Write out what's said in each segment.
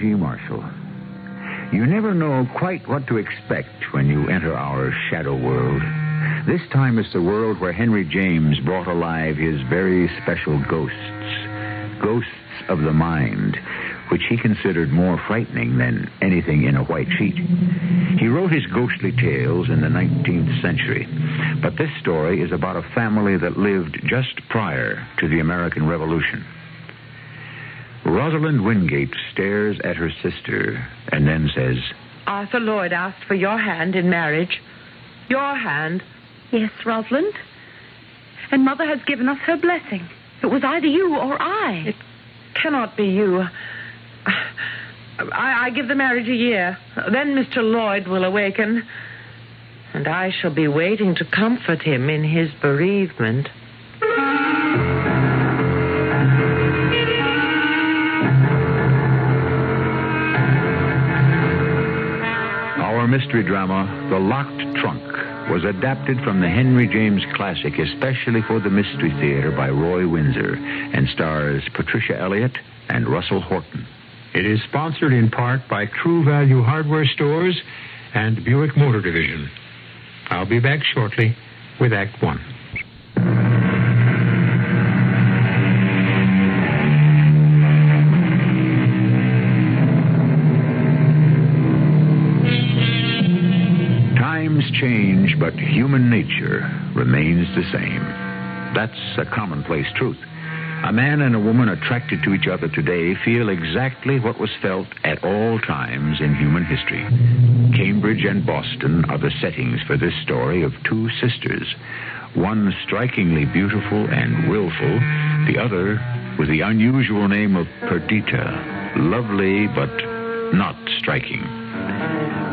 G. Marshall. You never know quite what to expect when you enter our shadow world. This time it's the world where Henry James brought alive his very special ghosts of the mind, which he considered more frightening than anything in a white sheet. He wrote his ghostly tales in the 19th century, but this story is about a family that lived just prior to the American Revolution. Rosalind Wingate stares at her sister and then says, Arthur Lloyd asked for your hand in marriage. Your hand. Yes, Rosalind. And Mother has given us her blessing. It was either you or I. It cannot be you. I give the marriage a year. Then Mr. Lloyd will awaken, and I shall be waiting to comfort him in his bereavement. Our mystery drama, The Locked Trunk, was adapted from the Henry James classic especially for the Mystery Theater by Roy Windsor and stars Patricia Elliott and Russell Horton. It is sponsored in part by True Value Hardware Stores and Buick Motor Division. I'll be back shortly with Act One. Times change, but human nature remains the same. That's a commonplace truth. A man and a woman attracted to each other today feel exactly what was felt at all times in human history. Cambridge and Boston are the settings for this story of two sisters, one strikingly beautiful and willful, the other with the unusual name of Perdita, lovely but not striking.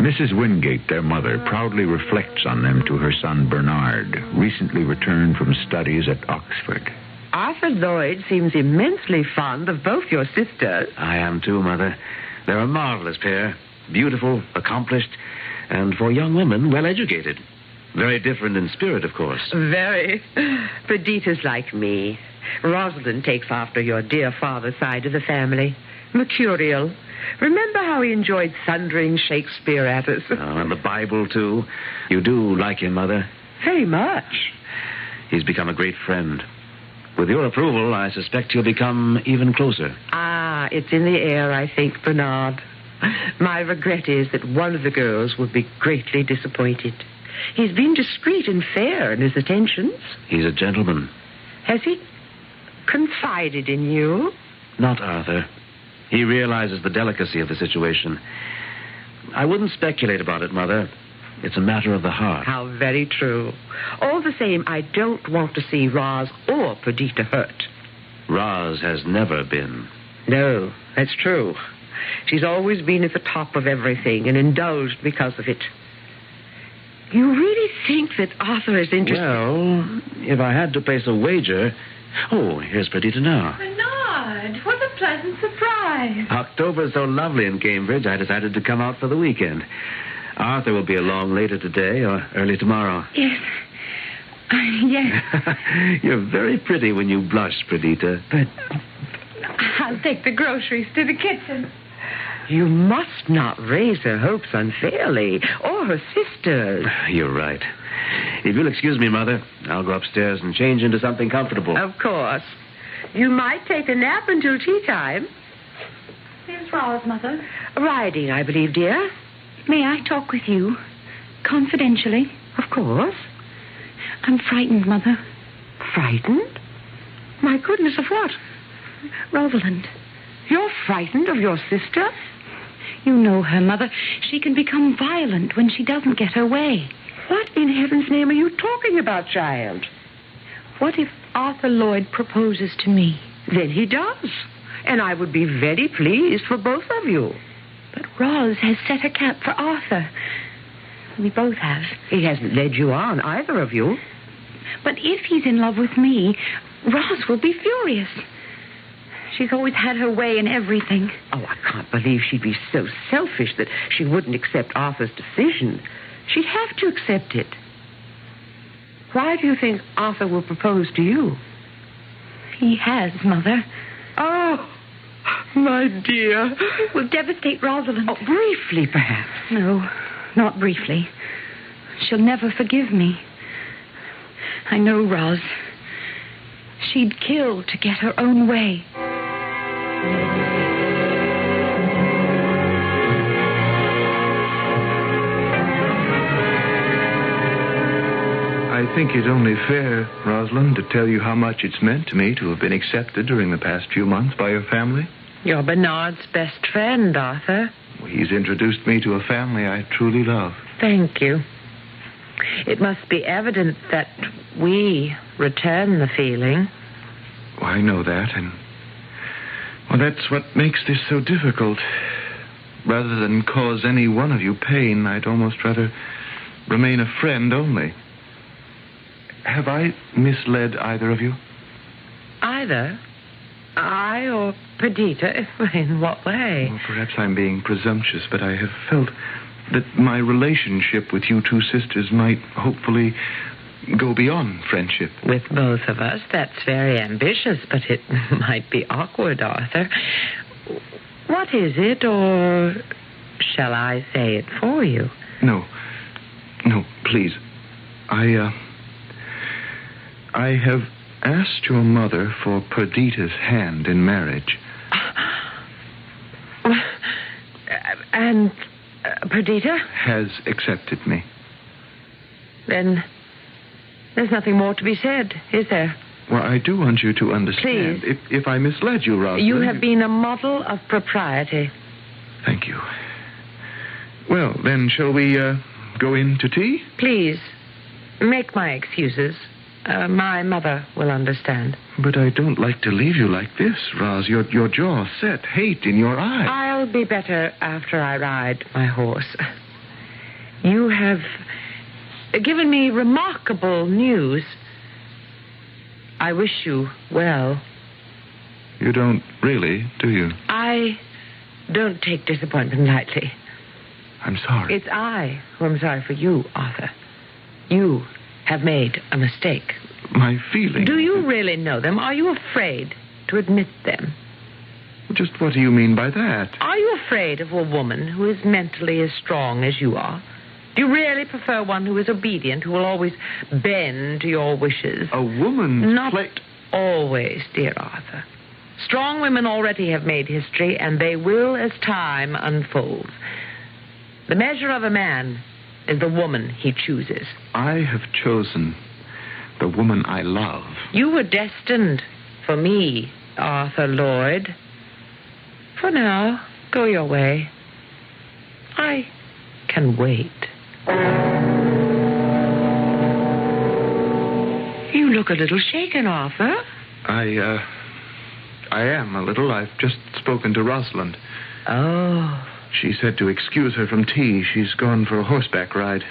Mrs. Wingate, their mother, proudly reflects on them to her son Bernard, recently returned from studies at Oxford. Arthur Lloyd seems immensely fond of both your sisters. I am too, Mother. They're a marvelous pair. Beautiful, accomplished, and for young women, well educated. Very different in spirit, of course. Very. Perdita's like me. Rosalind takes after your dear father's side of the family. Mercurial. Remember how he enjoyed thundering Shakespeare at us? Oh, and the Bible, too. You do like him, Mother? Very much. He's become a great friend. With your approval, I suspect he'll become even closer. Ah, it's in the air, I think, Bernard. My regret is that one of the girls would be greatly disappointed. He's been discreet and fair in his attentions. He's a gentleman. Has he confided in you? Not Arthur. He realizes the delicacy of the situation. I wouldn't speculate about it, Mother. It's a matter of the heart. How very true. All the same, I don't want to see Roz or Perdita hurt. Roz has never been. No, that's true. She's always been at the top of everything and indulged because of it. You really think that Arthur is interested? Well, if I had to place a wager... Oh, here's Perdita now. Bernard, what a pleasant surprise. October's so lovely in Cambridge, I decided to come out for the weekend. Arthur will be along later today or early tomorrow. Yes. Yes. You're very pretty when you blush, Perdita. But I'll take the groceries to the kitchen. You must not raise her hopes unfairly, or her sisters. You're right. If you'll excuse me, Mother, I'll go upstairs and change into something comfortable. Of course. You might take a nap until tea time. Here's Roz, Mother. Riding, I believe, dear. May I talk with you? Confidentially? Of course. I'm frightened, Mother. Frightened? My goodness, of what? Rosalind. You're frightened of your sister? You know her, Mother. She can become violent when she doesn't get her way. What in heaven's name are you talking about, child? What if Arthur Lloyd proposes to me? Then he does. And I would be very pleased for both of you. But Roz has set her cap for Arthur. We both have. He hasn't led you on, either of you. But if he's in love with me, Roz will be furious. She's always had her way in everything. Oh, I can't believe she'd be so selfish that she wouldn't accept Arthur's decision. She'd have to accept it. Why do you think Arthur will propose to you? He has, Mother. Oh, My dear. It will devastate Rosalind. Oh, briefly, perhaps. No, not briefly. She'll never forgive me. I know, Roz. She'd kill to get her own way. I think it only fair, Rosalind, to tell you how much it's meant to me to have been accepted during the past few months by your family. You're Bernard's best friend, Arthur. He's introduced me to a family I truly love. Thank you. It must be evident that we return the feeling. Well, I know that, and... well, that's what makes this so difficult. Rather than cause any one of you pain, I'd almost rather remain a friend only. Have I misled either of you? Either? I or Perdita? In what way? Well, perhaps I'm being presumptuous, but I have felt that my relationship with you two sisters might hopefully go beyond friendship. With both of us, that's very ambitious, but it might be awkward, Arthur. What is it, or shall I say it for you? No, please. I have asked your mother for Perdita's hand in marriage. And Perdita? Has accepted me. Then there's nothing more to be said, is there? Well, I do want you to understand. Please. If I misled you, Rosalind... You have been a model of propriety. Thank you. Well, then, shall we go in to tea? Please, make my excuses. My mother will understand. But I don't like to leave you like this, Roz. Your jaw set, hate in your eye. I'll be better after I ride my horse. You have given me remarkable news. I wish you well. You don't really, do you? I don't take disappointment lightly. I'm sorry. It's I who am sorry for you, Arthur. You have made a mistake. My feelings... Do you really know them? Are you afraid to admit them? Just what do you mean by that? Are you afraid of a woman who is mentally as strong as you are? Do you really prefer one who is obedient, who will always bend to your wishes? A woman's Not always, dear Arthur. Strong women already have made history, and they will as time unfolds. The measure of a man is the woman he chooses. I have chosen the woman I love. You were destined for me, Arthur Lloyd. For now, go your way. I can wait. You look a little shaken, Arthur. I am a little. I've just spoken to Rosalind. Oh. She said to excuse her from tea. She's gone for a horseback ride.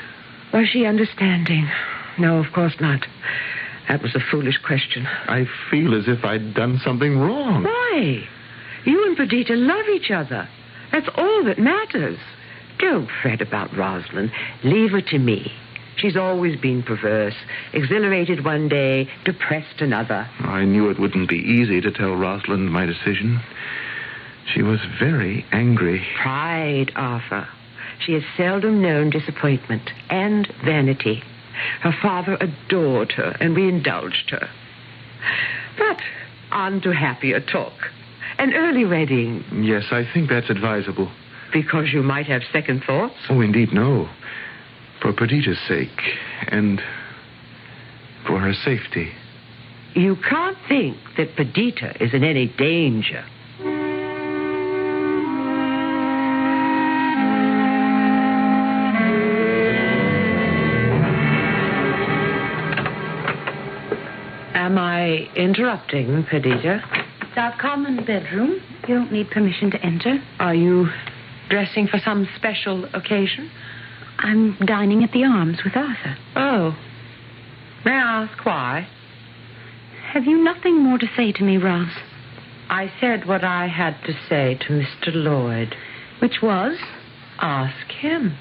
Was she understanding? No, of course not. That was a foolish question. I feel as if I'd done something wrong. Why? You and Perdita love each other. That's all that matters. Don't fret about Rosalind. Leave her to me. She's always been perverse. Exhilarated one day, depressed another. I knew it wouldn't be easy to tell Rosalind my decision. She was very angry. Pride, Arthur. She has seldom known disappointment and vanity. Her father adored her, and we indulged her. But on to happier talk. An early wedding. Yes, I think that's advisable. Because you might have second thoughts? Oh, indeed, no. For Perdita's sake, and for her safety. You can't think that Perdita is in any danger. Am I interrupting, Perdita? It's our common bedroom. You don't need permission to enter. Are you dressing for some special occasion? I'm dining at the Arms with Arthur. Oh. May I ask why? Have you nothing more to say to me, Roz? I said what I had to say to Mr. Lloyd. Which was? Ask him.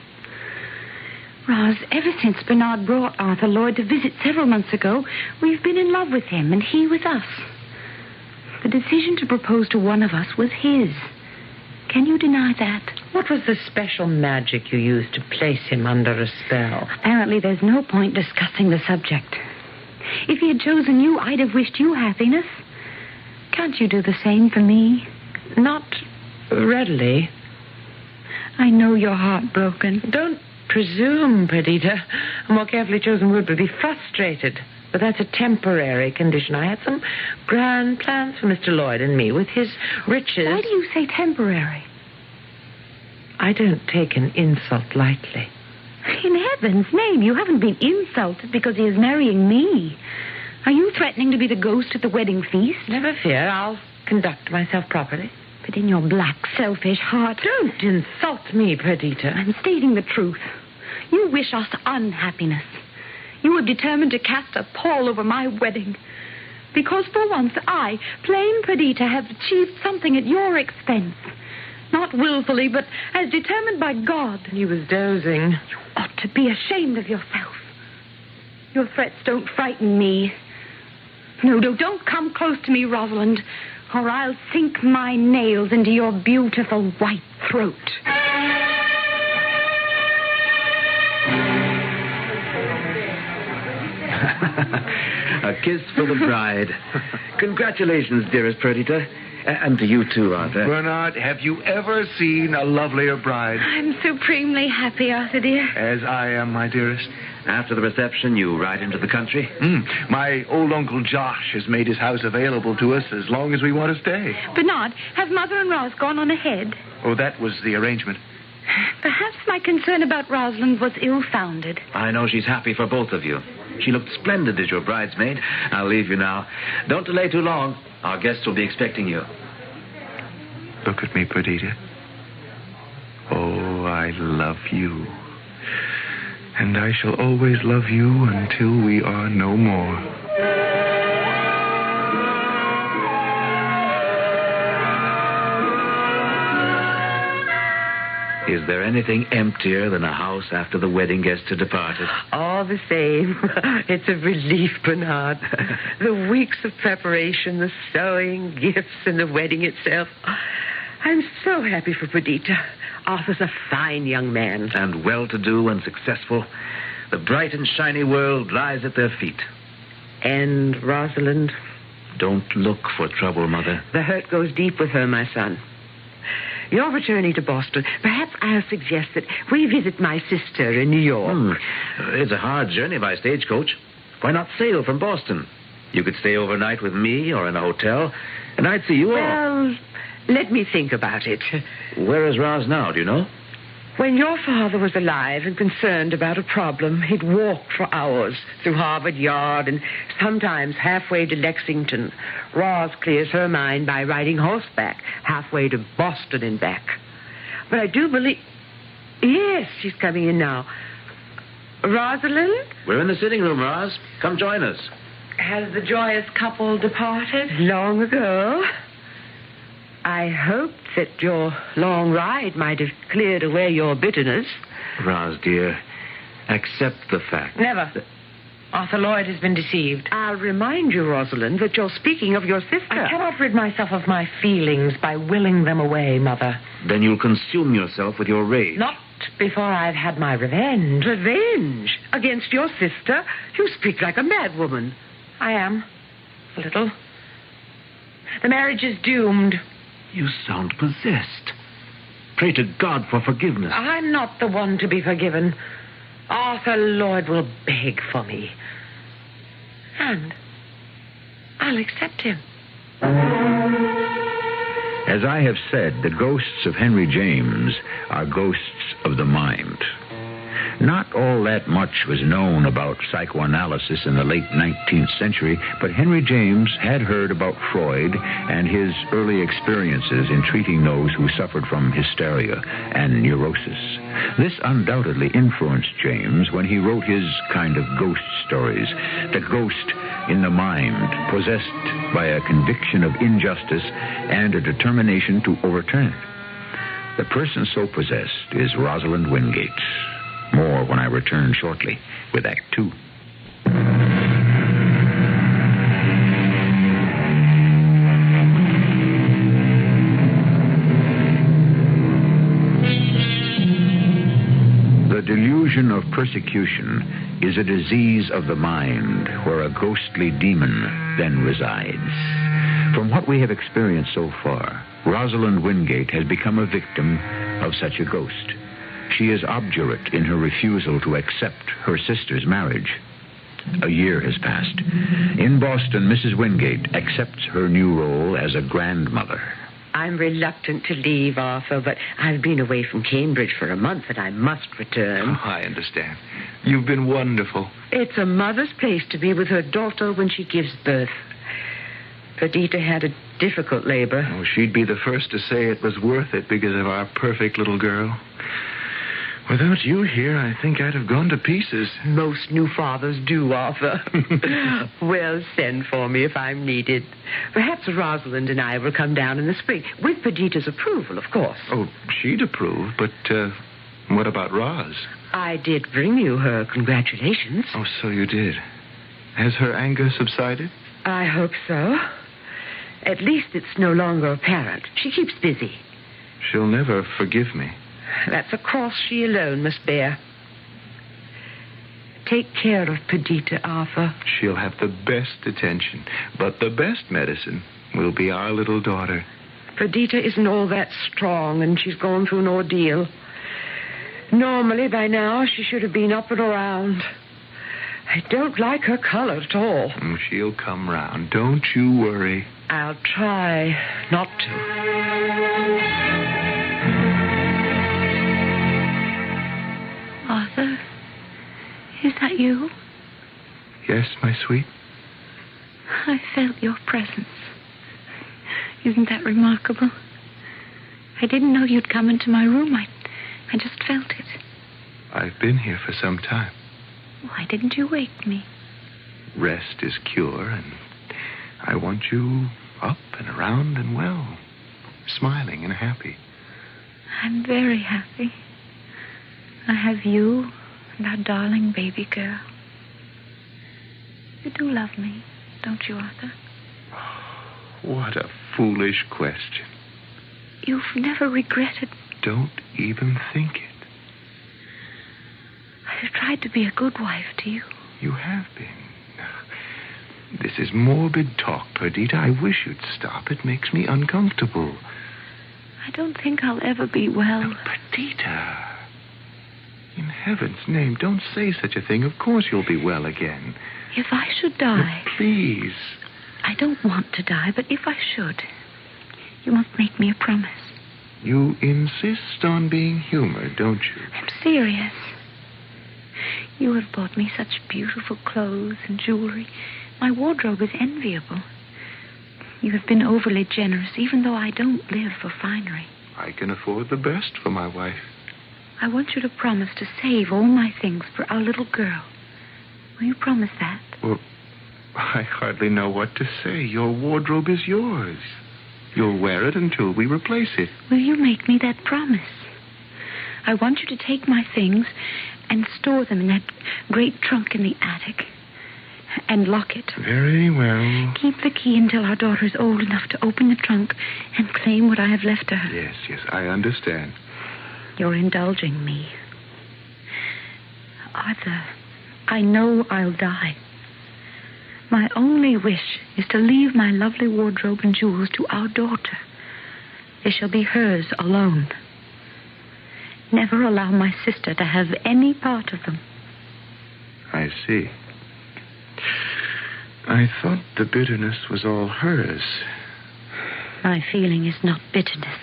Roz, ever since Bernard brought Arthur Lloyd to visit several months ago, we've been in love with him and he with us. The decision to propose to one of us was his. Can you deny that? What was the special magic you used to place him under a spell? Apparently there's no point discussing the subject. If he had chosen you, I'd have wished you happiness. Can't you do the same for me? Not readily. I know you're heartbroken. Don't presume, Perdita. A more carefully chosen word would be frustrated. But that's a temporary condition. I had some grand plans for Mr. Lloyd and me with his riches. Why do you say temporary? I don't take an insult lightly. In heaven's name, you haven't been insulted because he is marrying me. Are you threatening to be the ghost at the wedding feast? Never fear, I'll conduct myself properly. But in your black, selfish heart... Don't insult me, Perdita. I'm stating the truth. You wish us unhappiness. You have determined to cast a pall over my wedding. Because for once I, plain Perdita, have achieved something at your expense. Not willfully, but as determined by God. He was dozing. You ought to be ashamed of yourself. Your threats don't frighten me. No, don't come close to me, Rosalind, or I'll sink my nails into your beautiful white throat. A kiss for the bride. Congratulations, dearest Perdita. And to you, too, Arthur. Bernard, have you ever seen a lovelier bride? I'm supremely happy, Arthur, dear. As I am, my dearest. After the reception, you ride into the country? My old Uncle Josh has made his house available to us as long as we want to stay. Bernard, have Mother and Roz gone on ahead? Oh, that was the arrangement. Perhaps my concern about Rosalind was ill-founded. I know she's happy for both of you. She looked splendid as your bridesmaid. I'll leave you now. Don't delay too long. Our guests will be expecting you. Look at me, Perdita. Oh, I love you. And I shall always love you until we are no more. Is there anything emptier than a house after the wedding guests have departed? All the same, it's a relief, Bernard. The weeks of preparation, the sewing, gifts, and the wedding itself. I'm so happy for Perdita. Arthur's a fine young man. And well-to-do and successful. The bright and shiny world lies at their feet. And Rosalind? Don't look for trouble, Mother. The hurt goes deep with her, my son. You're returning to Boston. Perhaps I'll suggest that we visit my sister in New York. It's a hard journey by stagecoach. Why not sail from Boston? You could stay overnight with me or in a hotel, and I'd see you all. Well, let me think about it. Where is Roz now, do you know? When your father was alive and concerned about a problem, he'd walk for hours through Harvard Yard and sometimes halfway to Lexington. Roz clears her mind by riding horseback halfway to Boston and back. But I do believe... Yes, she's coming in now. Rosalind? We're in the sitting room, Roz. Come join us. Has the joyous couple departed? Long ago. I hoped that your long ride might have cleared away your bitterness. Roz, dear, accept the fact. Never. Arthur Lloyd has been deceived. I'll remind you, Rosalind, that you're speaking of your sister. I cannot rid myself of my feelings by willing them away, Mother. Then you'll consume yourself with your rage. Not before I've had my revenge. Revenge? Against your sister? You speak like a madwoman. I am. A little. The marriage is doomed. You sound possessed. Pray to God for forgiveness. I'm not the one to be forgiven. Arthur Lloyd will beg for me. And I'll accept him. As I have said, the ghosts of Henry James are ghosts of the mind. Not all that much was known about psychoanalysis in the late 19th century, but Henry James had heard about Freud and his early experiences in treating those who suffered from hysteria and neurosis. This undoubtedly influenced James when he wrote his kind of ghost stories, the ghost in the mind, possessed by a conviction of injustice and a determination to overturn it. The person so possessed is Rosalind Wingate. More when I return shortly with Act 2. delusion of persecution is a disease of the mind where a ghostly demon then resides. From what we have experienced so far, Rosalind Wingate has become a victim of such a ghost. She is obdurate in her refusal to accept her sister's marriage. A year has passed. In Boston, Mrs. Wingate accepts her new role as a grandmother. I'm reluctant to leave, Arthur, but I've been away from Cambridge for a month and I must return. Oh, I understand. You've been wonderful. It's a mother's place to be with her daughter when she gives birth. Perdita had a difficult labor. Oh, she'd be the first to say it was worth it because of our perfect little girl. Without you here, I think I'd have gone to pieces. Most new fathers do, Arthur. Well, send for me if I'm needed. Perhaps Rosalind and I will come down in the spring, with Perdita's approval, of course. Oh, she'd approve, but what about Roz? I did bring you her congratulations. Oh, so you did. Has her anger subsided? I hope so. At least it's no longer apparent. She keeps busy. She'll never forgive me. That's a cross she alone must bear. Take care of Perdita, Arthur. She'll have the best attention, but the best medicine will be our little daughter. Perdita isn't all that strong, and she's gone through an ordeal. Normally, by now, she should have been up and around. I don't like her color at all. Oh, she'll come round. Don't you worry. I'll try not to. Arthur, is that you? Yes, my sweet? I felt your presence. Isn't that remarkable? I didn't know you'd come into my room. I just felt it. I've been here for some time. Why didn't you wake me? Rest is cure, and I want you up and around and well, smiling and happy. I'm very happy. I have you and our darling baby girl. You do love me, don't you, Arthur? What a foolish question. You've never regretted... Don't even think it. I've tried to be a good wife to you. You have been. This is morbid talk, Perdita. I wish you'd stop. It makes me uncomfortable. I don't think I'll ever be well. Now, Perdita... In heaven's name, don't say such a thing. Of course you'll be well again. If I should die... Now, please. I don't want to die, but if I should, you must make me a promise. You insist on being humored, don't you? I'm serious. You have bought me such beautiful clothes and jewelry. My wardrobe is enviable. You have been overly generous, even though I don't live for finery. I can afford the best for my wife. I want you to promise to save all my things for our little girl. Will you promise that? Well, I hardly know what to say. Your wardrobe is yours. You'll wear it until we replace it. Will you make me that promise? I want you to take my things and store them in that great trunk in the attic. And lock it. Very well. Keep the key until our daughter is old enough to open the trunk and claim what I have left to her. Yes, I understand. You're indulging me. Arthur, I know I'll die. My only wish is to leave my lovely wardrobe and jewels to our daughter. They shall be hers alone. Never allow my sister to have any part of them. I see. I thought the bitterness was all hers. My feeling is not bitterness.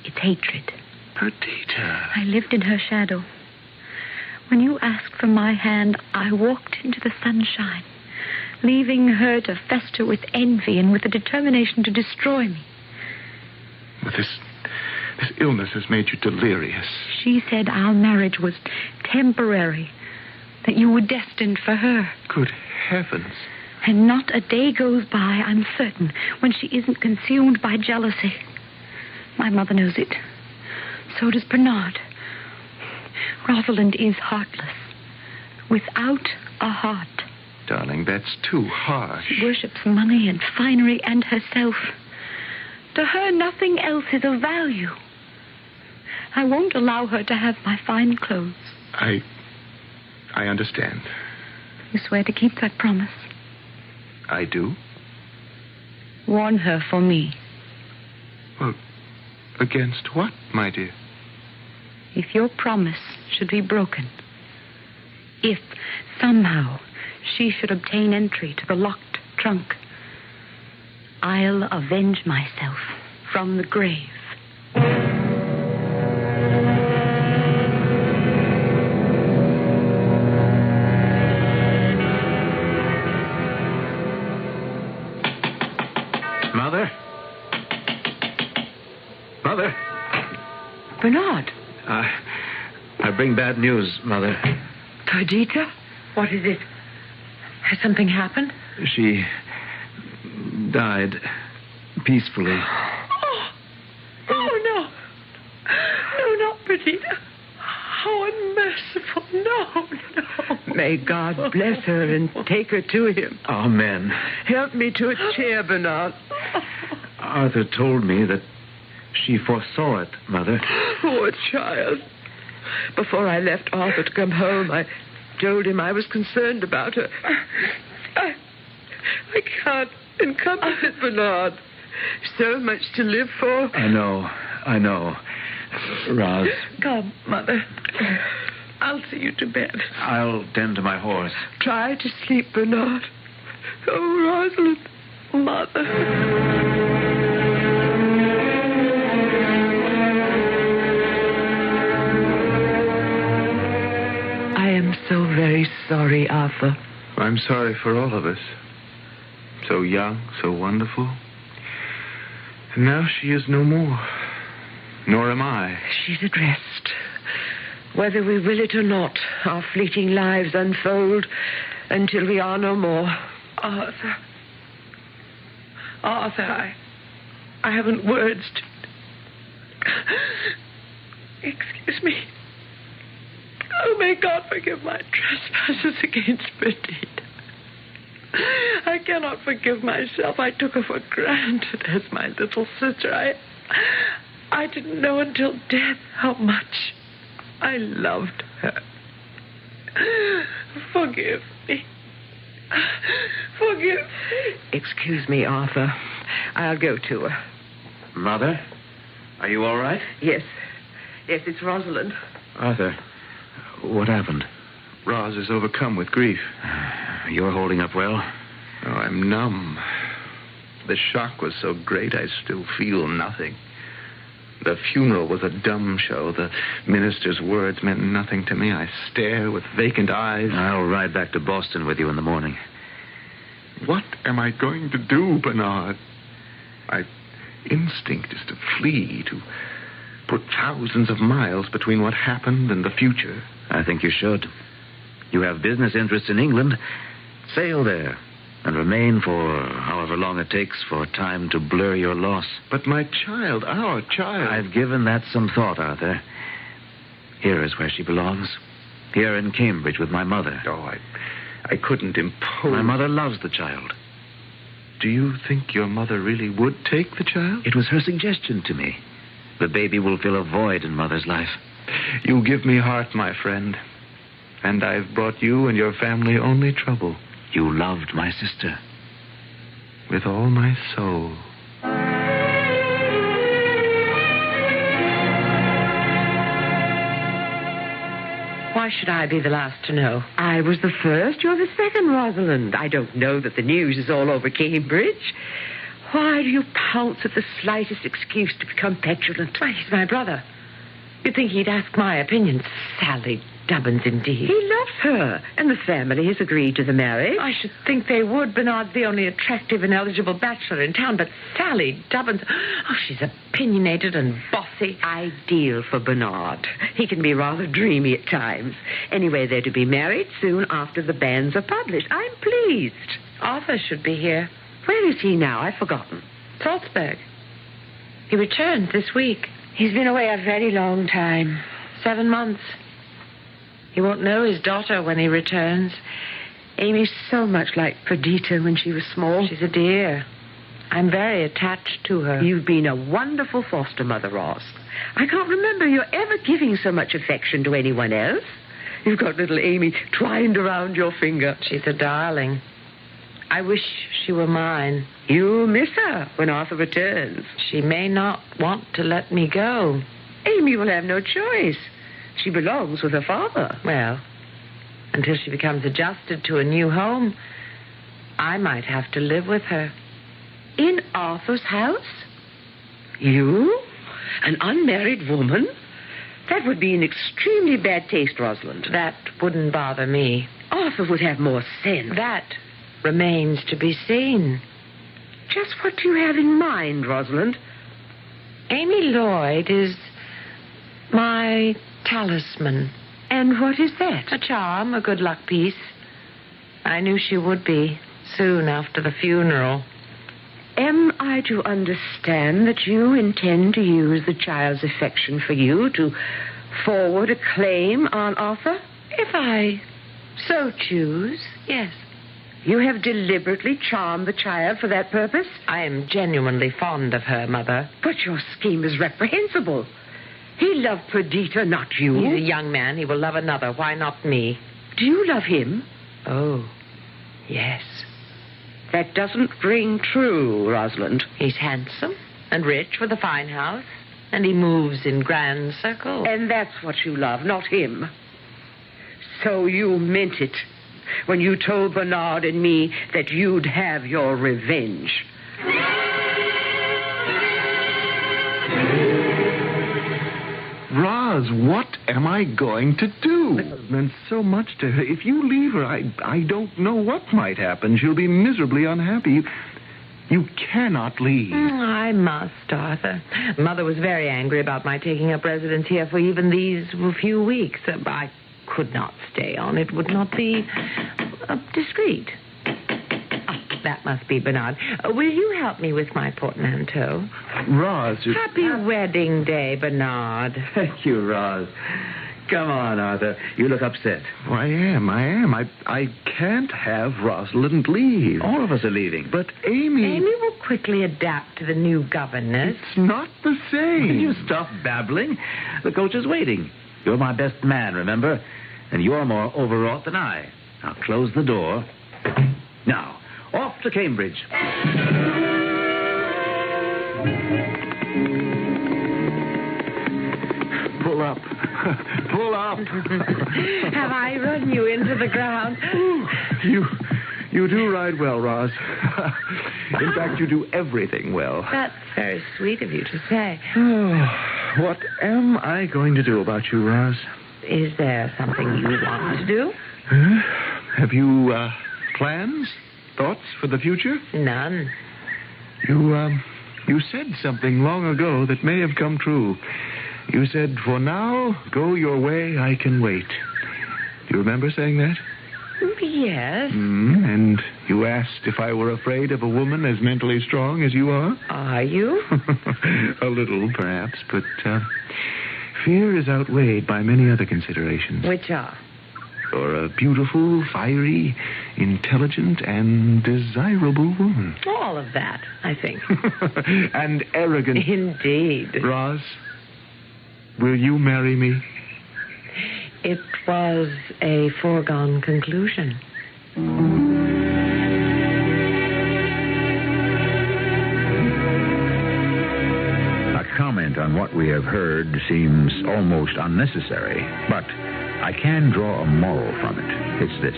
It's hatred. Perdita. I lived in her shadow. When you asked for my hand, I walked into the sunshine, leaving her to fester with envy and with a determination to destroy me. This illness has made you delirious. She said our marriage was temporary, that you were destined for her. Good heavens. And not a day goes by, I'm certain, when she isn't consumed by jealousy. My mother knows it. So does Bernard. Rosalind is heartless. Without a heart. Darling, that's too harsh. She worships money and finery and herself. To her, nothing else is of value. I won't allow her to have my fine clothes. I understand. You swear to keep that promise? I do. Warn her for me. Well, against what, my dear? If your promise should be broken, if somehow she should obtain entry to the locked trunk, I'll avenge myself from the grave. Mother? Mother? Bernard. I bring bad news, Mother. Perdita? What is it? Has something happened? She died peacefully. Oh, no. No, not Perdita. How unmerciful. No. May God bless her and take her to him. Amen. Help me to a chair, Bernard. Arthur told me that she foresaw it, Mother. Poor child. Before I left Arthur to come home, I told him I was concerned about her. I can't encompass it, Bernard. So much to live for. I know. Roz. Come, Mother. I'll see you to bed. I'll tend to my horse. Try to sleep, Bernard. Oh, Rosalind. Mother. I am so very sorry, Arthur. I'm sorry for all of us. So young, so wonderful. And now she is no more. Nor am I. She's at rest. Whether we will it or not, our fleeting lives unfold until we are no more. Arthur, I haven't words to... Excuse me. Oh, may God forgive my trespasses against Perdita. I cannot forgive myself. I took her for granted as my little sister. I didn't know until death how much I loved her. Forgive me. Forgive me. Excuse me, Arthur. I'll go to her. Mother? Are you all right? Yes, it's Rosalind. Arthur, what happened? Roz is overcome with grief. You're holding up well? Oh, I'm numb. The shock was so great I still feel nothing. The funeral was a dumb show. The minister's words meant nothing to me. I stare with vacant eyes. I'll ride back to Boston with you in the morning. What am I going to do, Bernard? My instinct is to flee, to put thousands of miles between what happened and the future. I think you should. You have business interests in England. Sail there and remain for however long it takes for time to blur your loss. But my child, our child... I've given that some thought, Arthur. Here is where she belongs. Here in Cambridge with my mother. Oh, I couldn't impose... My mother loves the child. Do you think your mother really would take the child? It was her suggestion to me. The baby will fill a void in Mother's life. You give me heart, my friend. And I've brought you and your family only trouble. You loved my sister. With all my soul. Why should I be the last to know? I was the first. You're the second, Rosalind. I don't know that the news is all over Cambridge. Why do you pounce at the slightest excuse to become petulant? Why, he's my brother. You'd think he'd ask my opinion. Sally Dubbins, indeed. He loves her, and the family has agreed to the marriage. I should think they would. Bernard's the only attractive and eligible bachelor in town, but Sally Dubbins... Oh, she's opinionated and bossy. Ideal for Bernard. He can be rather dreamy at times. Anyway, they're to be married soon after the banns are published. I'm pleased. Arthur should be here. Where is he now? I've forgotten. Salzburg. He returned this week. He's been away a very long time. 7 months. He won't know his daughter when he returns. Amy's so much like Perdita when she was small. She's a dear. I'm very attached to her. You've been a wonderful foster mother, Roz. I can't remember you ever giving so much affection to anyone else. You've got little Amy twined around your finger. She's a darling. I wish she were mine. You'll miss her when Arthur returns. She may not want to let me go. Amy will have no choice. She belongs with her father. Well, until she becomes adjusted to a new home, I might have to live with her. In Arthur's house? You? An unmarried woman? That would be in extremely bad taste, Rosalind. That wouldn't bother me. Arthur would have more sense. That remains to be seen. Just what do you have in mind, Rosalind? Amy Lloyd is my talisman. And what is that? A charm, a good luck piece. I knew she would be soon after the funeral. Am I to understand that you intend to use the child's affection for you to forward a claim on Arthur? If I so choose, yes. You have deliberately charmed the child for that purpose? I am genuinely fond of her, Mother. But your scheme is reprehensible. He loved Perdita, not you. He's a young man. He will love another. Why not me? Do you love him? Oh, yes. That doesn't ring true, Rosalind. He's handsome and rich with a fine house, and he moves in grand circles. And that's what you love, not him. So you meant it when you told Bernard and me that you'd have your revenge. Roz, what am I going to do? It meant so much to her. If you leave her, I don't know what might happen. She'll be miserably unhappy. You cannot leave. I must, Arthur. Mother was very angry about my taking up residence here for even these few weeks. I could not stay on. It would not be discreet. That must be Bernard. Will you help me with my portmanteau? Roz, Happy wedding day, Bernard. Thank you, Roz. Come on, Arthur. You look upset. Oh, I am. I can't have Rosalind leave. All of us are leaving. But Amy... Amy will quickly adapt to the new governess. It's not the same. Will you stop babbling? The coach is waiting. You're my best man, remember? And you're more overwrought than I. Now, close the door. Now, off to Cambridge. Pull up. Pull up. Have I run you into the ground? You do ride well, Roz. In fact, you do everything well. That's very sweet of you to say. Oh, what am I going to do about you, Roz? Is there something you want to do? Have you plans? Thoughts for the future? None. You said something long ago that may have come true. You said, for now, go your way, I can wait. Do you remember saying that? Yes. And you asked if I were afraid of a woman as mentally strong as you are? Are you? A little, perhaps, but fear is outweighed by many other considerations. Which are? You're a beautiful, fiery, intelligent, and desirable woman. All of that, I think. And arrogant. Indeed. Roz, will you marry me? It was a foregone conclusion. A comment on what we have heard seems almost unnecessary, but I can draw a moral from it. It's this.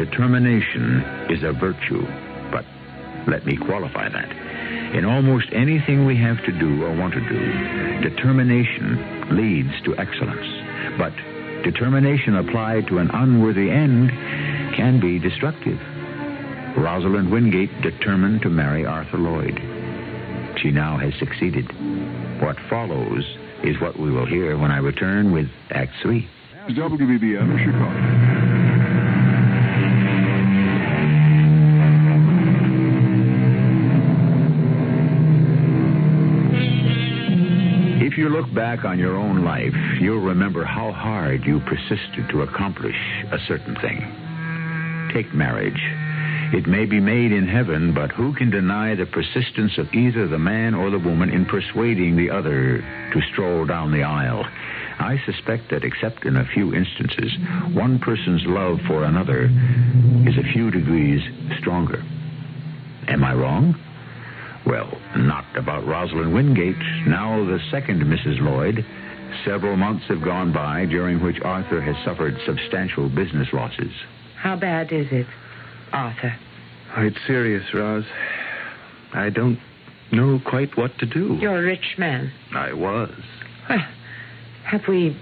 Determination is a virtue, but let me qualify that. In almost anything we have to do or want to do, determination leads to excellence. But determination applied to an unworthy end can be destructive. Rosalind Wingate determined to marry Arthur Lloyd. She now has succeeded. What follows is what we will hear when I return with Act 3. WBBM Chicago. If you look back on your own life, you'll remember how hard you persisted to accomplish a certain thing. Take marriage. It may be made in heaven, but who can deny the persistence of either the man or the woman in persuading the other to stroll down the aisle? I suspect that, except in a few instances, one person's love for another is a few degrees stronger. Am I wrong? Well, not about Rosalind Wingate, now the second Mrs. Lloyd. Several months have gone by, during which Arthur has suffered substantial business losses. How bad is it, Arthur? Oh, it's serious, Roz. I don't know quite what to do. You're a rich man. I was. Well, have we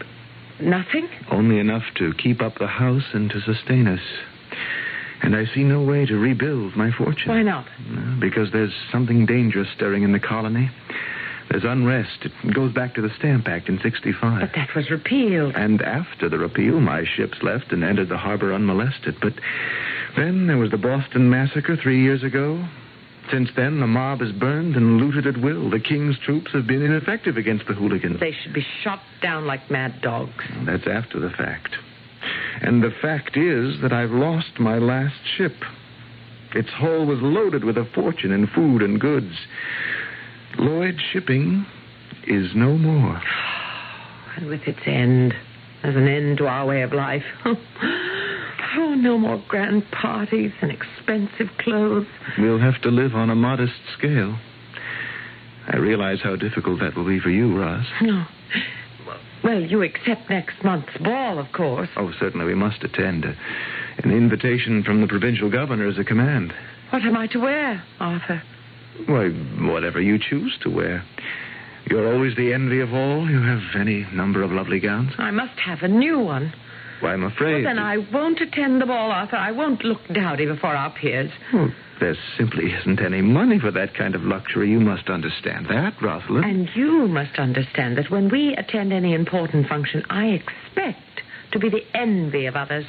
nothing? Only enough to keep up the house and to sustain us. And I see no way to rebuild my fortune. Why not? Because there's something dangerous stirring in the colony. There's unrest. It goes back to the Stamp Act in 65. But that was repealed. And after the repeal, my ships left and entered the harbor unmolested. But then there was the Boston Massacre 3 years ago. Since then, the mob is burned and looted at will. The king's troops have been ineffective against the hooligans. They should be shot down like mad dogs. That's after the fact. And the fact is that I've lost my last ship. Its hull was loaded with a fortune in food and goods. Lloyd Shipping is no more. And with its end, there's an end to our way of life. Oh, no more grand parties and expensive clothes. We'll have to live on a modest scale. I realize how difficult that will be for you, Roz. No. Well, you accept next month's ball, of course. Oh, certainly we must attend. An invitation from the provincial governor is a command. What am I to wear, Arthur? Why, whatever you choose to wear. You're always the envy of all. You have any number of lovely gowns. I must have a new one. Why, I'm afraid... Well, then I won't attend the ball, Arthur. I won't look dowdy before our peers. Well, there simply isn't any money for that kind of luxury. You must understand that, Rosalind. And you must understand that when we attend any important function, I expect to be the envy of others.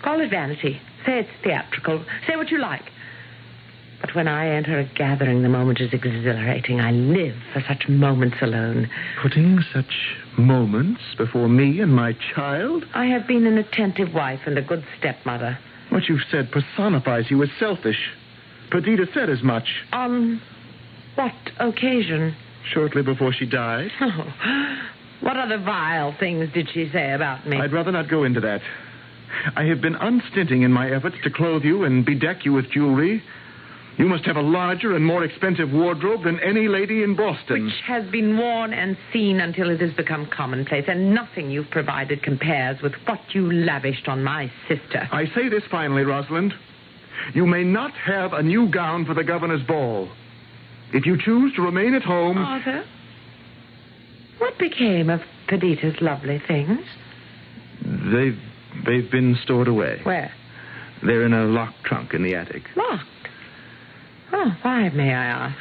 Call it vanity. Say it's theatrical. Say what you like. But when I enter a gathering, the moment is exhilarating. I live for such moments alone. Putting such moments before me and my child? I have been an attentive wife and a good stepmother. What you've said personifies you as selfish. Perdita said as much. On what occasion? Shortly before she died. Oh, what other vile things did she say about me? I'd rather not go into that. I have been unstinting in my efforts to clothe you and bedeck you with jewelry. You must have a larger and more expensive wardrobe than any lady in Boston. Which has been worn and seen until it has become commonplace, and nothing you've provided compares with what you lavished on my sister. I say this finally, Rosalind. You may not have a new gown for the governor's ball. If you choose to remain at home... Arthur, what became of Perdita's lovely things? They've been stored away. Where? They're in a locked trunk in the attic. Locked? Oh, why, may I ask?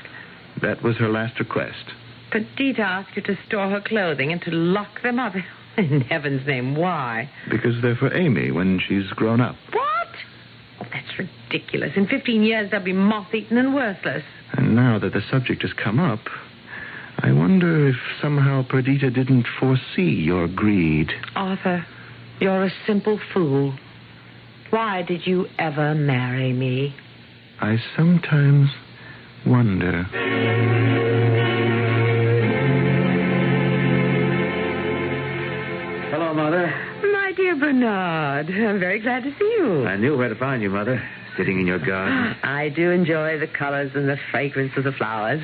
That was her last request. Perdita asked you to store her clothing and to lock them up. In heaven's name, why? Because they're for Amy when she's grown up. What? Oh, that's ridiculous. In 15 years, they'll be moth-eaten and worthless. And now that the subject has come up, I wonder if somehow Perdita didn't foresee your greed. Arthur, you're a simple fool. Why did you ever marry me? I sometimes wonder. Hello, Mother. My dear Bernard, I'm very glad to see you. I knew where to find you, Mother. Sitting in your garden. I do enjoy the colors and the fragrance of the flowers.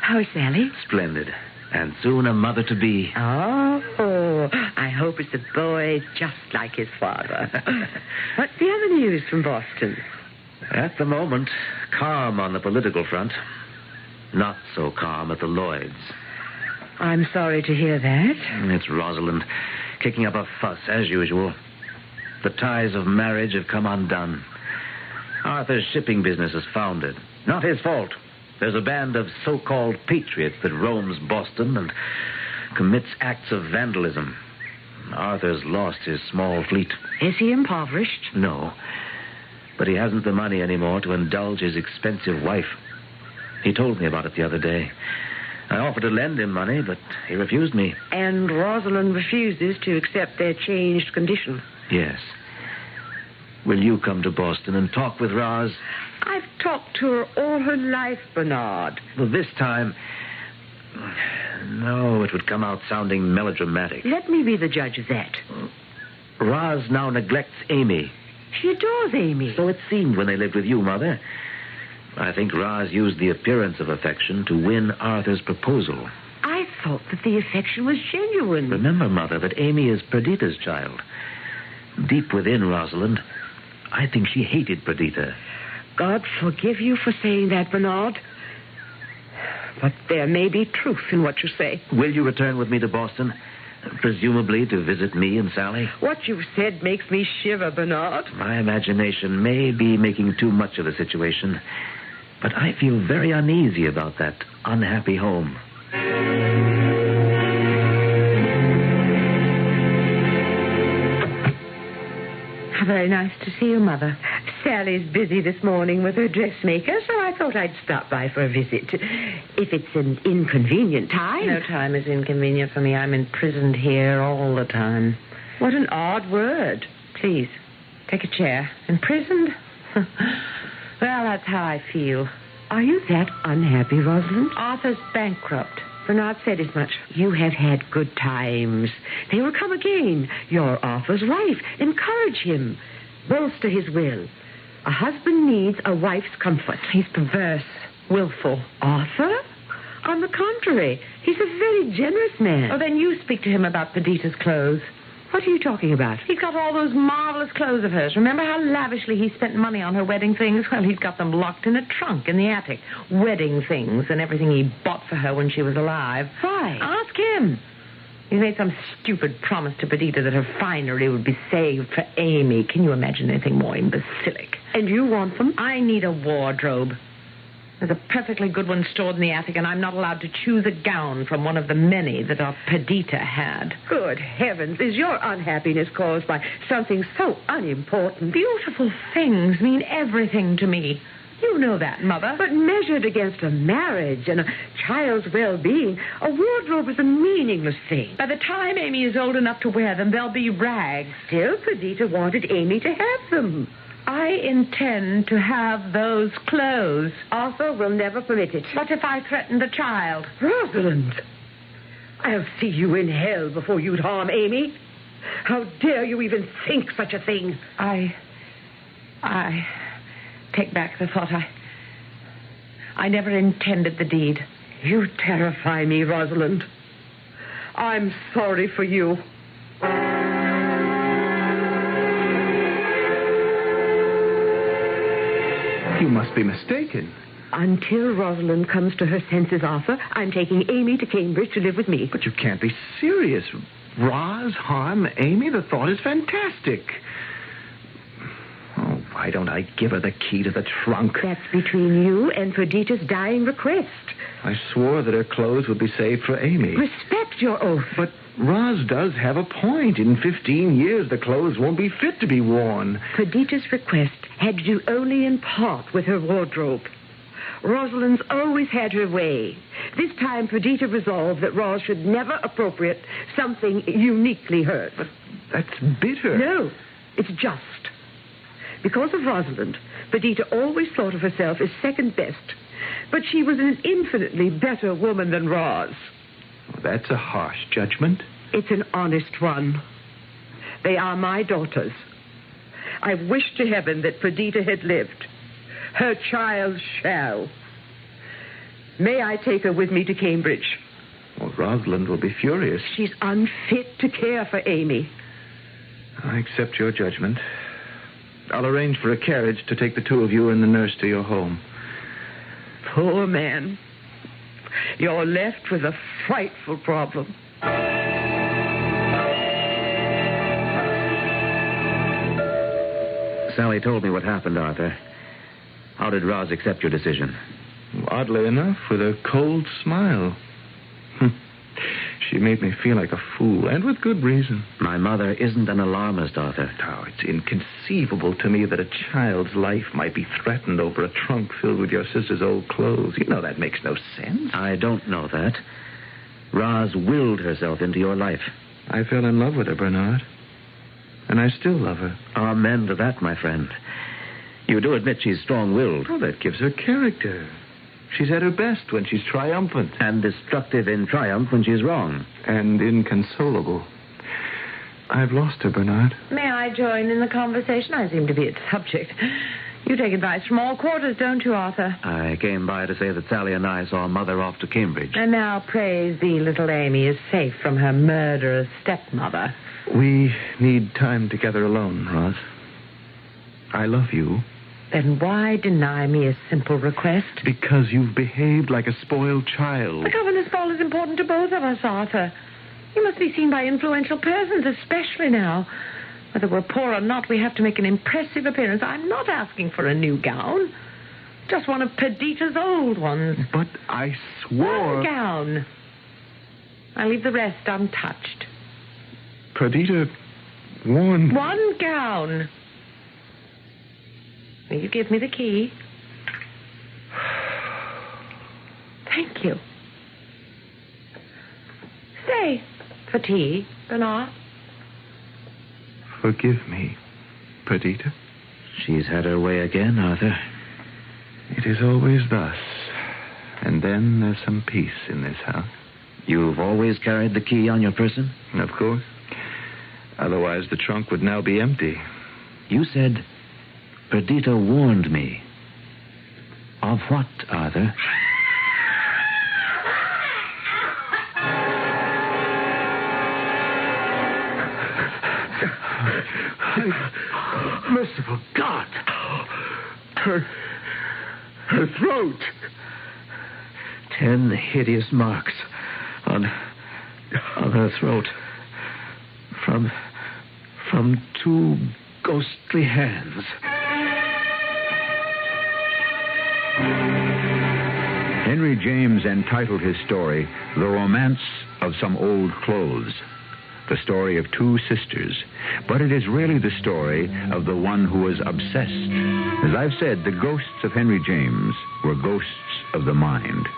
How is Sally? Splendid. And soon a mother-to-be. Oh, I hope it's a boy just like his father. What's the other news from Boston? At the moment, calm on the political front. Not so calm at the Lloyds. I'm sorry to hear that. It's Rosalind, kicking up a fuss, as usual. The ties of marriage have come undone. Arthur's shipping business is founded. Not his fault. There's a band of so-called patriots that roams Boston and commits acts of vandalism. Arthur's lost his small fleet. Is he impoverished? No. But he hasn't the money anymore to indulge his expensive wife. He told me about it the other day. I offered to lend him money, but he refused me. And Rosalind refuses to accept their changed condition. Yes. Will you come to Boston and talk with Roz? I've talked to her all her life, Bernard. Well, this time... No, it would come out sounding melodramatic. Let me be the judge of that. Roz now neglects Amy. She adores Amy. So it seemed when they lived with you, Mother. I think Roz used the appearance of affection to win Arthur's proposal. I thought that the affection was genuine. Remember, Mother, that Amy is Perdita's child. Deep within Rosalind, I think she hated Perdita. God forgive you for saying that, Bernard. But there may be truth in what you say. Will you return with me to Boston? Presumably to visit me and Sally? What you've said makes me shiver, Bernard. My imagination may be making too much of the situation, but I feel very uneasy about that unhappy home. How very nice to see you, Mother. Sally's busy this morning with her dressmaker, so I thought I'd stop by for a visit. If it's an inconvenient time. No time is inconvenient for me. I'm imprisoned here all the time. What an odd word. Please, take a chair. Imprisoned? Well, that's how I feel. Are you that unhappy, Rosalind? Arthur's bankrupt. Bernard said as much. You have had good times. They will come again. You're Arthur's wife. Encourage him. Bolster his will. A husband needs a wife's comfort. He's perverse, willful. Arthur? On the contrary, he's a very generous man. Oh, then you speak to him about Perdita's clothes. What are you talking about? He's got all those marvelous clothes of hers. Remember how lavishly he spent money on her wedding things? Well, he's got them locked in a trunk in the attic. Wedding things and everything he bought for her when she was alive. Why? Ask him. He made some stupid promise to Perdita that her finery would be saved for Amy. Can you imagine anything more imbecilic? And you want them? I need a wardrobe. There's a perfectly good one stored in the attic, and I'm not allowed to choose a gown from one of the many that our Perdita had. Good heavens, is your unhappiness caused by something so unimportant? Beautiful things mean everything to me. You know that, Mother. But measured against a marriage and a child's well-being, a wardrobe is a meaningless thing. By the time Amy is old enough to wear them, they'll be rags. Still, Perdita wanted Amy to have them. I intend to have those clothes. Arthur will never permit it. What if I threaten the child? Rosalind, I'll see you in hell before you'd harm Amy. How dare you even think such a thing? I take back the thought. I never intended the deed. You terrify me, Rosalind. I'm sorry for you. You must be mistaken. Until Rosalind comes to her senses, Arthur, I'm taking Amy to Cambridge to live with me. But you can't be serious. Roz harm Amy? The thought is fantastic. Oh, why don't I give her the key to the trunk? That's between you and Perdita's dying request. I swore that her clothes would be saved for Amy. Respect your oath. But Roz does have a point. In 15 years, the clothes won't be fit to be worn. Perdita's request had to do only in part with her wardrobe. Rosalind's always had her way. This time, Perdita resolved that Roz should never appropriate something uniquely hers. But that's bitter. No, it's just. Because of Rosalind, Perdita always thought of herself as second best. But she was an infinitely better woman than Roz. Well, that's a harsh judgment. It's an honest one. They are my daughters. I wish to heaven that Perdita had lived. Her child shall. May I take her with me to Cambridge? Well, Rosalind will be furious. She's unfit to care for Amy. I accept your judgment. I'll arrange for a carriage to take the two of you and the nurse to your home. Poor man. You're left with a frightful problem. Sally told me what happened, Arthur. How did Roz accept your decision? Oddly enough, with a cold smile. She made me feel like a fool, and with good reason. My mother isn't an alarmist, Arthur. Oh, it's inconceivable to me that a child's life might be threatened over a trunk filled with your sister's old clothes. You know that makes no sense. I don't know that. Roz willed herself into your life. I fell in love with her, Bernard. And I still love her. Amen to that, my friend. You do admit she's strong-willed. Oh, that gives her character. She's at her best when she's triumphant. And destructive in triumph when she's wrong. And inconsolable. I've lost her, Bernard. May I join in the conversation? I seem to be its subject. You take advice from all quarters, don't you, Arthur? I came by to say that Sally and I saw Mother off to Cambridge. And now, praise thee, little Amy is safe from her murderous stepmother. We need time together alone, Roz. I love you. Then why deny me a simple request? Because you've behaved like a spoiled child. The governor's ball is important to both of us, Arthur. You must be seen by influential persons, especially now. Whether we're poor or not, we have to make an impressive appearance. I'm not asking for a new gown. Just one of Perdita's old ones. But I swore... One gown. I leave the rest untouched. Perdita warned... One gown. Will you give me the key? Thank you. Stay for tea, Bernard. Forgive me, Perdita. She's had her way again, Arthur. It is always thus. And then there's some peace in this house. You've always carried the key on your person? Of course. Otherwise, the trunk would now be empty. You said Perdita warned me. Of what, Arthur? Merciful God! Her throat. 10 hideous marks on her throat from 2 ghostly hands. Henry James entitled his story The Romance of Some Old Clothes, the story of 2 sisters, but it is really the story of the one who was obsessed. As I've said, the ghosts of Henry James were ghosts of the mind.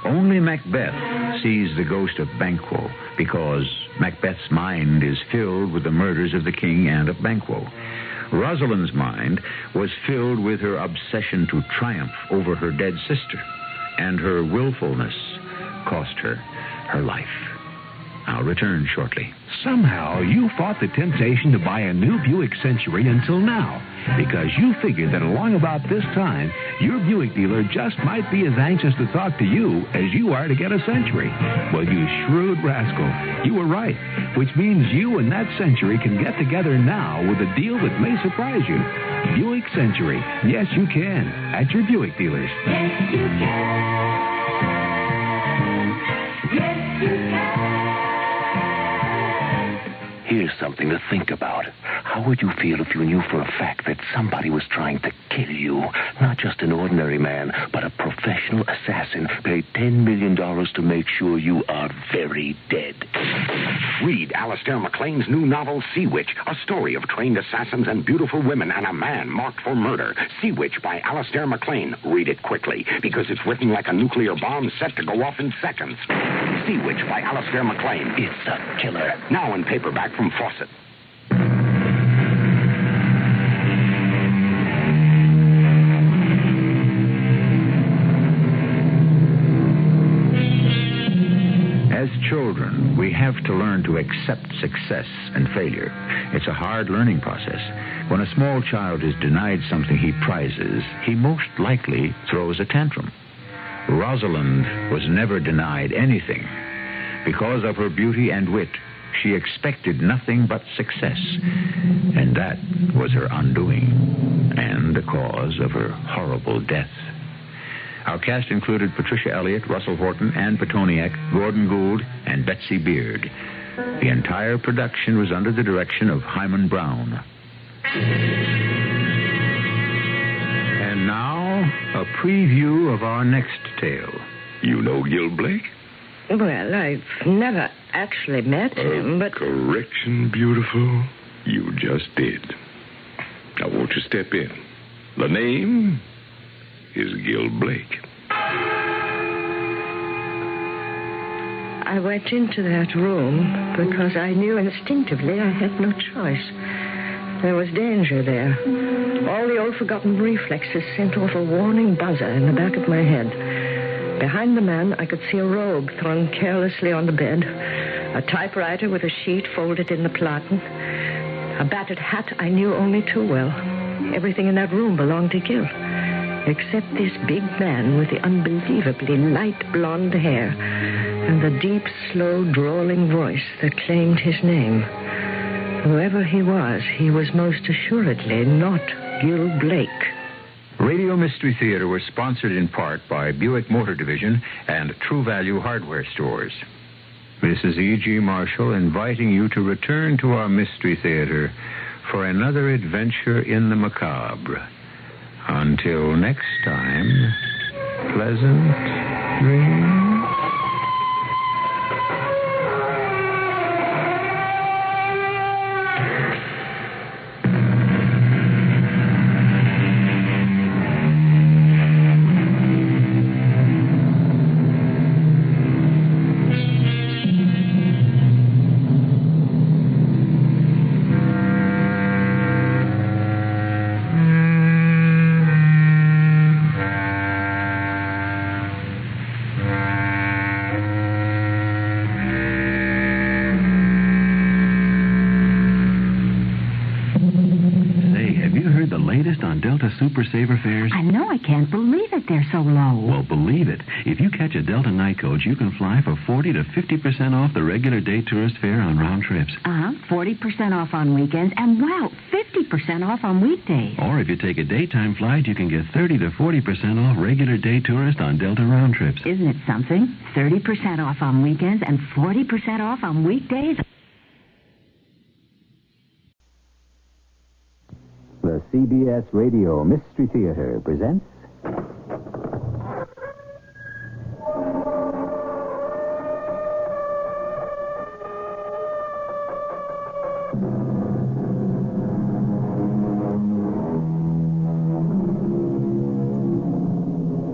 Only Macbeth sees the ghost of Banquo because Macbeth's mind is filled with the murders of the king and of Banquo. Rosalind's mind was filled with her obsession to triumph over her dead sister, and her willfulness cost her her life. I'll return shortly. Somehow you fought the temptation to buy a new Buick Century until now, because you figured that along about this time, your Buick dealer just might be as anxious to talk to you as you are to get a Century. Well, you shrewd rascal, you were right, which means you and that Century can get together now with a deal that may surprise you. Buick Century. Yes, you can. At your Buick dealers. Yes, you can. Yes, you can. Here's something to think about. How would you feel if you knew for a fact that somebody was trying to kill you? Not just an ordinary man, but a professional assassin paid $10 million to make sure you are very dead. Read Alastair MacLean's new novel, Sea Witch, a story of trained assassins and beautiful women and a man marked for murder. Sea Witch by Alastair MacLean. Read it quickly, because it's written like a nuclear bomb set to go off in seconds. Sea Witch by Alastair MacLean. It's a killer. Now in paperback from Fawcett. As children, we have to learn to accept success and failure. It's a hard learning process. When a small child is denied something he prizes, he most likely throws a tantrum. Rosalind was never denied anything. Because of her beauty and wit, she expected nothing but success. And that was her undoing, and the cause of her horrible death. Our cast included Patricia Elliott, Russell Horton, Ann Petoniak, Gordon Gould, and Betsy Beard. The entire production was under the direction of Hyman Brown. And now, a preview of our next tale. You know Gil Blake? Well, I've never actually met him, but... Correction, beautiful. You just did. Now, won't you step in? The name is Gil Blake. I went into that room because I knew instinctively I had no choice. There was danger there. All the old forgotten reflexes sent off a warning buzzer in the back of my head. Behind the man, I could see a robe thrown carelessly on the bed, a typewriter with a sheet folded in the platen, a battered hat I knew only too well. Everything in that room belonged to Gil, except this big man with the unbelievably light blonde hair and the deep, slow, drawling voice that claimed his name. Whoever he was most assuredly not Gil Blake. Radio Mystery Theater was sponsored in part by Buick Motor Division and True Value Hardware Stores. This is E.G. Marshall inviting you to return to our Mystery Theater for another adventure in the macabre. Until next time, pleasant dreams. Super Saver fares? I know. I can't believe it. They're so low. Well, believe it. If you catch a Delta night coach, you can fly for 40 to 50% off the regular day tourist fare on round trips. 40% off on weekends, and wow, 50% off on weekdays. Or if you take a daytime flight, you can get 30 to 40% off regular day tourist on Delta round trips. Isn't it something? 30% off on weekends and 40% off on weekdays. The CBS Radio Mystery Theater presents...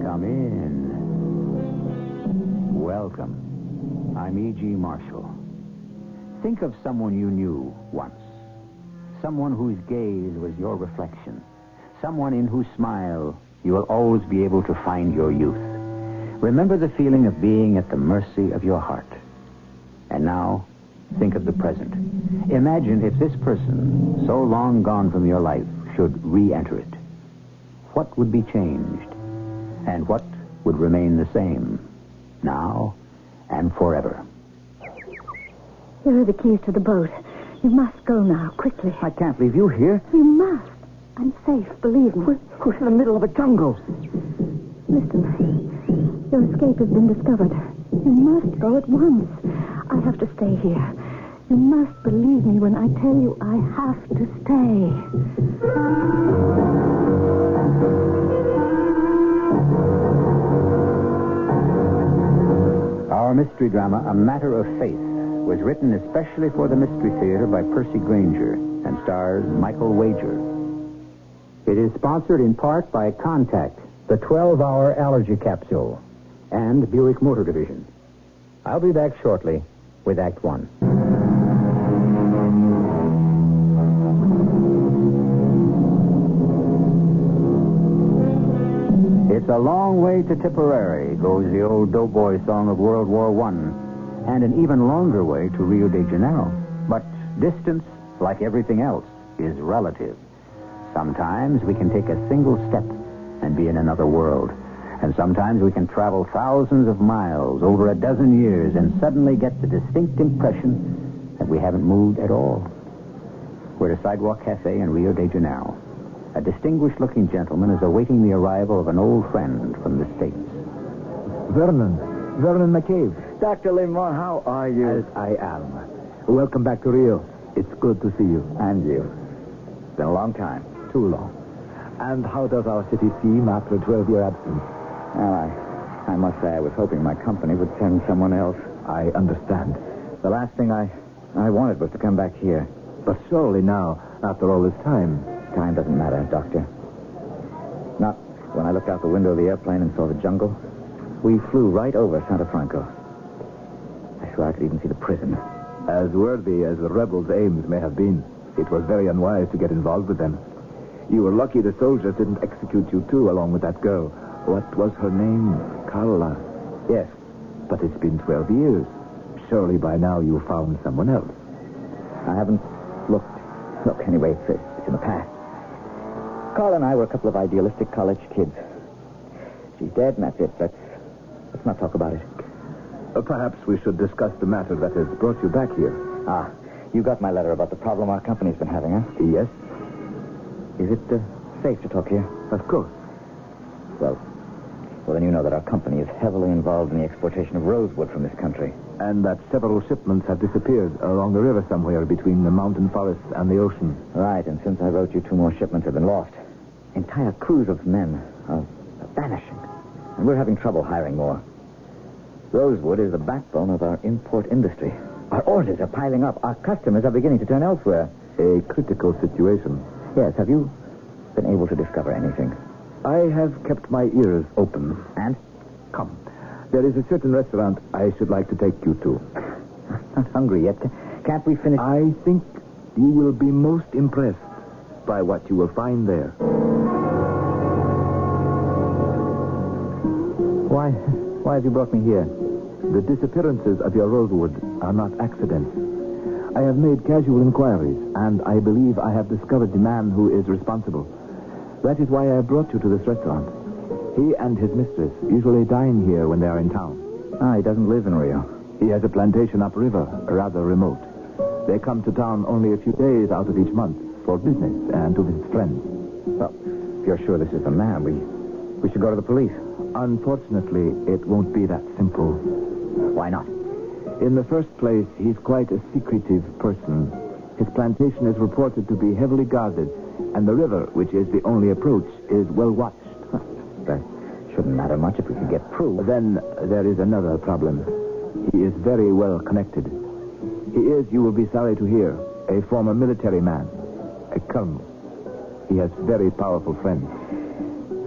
Come in. Welcome. I'm E.G. Marshall. Think of someone you knew once. Someone whose gaze was your reflection. Someone in whose smile you will always be able to find your youth. Remember the feeling of being at the mercy of your heart. And now, think of the present. Imagine if this person, so long gone from your life, should re-enter it. What would be changed? And what would remain the same, now and forever? Here are the keys to the boat. You must go now, quickly. I can't leave you here. You must. I'm safe, believe me. We're in the middle of a jungle. Listen, your escape has been discovered. You must go at once. I have to stay here. You must believe me when I tell you I have to stay. Our mystery drama, A Matter of Faith, was written especially for the Mystery Theater by Percy Granger and stars Michael Wager. It is sponsored in part by Contact, the 12-hour allergy capsule, and Buick Motor Division. I'll be back shortly with Act One. It's a long way to Tipperary, goes the old doughboy song of World War I. And an even longer way to Rio de Janeiro. But distance, like everything else, is relative. Sometimes we can take a single step and be in another world. And sometimes we can travel thousands of miles over a dozen years and suddenly get the distinct impression that we haven't moved at all. We're at a sidewalk cafe in Rio de Janeiro. A distinguished-looking gentleman is awaiting the arrival of an old friend from the States. Vernon McCabe. Dr. Limon, how are you? As I am. Welcome back to Rio. It's good to see you. And you. It's been a long time. Too long. And how does our city seem after a 12-year absence? Well, I must say I was hoping my company would send someone else. I understand. The last thing I wanted was to come back here. But surely now, after all this time... Time doesn't matter, Doctor. Not when I looked out the window of the airplane and saw the jungle. We flew right over Santa Franco. I swear I could even see the prison. As worthy as the rebels' aims may have been. It was very unwise to get involved with them. You were lucky the soldiers didn't execute you, too, along with that girl. What was her name? Carla. Yes, but it's been 12 years. Surely by now you found someone else. I haven't looked. Look, anyway, it's in the past. Carla and I were a couple of idealistic college kids. She's dead, and that's it. Let's not talk about it. Perhaps we should discuss the matter that has brought you back here. Ah, you got my letter about the problem our company's been having, huh? Yes. Is it safe to talk here? Of course. Well, then you know that our company is heavily involved in the exportation of rosewood from this country. And that several shipments have disappeared along the river somewhere between the mountain forests and the ocean. Right, and since I wrote you, 2 more shipments have been lost. Entire crews of men are vanishing. And we're having trouble hiring more. Rosewood is the backbone of our import industry. Our orders are piling up. Our customers are beginning to turn elsewhere. A critical situation. Yes, have you been able to discover anything? I have kept my ears open. And? Come. There is a certain restaurant I should like to take you to. I'm not hungry yet. Can't we finish? I think you will be most impressed by what you will find there. Why have you brought me here? The disappearances of your rosewood are not accidents. I have made casual inquiries, and I believe I have discovered the man who is responsible. That is why I brought you to this restaurant. He and his mistress usually dine here when they are in town. Ah, he doesn't live in Rio. He has a plantation upriver, rather remote. They come to town only a few days out of each month for business and to visit friends. Well, if you're sure this is the man, we should go to the police. Unfortunately, it won't be that simple. Why not? In the first place, he's quite a secretive person. His plantation is reported to be heavily guarded, and the river, which is the only approach, is well watched. That shouldn't matter much if we could get proof. Then there is another problem. He is very well connected. He is, you will be sorry to hear, a former military man, a colonel. He has very powerful friends.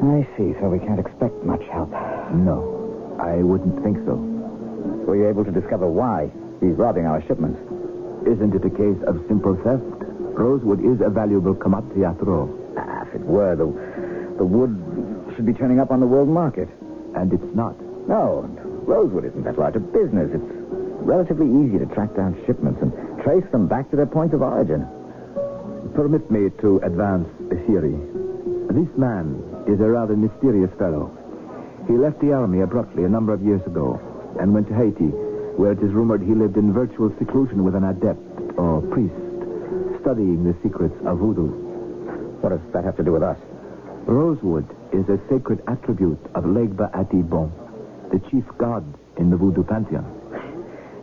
I see, so we can't expect much help. No, I wouldn't think so. Were you able to discover why he's robbing our shipments? Isn't it a case of simple theft? Rosewood is a valuable commodity after all. If it were, the wood should be turning up on the world market. And it's not. No, rosewood isn't that large a business. It's relatively easy to track down shipments and trace them back to their point of origin. Permit me to advance a theory. This man is a rather mysterious fellow. He left the army abruptly a number of years ago and went to Haiti, where it is rumored he lived in virtual seclusion with an adept or priest, studying the secrets of voodoo. What does that have to do with us? Rosewood is a sacred attribute of Legba Atibon, the chief god in the voodoo pantheon.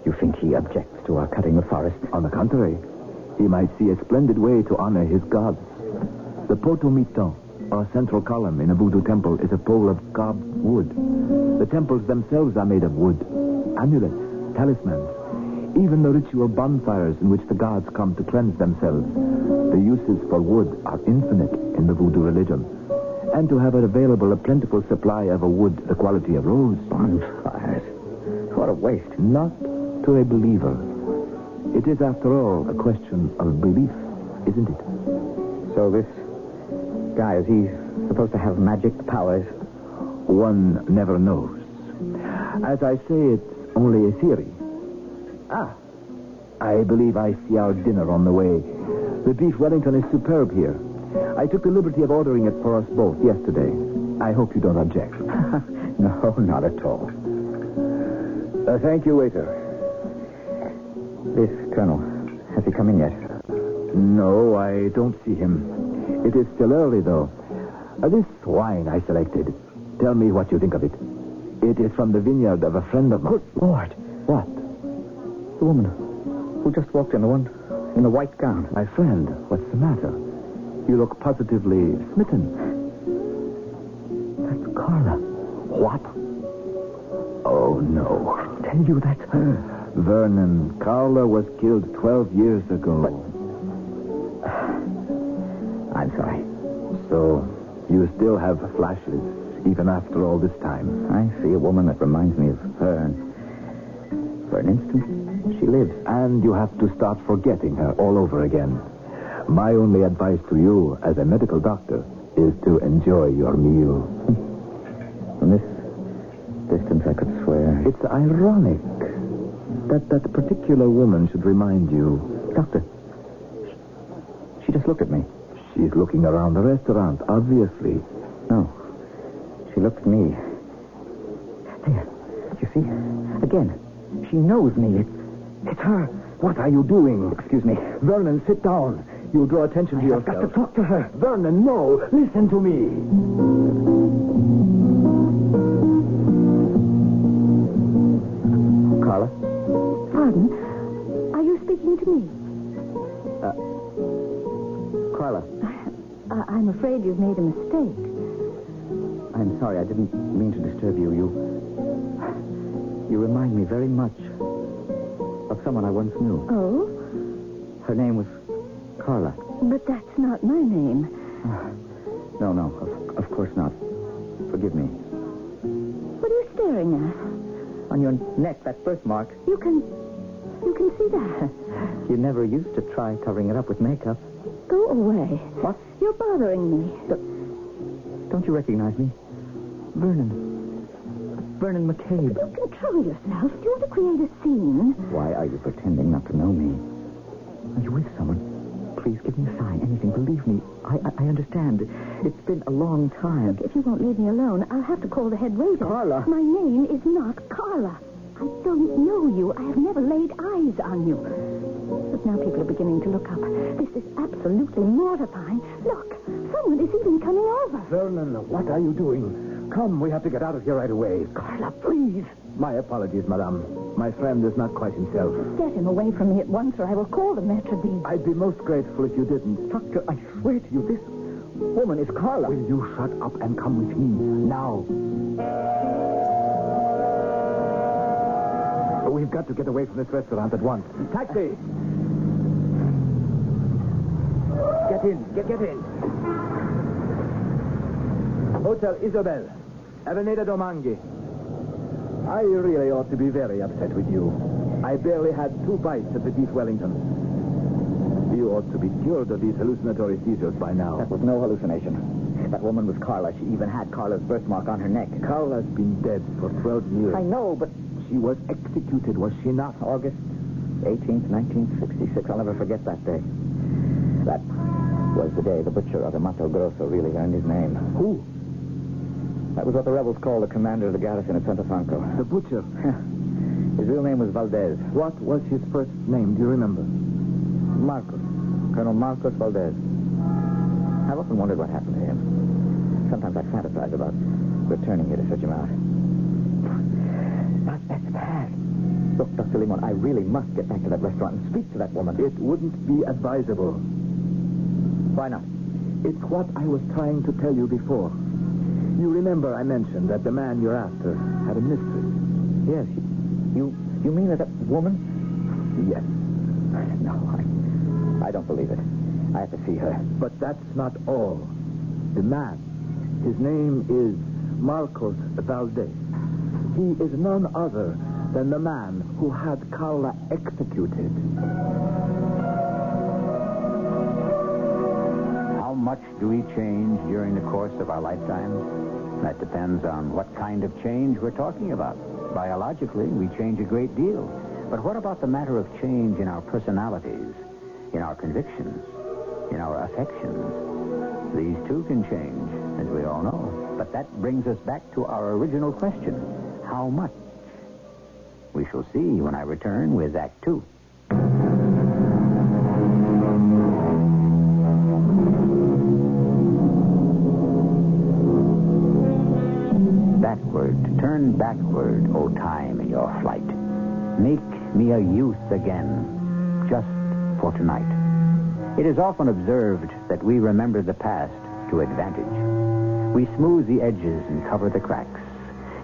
You think he objects to our cutting the forest? On the contrary, he might see a splendid way to honor his gods. The potomiton, or central column in a voodoo temple, is a pole of carved wood. The temples themselves are made of wood. Amulets, talismans, even the ritual bonfires in which the gods come to cleanse themselves. The uses for wood are infinite in the voodoo religion. And to have available a plentiful supply of a wood the quality of rose. Bonfires? What a waste. Not to a believer. It is, after all, a question of belief, isn't it? So this guy, is he supposed to have magic powers? One never knows. As I say, it's only a theory. I believe I see our dinner on the way. The beef Wellington is superb here. I took the liberty of ordering it for us both yesterday. I hope you don't object. No, not at all. Thank you, waiter. This colonel, has he come in yet? No, I don't see him. It is still early, though. This wine I selected. Tell me what you think of it. It is from the vineyard of a friend of mine. Good Lord. What? The woman who just walked in, the one in the white gown. My friend, what's the matter? You look positively smitten. That's Carla. What? Oh, no. I tell you, that's her. Vernon, Carla was killed 12 years ago. But... I'm sorry. So, you still have flashes, even after all this time? I see a woman that reminds me of her, and for an instant, she lives. And you have to start forgetting her all over again. My only advice to you as a medical doctor is to enjoy your meal. From this distance, I could swear. It's ironic that particular woman should remind you. Doctor, she just looked at me. She's looking around the restaurant, obviously. No, she looked at me. There, you see? Again, she knows me. It's her. What are you doing? Excuse me. Vernon, sit down. You draw attention to yourself. I've got to talk to her. Vernon, no. Listen to me. Carla? Pardon? Are you speaking to me? Carla. I'm afraid you've made a mistake. I'm sorry. I didn't mean to disturb you. You remind me very much of someone I once knew. Oh? Her name was Carla. But that's not my name. No, of course not. Forgive me. What are you staring at? On your neck, that birthmark. You can see that. You never used to try covering it up with makeup. Go away. What? You're bothering me. Don't you recognize me? Vernon McCabe. You control yourself. Do you want to create a scene? Why are you pretending not to know me? Are you with someone? Please give me a sign. Anything. Believe me. I understand. It's been a long time. Look, if you won't leave me alone, I'll have to call the head waiter. Carla. My name is not Carla. I don't know you. I have never laid eyes on you. But now people are beginning to look up. This is absolutely mortifying. Look, someone is even coming over. Vernon, what are you doing? Come, we have to get out of here right away. Carla, please. My apologies, madame. My friend is not quite himself. Get him away from me at once, or I will call the maître d'. I'd be most grateful if you didn't. Doctor, I swear to you, this woman is Carla. Will you shut up and come with me now? We've got to get away from this restaurant at once. Taxi! Get in. Get in. Hotel Isabel. Avenida Domangi. I really ought to be very upset with you. I barely had 2 bites at the Beef Wellington. You ought to be cured of these hallucinatory seizures by now. That was no hallucination. That woman was Carla. She even had Carla's birthmark on her neck. Carla's been dead for 12 years. I know, but... She was executed, was she not? August 18th, 1966. I'll never forget that day. That was the day the butcher of the Mato Grosso really earned his name. Who? That was what the rebels called the commander of the garrison at Santo Franco. The butcher? His real name was Valdez. What was his first name? Do you remember? Marcos. Colonel Marcos Valdez. I've often wondered what happened to him. Sometimes I fantasize about returning here to search him out. But that's past. Look, Dr. Limon, I really must get back to that restaurant and speak to that woman. It wouldn't be advisable. Why not? It's what I was trying to tell you before. You remember I mentioned that the man you're after had a mistress. Yes. You mean that woman? Yes. No, I don't believe it. I have to see her. But that's not all. The man, his name is Marcos Valdez. He is none other than the man who had Carla executed. How much do we change during the course of our lifetime? That depends on what kind of change we're talking about. Biologically, we change a great deal. But what about the matter of change in our personalities, in our convictions, in our affections? These too can change, as we all know. But that brings us back to our original question. How much? We shall see when I return with Act 2. Backward, turn backward, O time in your flight. Make me a youth again, just for tonight. It is often observed that we remember the past to advantage. We smooth the edges and cover the cracks.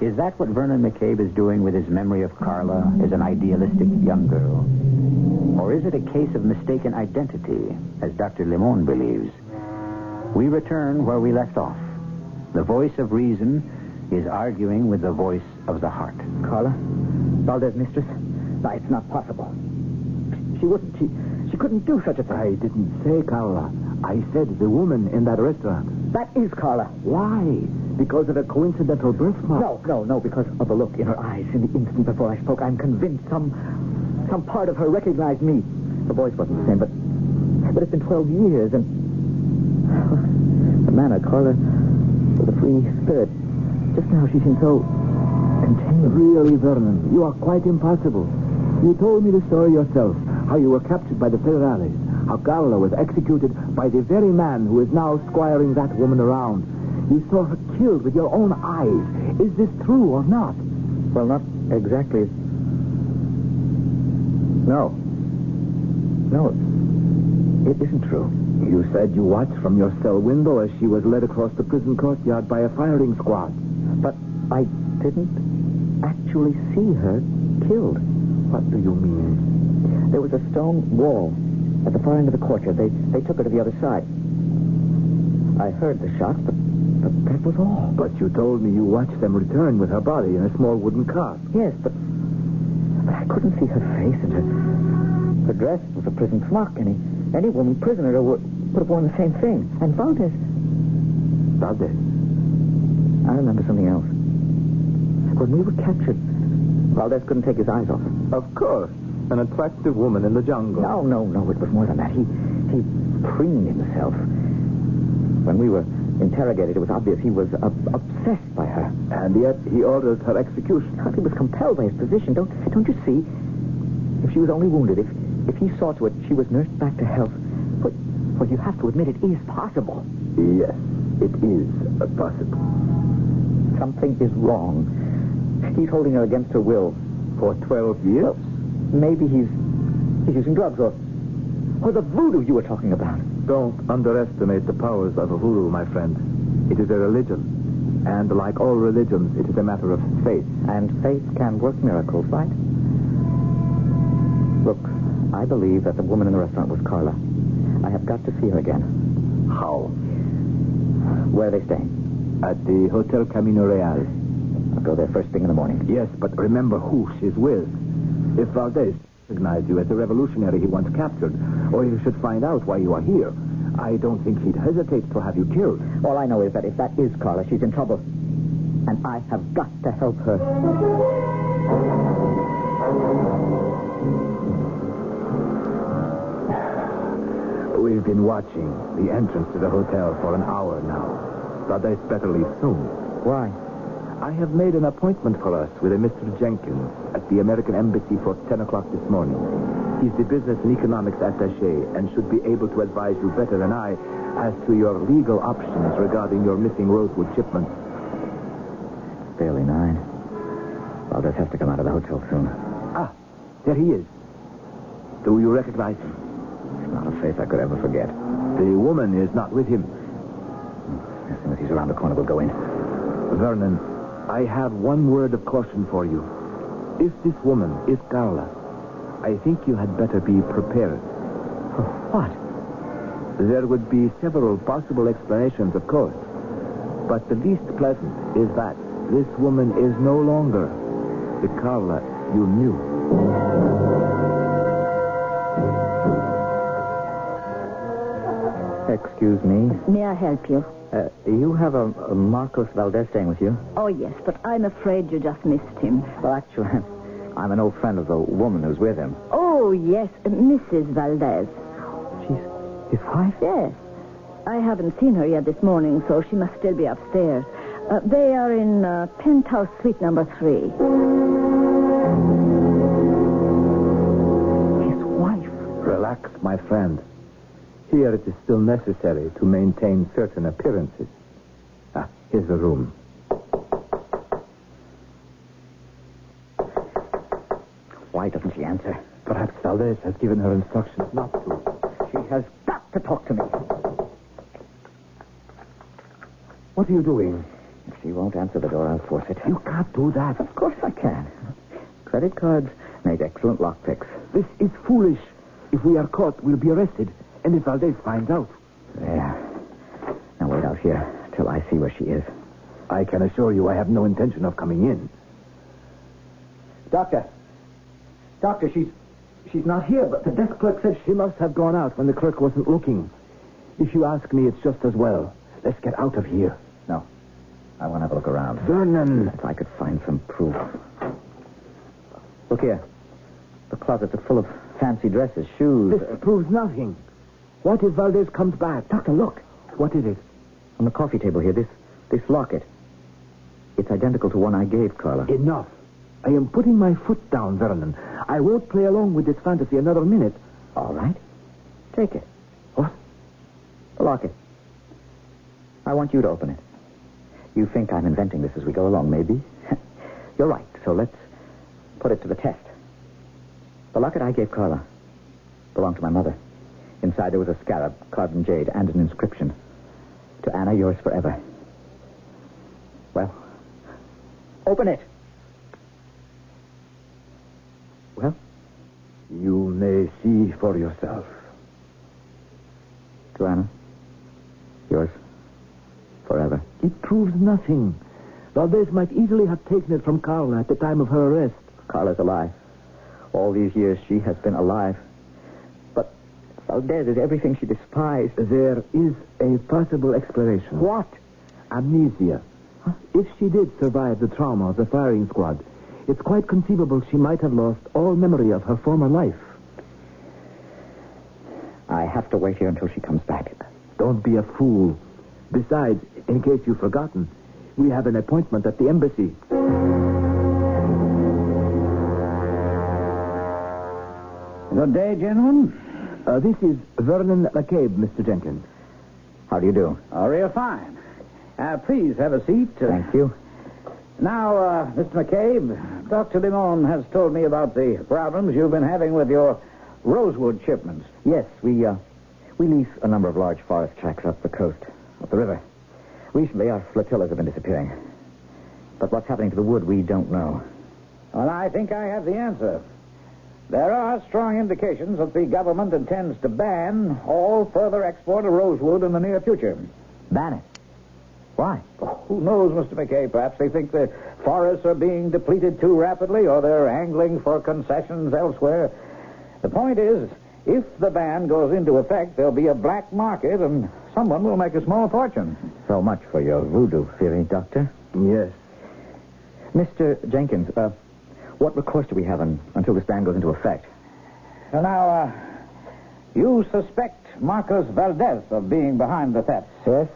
Is that what Vernon McCabe is doing with his memory of Carla as an idealistic young girl? Or is it a case of mistaken identity, as Dr. Limon believes? We return where we left off. The voice of reason is arguing with the voice of the heart. Carla? Valdez's mistress? No, it's not possible. She She couldn't do such a thing. I didn't say Carla. I said the woman in that restaurant. That is Carla. Why? Because of a coincidental birthmark? No, because of the look in her eyes in the instant before I spoke. I'm convinced some part of her recognized me. Her voice wasn't the same, but it's been 12 years, and the manner, Carla was a free spirit. Just now she seemed so contained. Really, Vernon, you are quite impossible. You told me the story yourself, how you were captured by the federales, how Carla was executed by the very man who is now squiring that woman around. You saw her killed with your own eyes. Is this true or not? Well, not exactly. No, it isn't true. You said you watched from your cell window as she was led across the prison courtyard by a firing squad. But I didn't actually see her killed. What do you mean? There was a stone wall at the far end of the courtyard. They took her to the other side. I heard the shots, but that was all. But you told me you watched them return with her body in a small wooden cart. Yes, but I couldn't see her face, and her dress was a prison smock. Any woman prisoner would have worn the same thing. And Valdez. I remember something else. When we were captured, Valdez couldn't take his eyes off her. Of course. An attractive woman in the jungle. No. It was more than that. He preened himself. When we were interrogated, it was obvious he was obsessed by her. And yet he ordered her execution. He was compelled by his position. Don't you see? If she was only wounded, if he saw to it she was nursed back to health, well, you have to admit it is possible. Yes, it is possible. Something is wrong. He's holding her against her will. For 12 years? Well, maybe he's using drugs or the voodoo you were talking about. Don't underestimate the powers of a voodoo, my friend. It is a religion. And like all religions, it is a matter of faith. And faith can work miracles, right? Look, I believe that the woman in the restaurant was Carla. I have got to see her again. How? Where are they staying? At the Hotel Camino Real. I'll go there first thing in the morning. Yes, but remember who she's with. If Valdez recognized you as the revolutionary he once captured, or he should find out why you are here, I don't think he'd hesitate to have you killed. All I know is that if that is Carla, she's in trouble. And I have got to help her. We've been watching the entrance to the hotel for an hour now. Valdez better leave soon. Why? I have made an appointment for us with a Mr. Jenkins at the American Embassy for 10 o'clock this morning. He's the business and economics attaché and should be able to advise you better than I as to your legal options regarding your missing rosewood shipment. Barely 9. Valdez has to come out of the hotel soon. Ah, there he is. Do you recognize him? It's not a face I could ever forget. The woman is not with him. As soon as he's around the corner, we'll go in. Vernon, I have one word of caution for you. If this woman is Carla, I think you had better be prepared. What? There would be several possible explanations, of course. But the least pleasant is that this woman is no longer the Carla you knew. Excuse me. May I help you? You have a Marcos Valdez staying with you? Oh, yes, but I'm afraid you just missed him. Well, actually, I'm an old friend of the woman who's with him. Oh, yes, Mrs. Valdez. She's his wife? Yes. I haven't seen her yet this morning, so she must still be upstairs. They are in penthouse suite number 3. His wife? Relax, my friend. Here it is still necessary to maintain certain appearances. Here's the room. Why doesn't she answer? Perhaps Valdez has given her instructions not to. She has got to talk to me. What are you doing? If she won't answer the door, I'll force it. You can't do that. Of course I can. Credit cards make excellent lockpicks. This is foolish. If we are caught, we'll be arrested. And if Valdez finds out... There. Now wait out here till I see where she is. I can assure you I have no intention of coming in. Doctor, she's She's not here, but the desk clerk said she must have gone out when the clerk wasn't looking. If you ask me, it's just as well. Let's get out of here. No. I want to have a look around. Vernon! If I could find some proof. Look here. The closets are full of fancy dresses, shoes. This proves nothing. What if Valdez comes back? Doctor, look. What is it? On the coffee table here, this locket. It's identical to one I gave Carla. Enough. I am putting my foot down, Vernon. I won't play along with this fantasy another minute. All right. Take it. What? The locket. I want you to open it. You think I'm inventing this as we go along, maybe? You're right, so let's put it to the test. The locket I gave Carla belonged to my mother. Inside there was a scarab, carved in jade, and an inscription. To Anna, yours forever. Well, open it. Well? You may see for yourself. To Anna, yours forever. It proves nothing. Valdez might easily have taken it from Carla at the time of her arrest. Carla's alive. All these years she has been alive. But Valdez is everything she despised. There is a possible explanation. What? Amnesia. Huh? If she did survive the trauma of the firing squad, it's quite conceivable she might have lost all memory of her former life. I have to wait here until she comes back. Don't be a fool. Besides, in case you've forgotten, we have an appointment at the embassy. Good day, gentlemen. This is Vernon McCabe, Mr. Jenkins. How do you do? Oh, real fine. Please have a seat. Thank you. Now, Mr. McCabe, Dr. Limon has told me about the problems you've been having with your rosewood shipments. Yes, we lease a number of large forest tracts up the coast, up the river. Recently, our flotillas have been disappearing. But what's happening to the wood, we don't know. Well, I think I have the answer. There are strong indications that the government intends to ban all further export of rosewood in the near future. Ban it? Why? Oh, who knows, Mr. McKay? Perhaps they think the forests are being depleted too rapidly, or they're angling for concessions elsewhere. The point is, if the ban goes into effect, there'll be a black market, and someone will make a small fortune. So much for your voodoo theory, Doctor. Yes. Mr. Jenkins, what recourse do we have until this ban goes into effect? Well, now, you suspect Marcos Valdez of being behind the theft. Yes.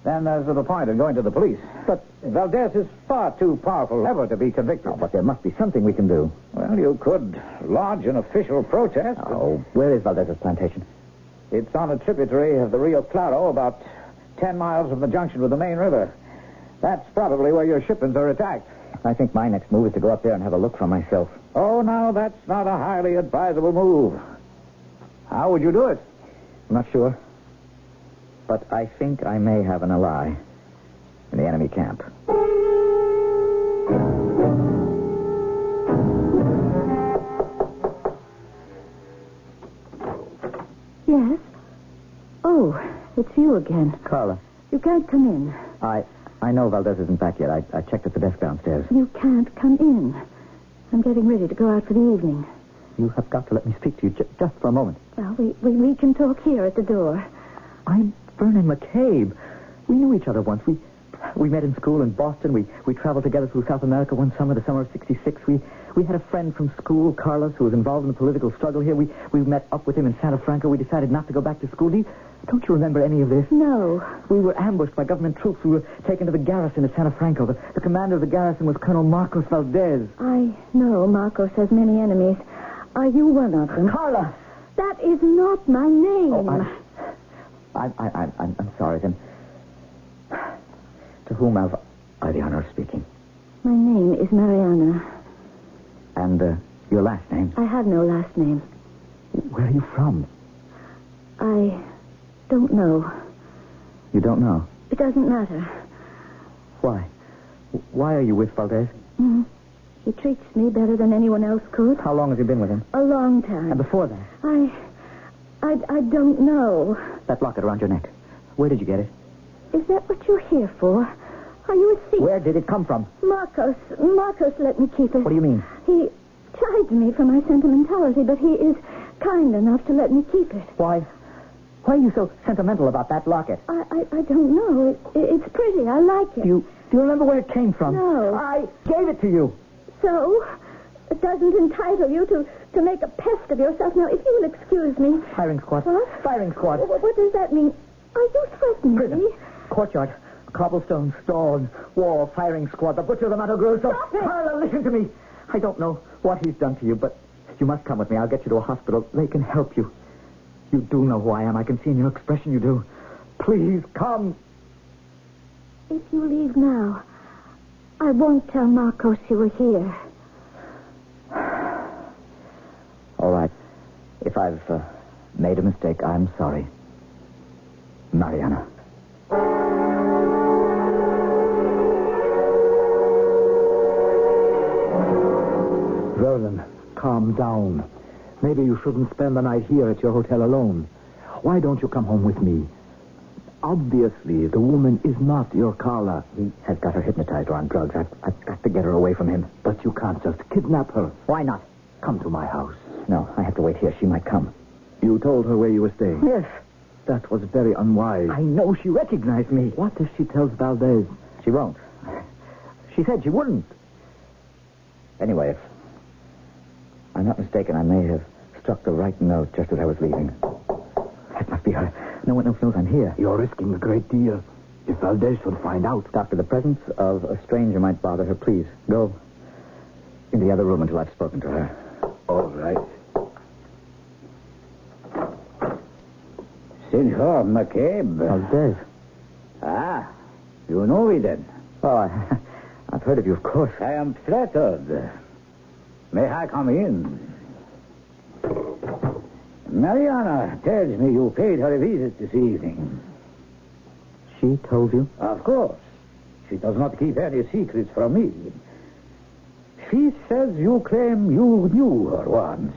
Then there's little point in going to the police. But Valdez is far too powerful ever to be convicted. Oh, but there must be something we can do. Well, you could lodge an official protest. Oh, where is Valdez's plantation? It's on a tributary of the Rio Claro, about 10 miles from the junction with the main river. That's probably where your shipments are attacked. I think my next move is to go up there and have a look for myself. Oh, now, that's not a highly advisable move. How would you do it? I'm not sure. But I think I may have an ally in the enemy camp. Yes? Oh, it's you again. Carla. You can't come in. I know Valdez isn't back yet. I checked at the desk downstairs. You can't come in. I'm getting ready to go out for the evening. You have got to let me speak to you just for a moment. Well, we can talk here at the door. I'm Vernon McCabe. We knew each other once. We met in school in Boston. We traveled together through South America one summer, the summer of '66. We had a friend from school, Carlos, who was involved in the political struggle here. We met up with him in Santa Franca. We decided not to go back to school. Don't you remember any of this? No. We were ambushed by government troops. We were taken to the garrison at Santa Franca. The commander of the garrison was Colonel Marcos Valdez. I know Marcos has many enemies. Are you one of them? Carla! That is not my name. Oh, I'm sorry, then. To whom have I the honor of speaking? My name is Mariana. And your last name? I have no last name. Where are you from? I don't know. You don't know? It doesn't matter. Why? Why are you with Valdez? Mm-hmm. He treats me better than anyone else could. How long have you been with him? A long time. And before that? I don't know. That locket around your neck. Where did you get it? Is that what you're here for? Are you a thief? Where did it come from? Marcos let me keep it. What do you mean? He chides me for my sentimentality, but he is kind enough to let me keep it. Why are you so sentimental about that locket? I don't know. It's pretty. I like it. Do you remember where it came from? No. I gave it to you. So? It doesn't entitle you to make a pest of yourself. Now, if you will excuse me... Firing squad. What? Firing squad. What does that mean? Are you threatening me? Courtyard. Cobblestones. Stone. Wall. Firing squad. The butcher, the Mato Grosso. Stop it! Carla, listen to me. I don't know what he's done to you, but you must come with me. I'll get you to a hospital. They can help you. You do know who I am. I can see in your expression you do. Please, come. If you leave now, I won't tell Marcos you were here. All right. If I've made a mistake, I'm sorry. Mariana. Vernon, calm down. Maybe you shouldn't spend the night here at your hotel alone. Why don't you come home with me? Obviously, the woman is not your Carla. He has got her hypnotized or on drugs. I've got to get her away from him. But you can't just kidnap her. Why not? Come to my house. No, I have to wait here. She might come. You told her where you were staying? Yes. That was very unwise. I know she recognized me. What if she tells Valdez? She won't. She said she wouldn't. Anyway, if I'm not mistaken, I may have struck the right note just as I was leaving. That must be her. No one else knows I'm here. You're risking a great deal. If Valdez should find out. Doctor, the presence of a stranger might bother her. Please, go in the other room until I've spoken to her. All right. Senor McCabe. Valdez. Ah, you know me then. Oh, I've heard of you, of course. I am flattered. May I come in? Mariana tells me you paid her a visit this evening. She told you? Of course. She does not keep any secrets from me. She says you claim you knew her once.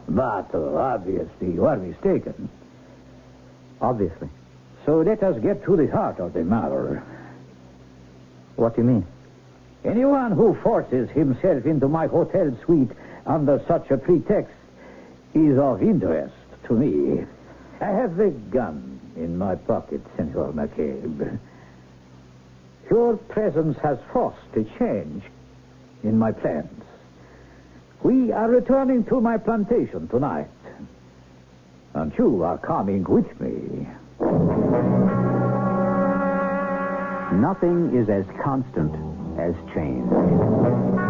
But obviously you are mistaken. Obviously. So let us get to the heart of the matter. What do you mean? Anyone who forces himself into my hotel suite under such a pretext is of interest to me. I have the gun in my pocket, Senor McCabe. Your presence has forced a change in my plans. We are returning to my plantation tonight. And you are coming with me. Nothing is as constant as change.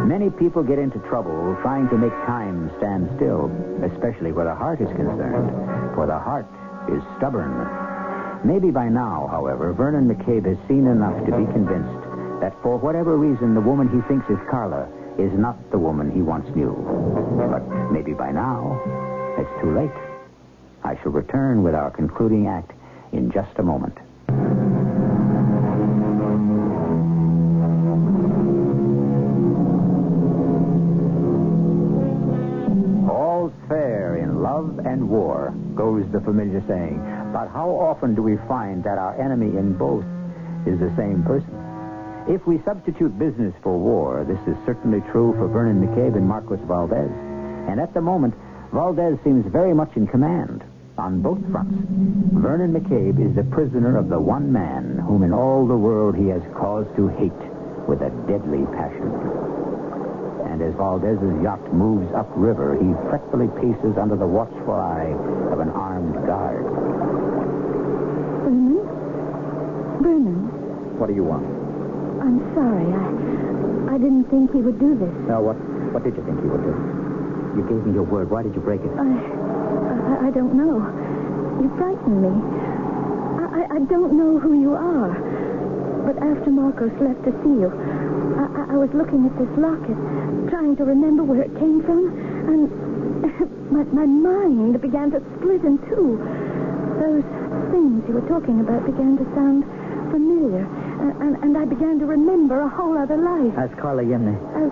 Many people get into trouble trying to make time stand still, especially where the heart is concerned, for the heart is stubborn. Maybe by now, however, Vernon McCabe has seen enough to be convinced that for whatever reason the woman he thinks is Carla is not the woman he once knew. But maybe by now, it's too late. I shall return with our concluding act in just a moment. All's fair in love and war, goes the familiar saying. But how often do we find that our enemy in both is the same person? If we substitute business for war, this is certainly true for Vernon McCabe and Marcos Valdez. And at the moment, Valdez seems very much in command on both fronts. Vernon McCabe is the prisoner of the one man whom in all the world he has cause to hate with a deadly passion. And as Valdez's yacht moves upriver, he fretfully paces under the watchful eye of an armed guard. Vernon? What do you want? I'm sorry. I didn't think he would do this. Now, what did you think he would do? You gave me your word. Why did you break it? I don't know. You frightened me. I don't know who you are. But after Marcos left to see you, I was looking at this locket, trying to remember where it came from, and my mind began to split in two. Those things you were talking about began to sound familiar, and I began to remember a whole other life. As Carla Yemne. As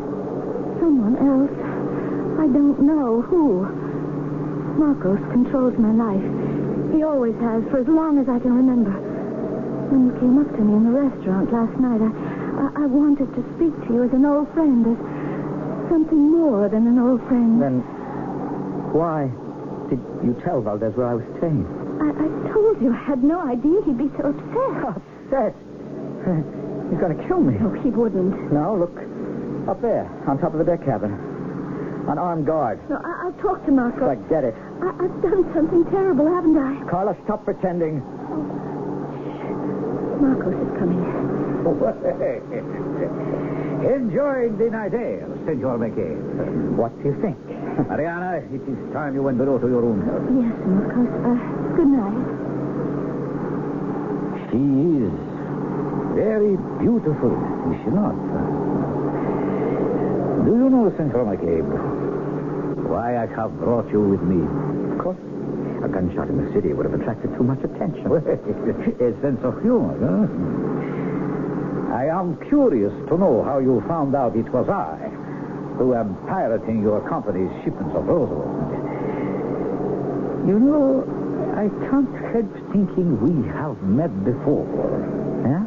someone else. I don't know who. Marcos controls my life. He always has for as long as I can remember. When you came up to me in the restaurant last night, I wanted to speak to you as an old friend, Something more than an old friend. Then why did you tell Valdez where I was staying? I told you I had no idea he'd be so upset. Upset? He's going to kill me. No, he wouldn't. No, look. Up there, on top of the deck cabin. An armed guard. No, I'll talk to Marco. Forget it. I've done something terrible, haven't I? Carla, stop pretending. Marcos is coming. Enjoying the night air, Senor McCabe. What do you think? Mariana, it is time you went below to your room. Yes, Marcos. Good night. She is very beautiful, is she not? Do you know, Senor McCabe, why I have brought you with me? Of course. A gunshot in the city would have attracted too much attention. A sense of humor, huh? I am curious to know how you found out it was I who am pirating your company's shipments of rosewood. You know, I can't help thinking we have met before. Yeah?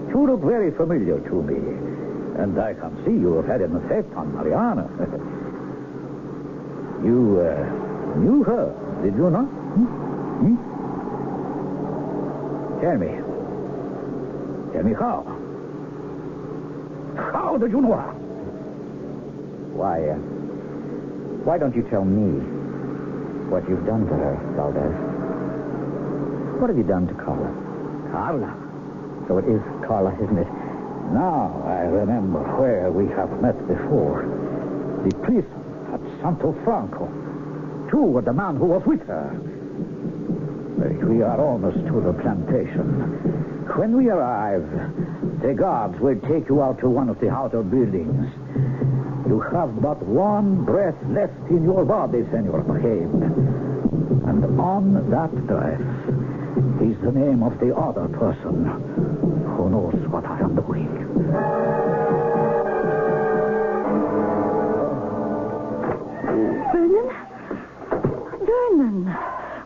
You look very familiar to me. And I can see you have had an effect on Mariana. You knew her, did you not? Hmm? Tell me. Tell me how. How did you know her? Why don't you tell me what you've done to her, Valdez? What have you done to Carla? Carla? So it is Carla, isn't it? Now I remember where we have met before. The priest at Santo Franco. You were the man who was with her. We are almost to the plantation. When we arrive, the guards will take you out to one of the outer buildings. You have but one breath left in your body, Senor McCabe. And on that breath is the name of the other person who knows what I am doing. Vernon!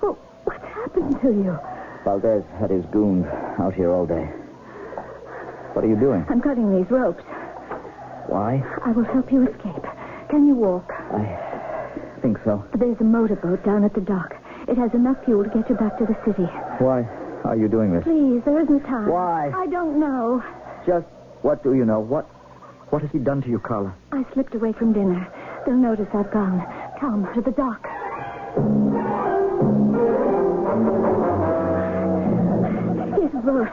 Oh, what's happened to you? Valdez had his goons out here all day. What are you doing? I'm cutting these ropes. Why? I will help you escape. Can you walk? I think so. There's a motorboat down at the dock. It has enough fuel to get you back to the city. Why are you doing this? Please, there isn't time. Why? I don't know. Just what do you know? What has he done to you, Carla? I slipped away from dinner. They'll notice I've gone. Come, to the dock. Here's a boat.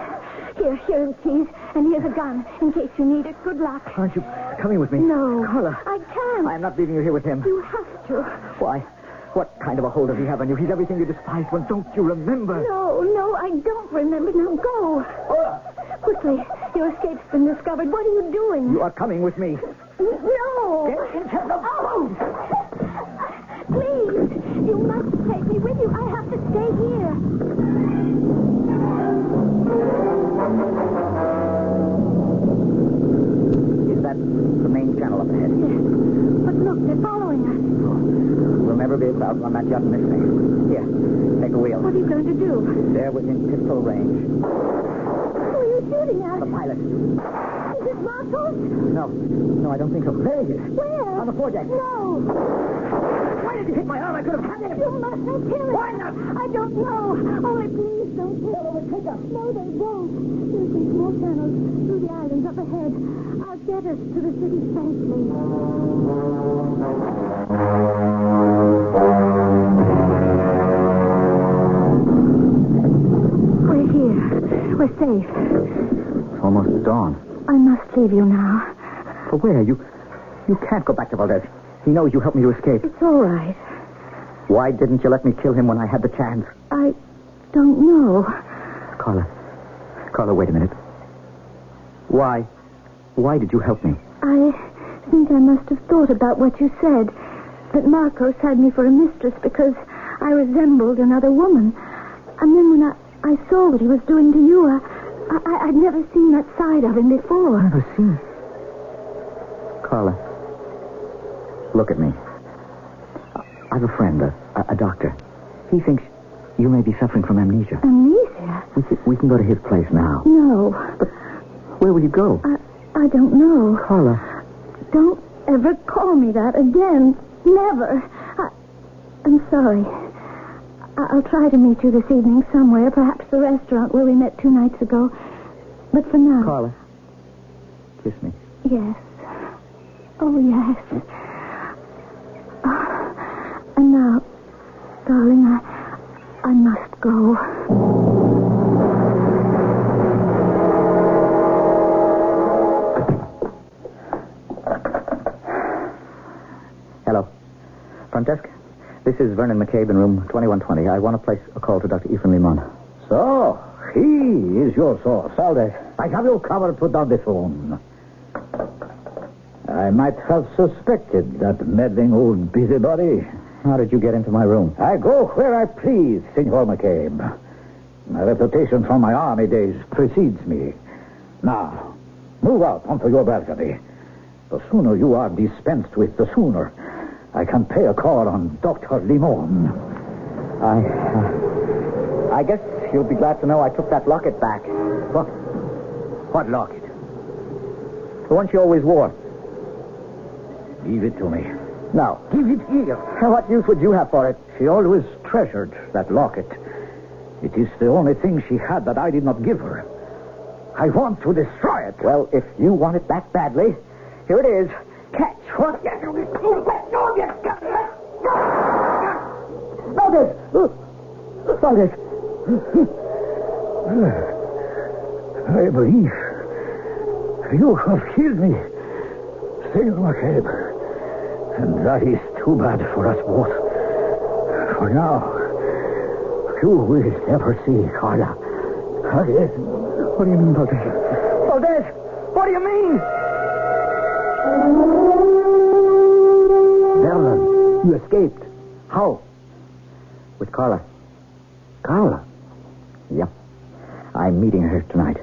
Here are the keys, and here's a gun, in case you need it. Good luck. Aren't you coming with me? No. Carla. I can't. I'm not leaving you here with him. You have to. Why? What kind of a hold does he have on you? He's everything you despised once. Don't you remember? No, I don't remember. Now go. Quickly. Your escape's been discovered. What are you doing? You are coming with me. No. Get into the boat. Please. You must take me with you. I have to stay here. Is that the main channel up ahead? Yes. But look, they're following us. We'll never be able to outrun that yacht and miss me. Here, take the wheel. What are you going to do? They're within pistol range. Who are you shooting at? The pilot. Is it Marcos? No, I don't think so. There he is. Where? On the foredeck. No. Why did you hit my arm? I could have had him. You mustn't kill him. Why not? I don't know. Only please don't kill him. They'll overtake us. No, they won't. There's these small channels through the islands up ahead. I'll get us to the city safely. We're here. We're safe. It's almost dawn. I must leave you now. For where? You can't go back to Valdez. He knows you helped me to escape. It's all right. Why didn't you let me kill him when I had the chance? I don't know. Carla, wait a minute. Why did you help me? I think I must have thought about what you said. That Marcos had me for a mistress because I resembled another woman. And then when I saw what he was doing to you, I'd never seen that side of him before. Never seen? Carla, look at me. I've a friend, a doctor. He thinks you may be suffering from amnesia. Amnesia? We can go to his place now. No. But where will you go? I don't know. Carla. Don't ever call me that again. Never. I'm sorry. I'll try to meet you this evening somewhere, perhaps the restaurant where we met 2 nights ago. But for now... Carla, kiss me. Yes. Oh, yes. And now, darling, I must go. Hello. Front desk? This is Vernon McCabe in room 2120. I want to place a call to Dr. Ephraim Limon. So, he is your source. Valdez, I have you covered. Put down the phone. I might have suspected that meddling old busybody. How did you get into my room? I go where I please, Senor McCabe. My reputation from my army days precedes me. Now, move out onto your balcony. The sooner you are dispensed with, the sooner I can pay a call on Dr. Limon. I guess you'll be glad to know I took that locket back. What locket? The one she always wore. Give it to me. No. Give it here. What use would you have for it? She always treasured that locket. It is the only thing she had that I did not give her. I want to destroy it. Well, if you want it that badly, here it is. Catch. What? Valdez! I believe you have killed me, Senor McCabe. And that is too bad for us both. For now, you will never see Carla again. What do you mean, Valdez? Valdez! What do you mean? Vernon, you escaped. How? With Carla. Carla? Yep. I'm meeting her tonight.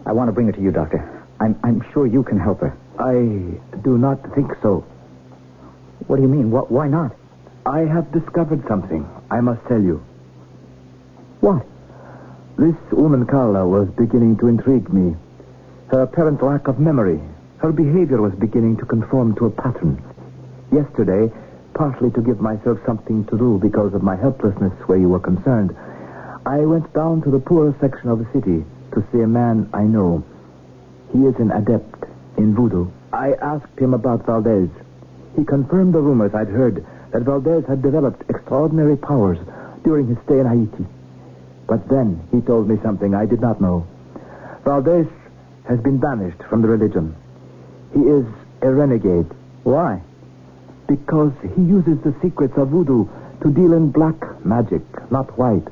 I want to bring her to you, Doctor. I'm sure you can help her. I do not think so. What do you mean? Why not? I have discovered something. I must tell you. What? This woman, Carla, was beginning to intrigue me. Her apparent lack of memory. Her behavior was beginning to conform to a pattern. Yesterday, partly to give myself something to do because of my helplessness where you were concerned, I went down to the poorer section of the city to see a man I know. He is an adept in voodoo. I asked him about Valdez. He confirmed the rumors I'd heard that Valdez had developed extraordinary powers during his stay in Haiti. But then he told me something I did not know. Valdez has been banished from the religion. He is a renegade. Why? Because he uses the secrets of voodoo to deal in black magic, not white.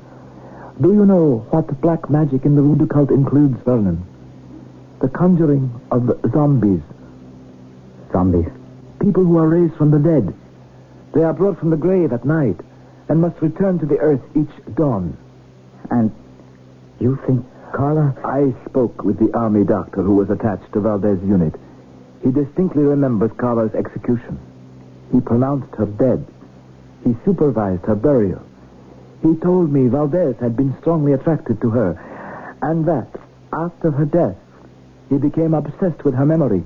Do you know what black magic in the voodoo cult includes, Vernon? The conjuring of zombies. Zombies? People who are raised from the dead. They are brought from the grave at night and must return to the earth each dawn. And you think, Carla? I spoke with the army doctor who was attached to Valdez's unit. He distinctly remembers Carla's execution. He pronounced her dead. He supervised her burial. He told me Valdez had been strongly attracted to her, and that, after her death, he became obsessed with her memory.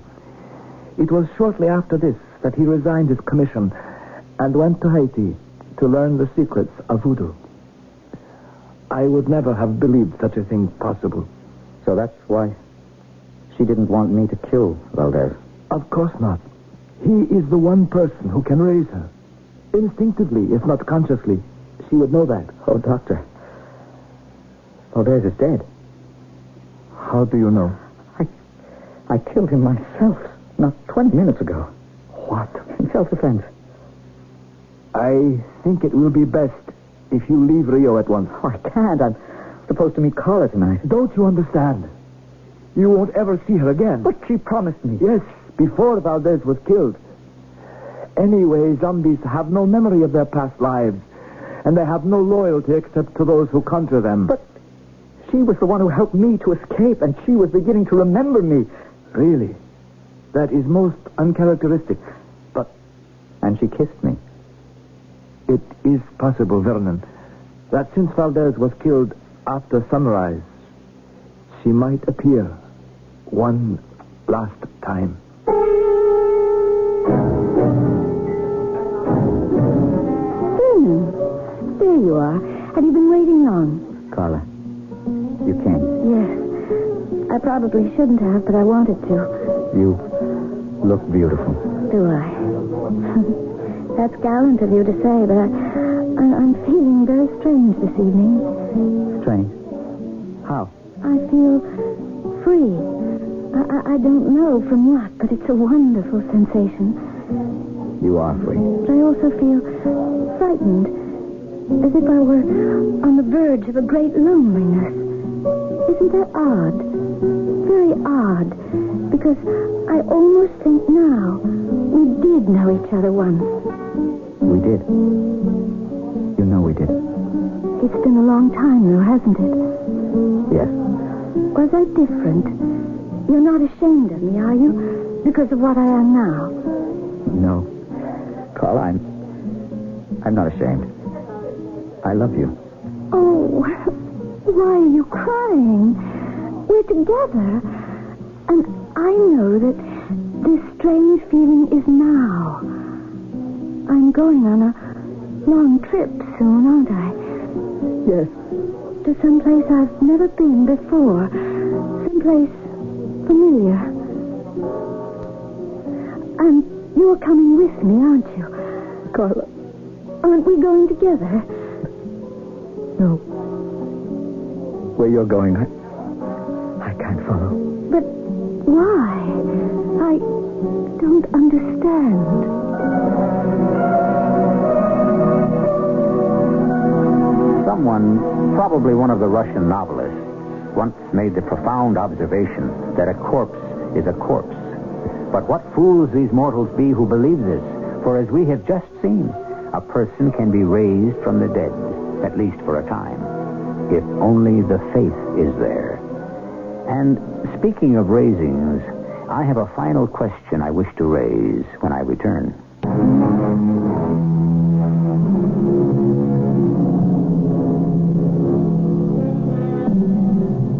It was shortly after this that he resigned his commission and went to Haiti to learn the secrets of voodoo. I would never have believed such a thing possible. So that's why she didn't want me to kill Valdez? Of course not. He is the one person who can raise her. Instinctively, if not consciously, she would know that. Oh, Doctor. Valdez is dead. How do you know? I killed him myself not 20 minutes ago. What? In self-defense. I think it will be best if you leave Rio at once. Oh, I can't. I'm supposed to meet Carla tonight. Don't you understand? You won't ever see her again. But she promised me. Yes, before Valdez was killed. Anyway, zombies have no memory of their past lives, and they have no loyalty except to those who conjure them. But she was the one who helped me to escape, and she was beginning to remember me. Really? That is most uncharacteristic. But... And she kissed me. It is possible, Vernon, that since Valdez was killed after sunrise, she might appear one last time. you are. Have you been waiting long? Carla, you came. Yes. I probably shouldn't have, but I wanted to. You look beautiful. Do I? That's gallant of you to say, but I'm feeling very strange this evening. Strange? How? I feel free. I don't know from what, but it's a wonderful sensation. You are free. But I also feel frightened, as if I were on the verge of a great loneliness. Isn't that odd? Very odd, because I almost think now we did know each other once. We did. You know we did. It's been a long time, though, hasn't it? Yes. Was I different? You're not ashamed of me, are you? Because of what I am now? No. Carla, I'm not ashamed. I love you. Oh, why are you crying? We're together. And I know that this strange feeling is now. I'm going on a long trip soon, aren't I? Yes. To some place I've never been before. Someplace familiar. And you're coming with me, aren't you? Carla. Aren't we going together? No. Where you're going, I can't follow. But why? I don't understand. Someone, probably one of the Russian novelists, once made the profound observation that a corpse is a corpse. But what fools these mortals be who believe this, for as we have just seen, a person can be raised from the dead, at least for a time, if only the faith is there. And speaking of raisings, I have a final question I wish to raise when I return.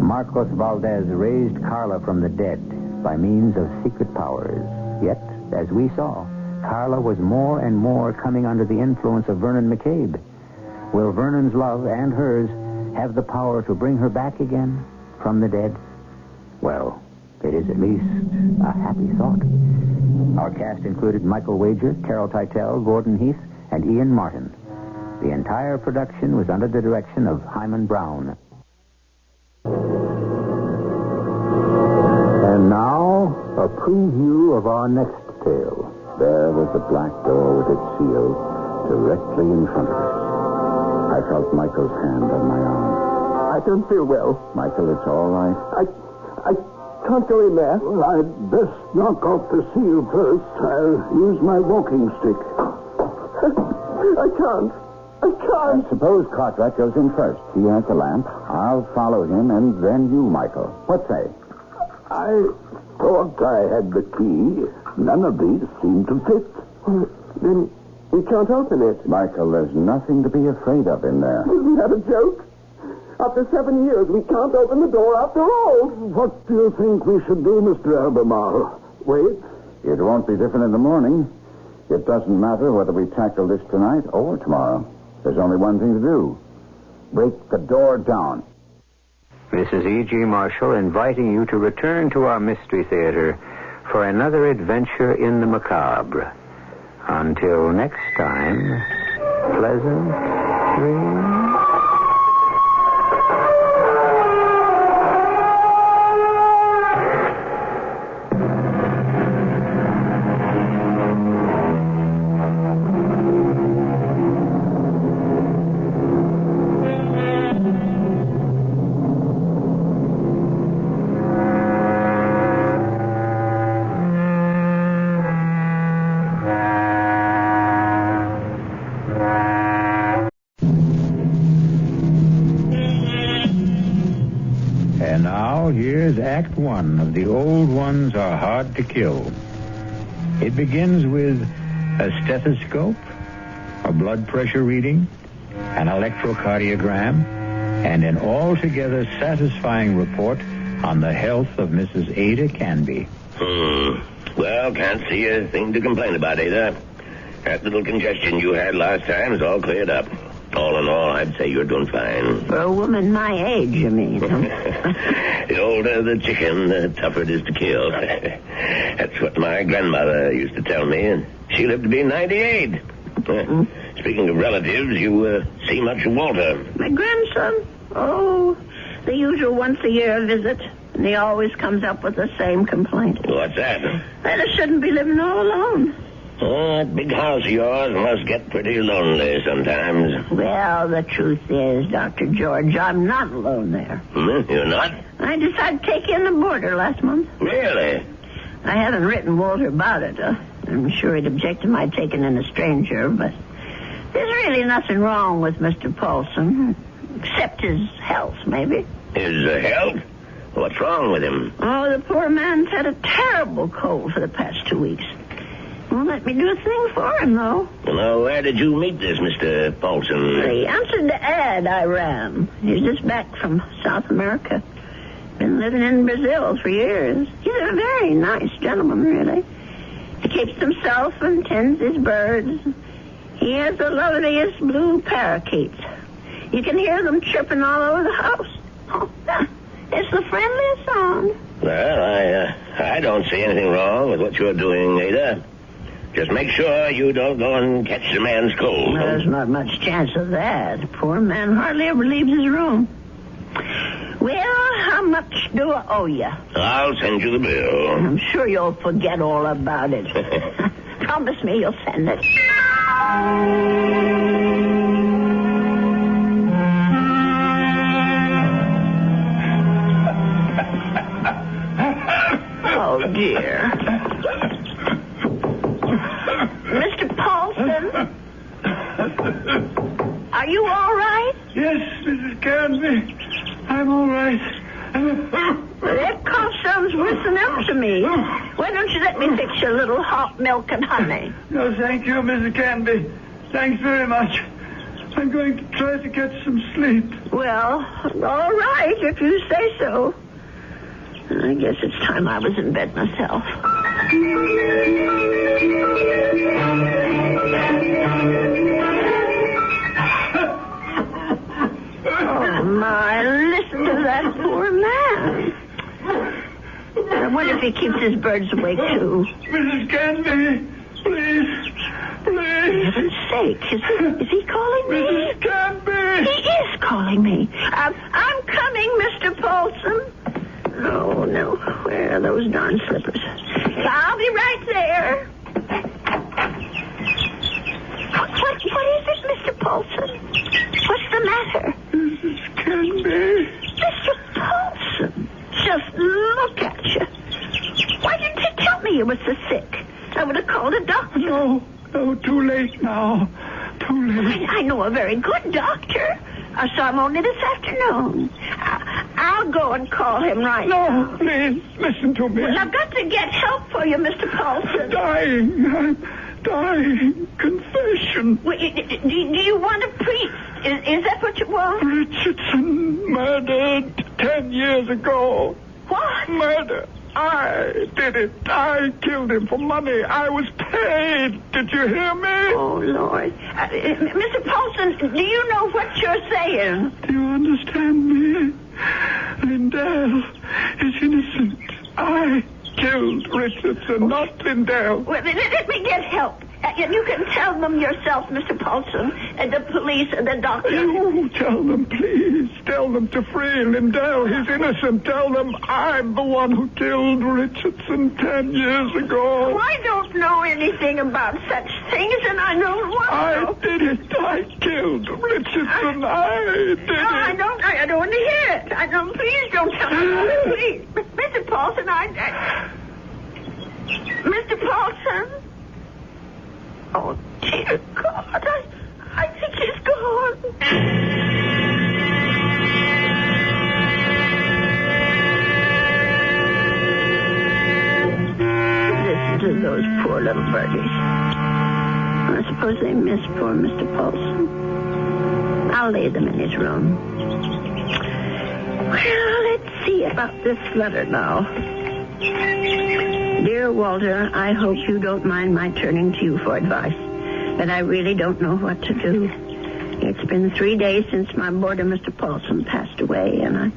Marcos Valdez raised Carla from the dead by means of secret powers. Yet, as we saw, Carla was more and more coming under the influence of Vernon McCabe. Will Vernon's love and hers have the power to bring her back again from the dead? Well, it is at least a happy thought. Our cast included Michael Wager, Carol Teitel, Gordon Heath, and Ian Martin. The entire production was under the direction of Hyman Brown. And now, a preview of our next tale. There was the black door with its seal directly in front of us. I felt Michael's hand on my arm. I don't feel well. Michael, it's all right. I can't go in there. Well, I'd best knock off the seal first. I'll use my walking stick. I can't. And suppose Cartwright goes in first. He has the lamp. I'll follow him, and then you, Michael. What say? I thought I had the key. None of these seem to fit. Then we can't open it. Michael, there's nothing to be afraid of in there. Isn't that a joke? After 7 years, we can't open the door after all. What do you think we should do, Mr. Albemarle? Wait? It won't be different in the morning. It doesn't matter whether we tackle this tonight or tomorrow. There's only one thing to do. Break the door down. This is E.G. Marshall inviting you to return to our Mystery Theater for another adventure in the macabre. Until next time, pleasant dreams. Here's Act One of The Old Ones Are Hard to Kill. It begins with a stethoscope, a blood pressure reading, an electrocardiogram, and an altogether satisfying report on the health of Mrs. Ada Canby. Well, can't see a thing to complain about, Ada. That little congestion you had last time is all cleared up. All in all, I'd say you're doing fine. For a woman my age, you mean? The older the chicken, the tougher it is to kill. That's what my grandmother used to tell me, and she lived to be 98. Speaking of relatives, you see much of Walter. My grandson? Oh, the usual once-a-year visit. And he always comes up with the same complaint. What's that? That I shouldn't be living all alone. That big house of yours must get pretty lonely sometimes. Well, the truth is, Dr. George, I'm not alone there. You're not? I decided to take in the boarder last month. Really? I haven't written Walter about it. I'm sure he'd object to my taking in a stranger, but there's really nothing wrong with Mr. Paulson, except his health, maybe. His health? What's wrong with him? Oh, the poor man's had a terrible cold for the past 2 weeks. Won't let me do a thing for him, though. Well, where did you meet this Mr. Paulson? He answered the ad I ran. He's just back from South America. Been living in Brazil for years. He's a very nice gentleman, really. He keeps himself and tends his birds. He has the loveliest blue parakeets. You can hear them chirping all over the house. Oh, it's the friendliest sound. Well, I don't see anything wrong with what you're doing, Ada. Just make sure you don't go and catch the man's cold. Well, there's not much chance of that. The poor man hardly ever leaves his room. Well, how much do I owe you? I'll send you the bill. I'm sure you'll forget all about it. Promise me you'll send it. Oh, dear. Mr. Paulson? Are you all right? Yes, Mrs. Cairnsby. I'm all right. That cough sounds worse than ever to me. Why don't you let me fix you a little hot milk and honey? No, thank you, Mrs. Cairnsby. Thanks very much. I'm going to try to get some sleep. Well, all right, if you say so. I guess it's time I was in bed myself. Oh, my, listen to that poor man. I wonder if he keeps his birds awake, too. Mrs. Canby, please. For heaven's sake, is he calling me? Mrs. Canby! He is calling me. I'm coming, Mr. Paulson. Oh, no. Where are those darn slippers? I'll be right there. What is it, Mr. Paulson? What's the matter? Mrs. Canby. Mr. Paulson, just look at you. Why didn't you tell me you were so sick? I would have called a doctor. No, too late now. Too late. I know a very good doctor. I saw him only this afternoon. I'll go and call him right now. No, please, listen to me. Well, I've got to get help for you, Mr. Paulson. I'm dying. Confession. Well, do you want a priest? Is that what you want? Richardson murdered 10 years ago. What? Murder. I did it. I killed him for money. I was paid. Did you hear me? Oh, Lord. Mr. Paulson, do you know what you're saying? Do you understand me? Lindell is innocent. I killed Richardson, not Lindell. Well, let me get help. You can tell them yourself, Mr. Paulson, and the police and the doctor. You tell them, please. Tell them to free Lindell. He's innocent. Tell them I'm the one who killed Richardson 10 years ago. I don't know anything about such things, and I don't want to. I did it. I killed Richardson. I did it. I don't want to hear it. Please don't tell me. Please. Mr. Paulson, Mr. Paulson? Oh, dear God, I think he's gone. Listen to those poor little birdies. I suppose they miss poor Mr. Paulson. I'll lay them in his room. Well, let's see about this letter now. Dear Walter, I hope you don't mind my turning to you for advice, but I really don't know what to do. It's It's been 3 days since my boarder, Mr. Paulson, passed away, and I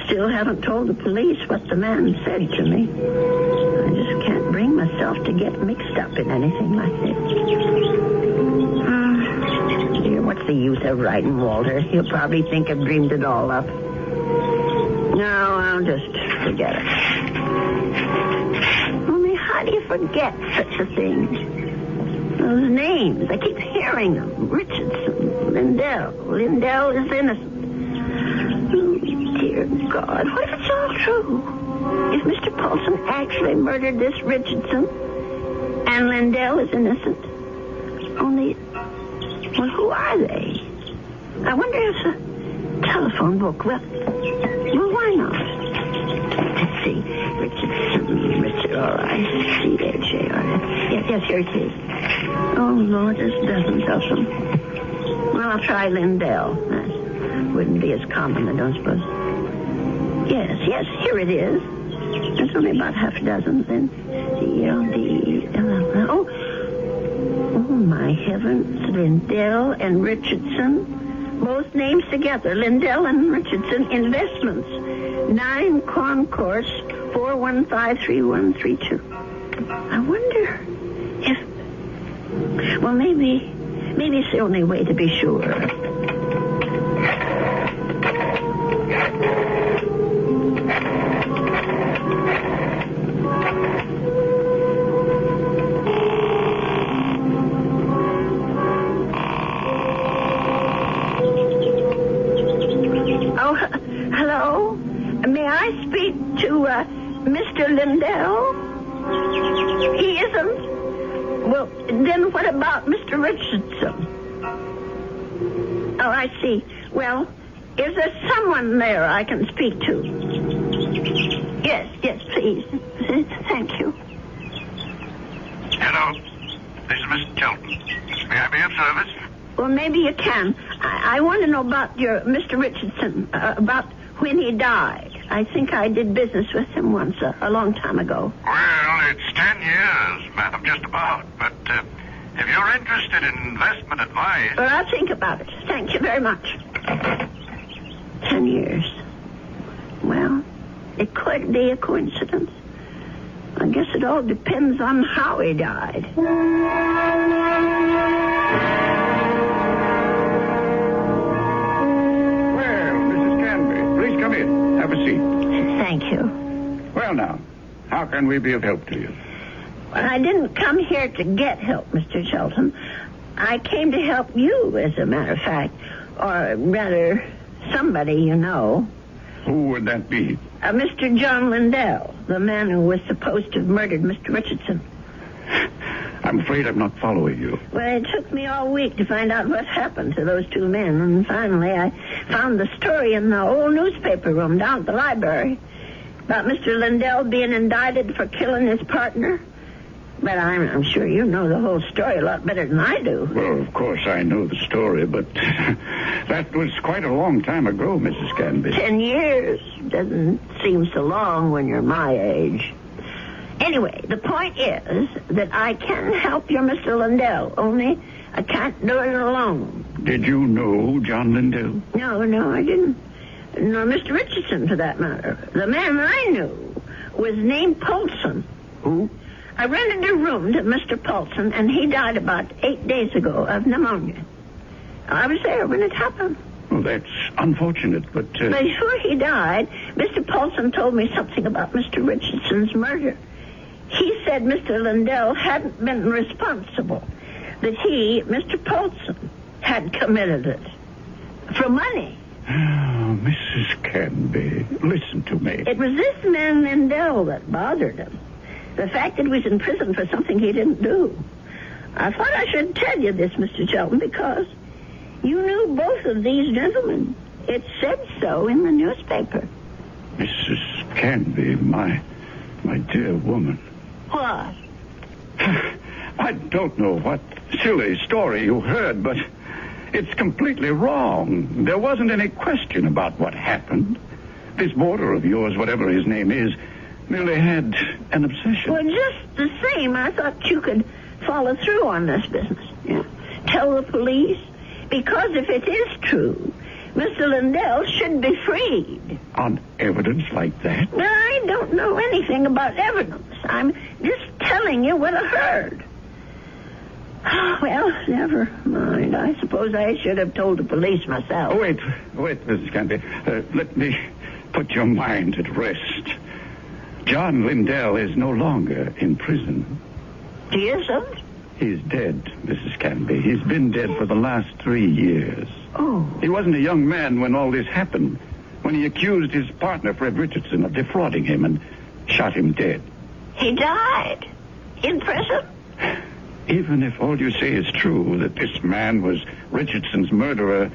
still haven't told the police what the man said to me. I just can't bring myself to get mixed up in anything like this. Dear, what's the use of writing Walter? He'll probably think I've dreamed it all up. No, I'll just forget it. Only how do you forget such a thing? Those names, I keep hearing them. Richardson, Lindell. Lindell is innocent. Oh, dear God, what if it's all true? If Mr. Paulson actually murdered this Richardson and Lindell is innocent? Only, well, who are they? I wonder if a telephone book, well, why not? Let's see. Richard, all right. C-H-A-R-S. Yes, here it is. Oh, Lord, there's dozens of them. Well, I'll try Lindell. That wouldn't be as common, I don't suppose. Yes, here it is. There's only about half a dozen, then. Oh, my heavens. Lindell and Richardson. Both names together. Lindell and Richardson Investments. 9 Concourse 4153132. I wonder if... Well, maybe it's the only way to be sure. Oh, hello? May I speak to Mr. Lindell? He isn't? Well, then what about Mr. Richardson? Oh, I see. Well, is there someone there I can speak to? Yes, please. Thank you. Hello. This is Mr. Chelton. May I be of service? Well, maybe you can. I want to know about your Mr. Richardson, about when he died. I think I did business with him once, a long time ago. Well, it's 10 years, madam, just about. But if you're interested in investment advice... Well, I'll think about it. Thank you very much. 10 years. Well, it could be a coincidence. I guess it all depends on how he died. Please come in. Have a seat. Thank you. Well, now, how can we be of help to you? Well, I didn't come here to get help, Mr. Shelton. I came to help you, as a matter of fact. Or rather, somebody you know. Who would that be? Mr. John Lindell, the man who was supposed to have murdered Mr. Richardson. I'm afraid I'm not following you. Well, it took me all week to find out what happened to those two men, and finally I found the story in the old newspaper room down at the library about Mr. Lindell being indicted for killing his partner. But I'm sure you know the whole story a lot better than I do. Well, of course I know the story, but that was quite a long time ago, Mrs. Canby. 10 years doesn't seem so long when you're my age. Anyway, the point is that I can help your Mr. Lindell, only I can't do it alone. Did you know John Lindell? No, I didn't. Nor Mr. Richardson, for that matter. The man I knew was named Paulson. Who? I rented a room to Mr. Paulson, and he died about 8 days ago of pneumonia. I was there when it happened. Oh, that's unfortunate, but... Before he died, Mr. Paulson told me something about Mr. Richardson's murder. He said Mr. Lindell hadn't been responsible, that he, Mr. Paulson, had committed it. For money. Oh, Mrs. Canby, listen to me. It was this man Lindell that bothered him. The fact that he was in prison for something he didn't do. I thought I should tell you this, Mr. Shelton, because you knew both of these gentlemen. It said so in the newspaper. Mrs. Canby, my dear woman. What? I don't know what silly story you heard, but it's completely wrong. There wasn't any question about what happened. This boarder of yours, whatever his name is, merely had an obsession. Well, just the same, I thought you could follow through on this business. Yeah. Tell the police Because if it is true, Mr. Lindell should be freed. On evidence like that? Well, I don't know anything about evidence. I'm just telling you what I heard. Well, never mind. I suppose I should have told the police myself. Oh, wait, Mrs. Canby. Let me put your mind at rest. John Lindell is no longer in prison. He isn't? He's dead, Mrs. Canby. He's been dead for the last 3 years. Oh. He wasn't a young man when all this happened, when he accused his partner, Fred Richardson, of defrauding him and shot him dead. He died? In prison? Even if all you say is true, that this man was Richardson's murderer,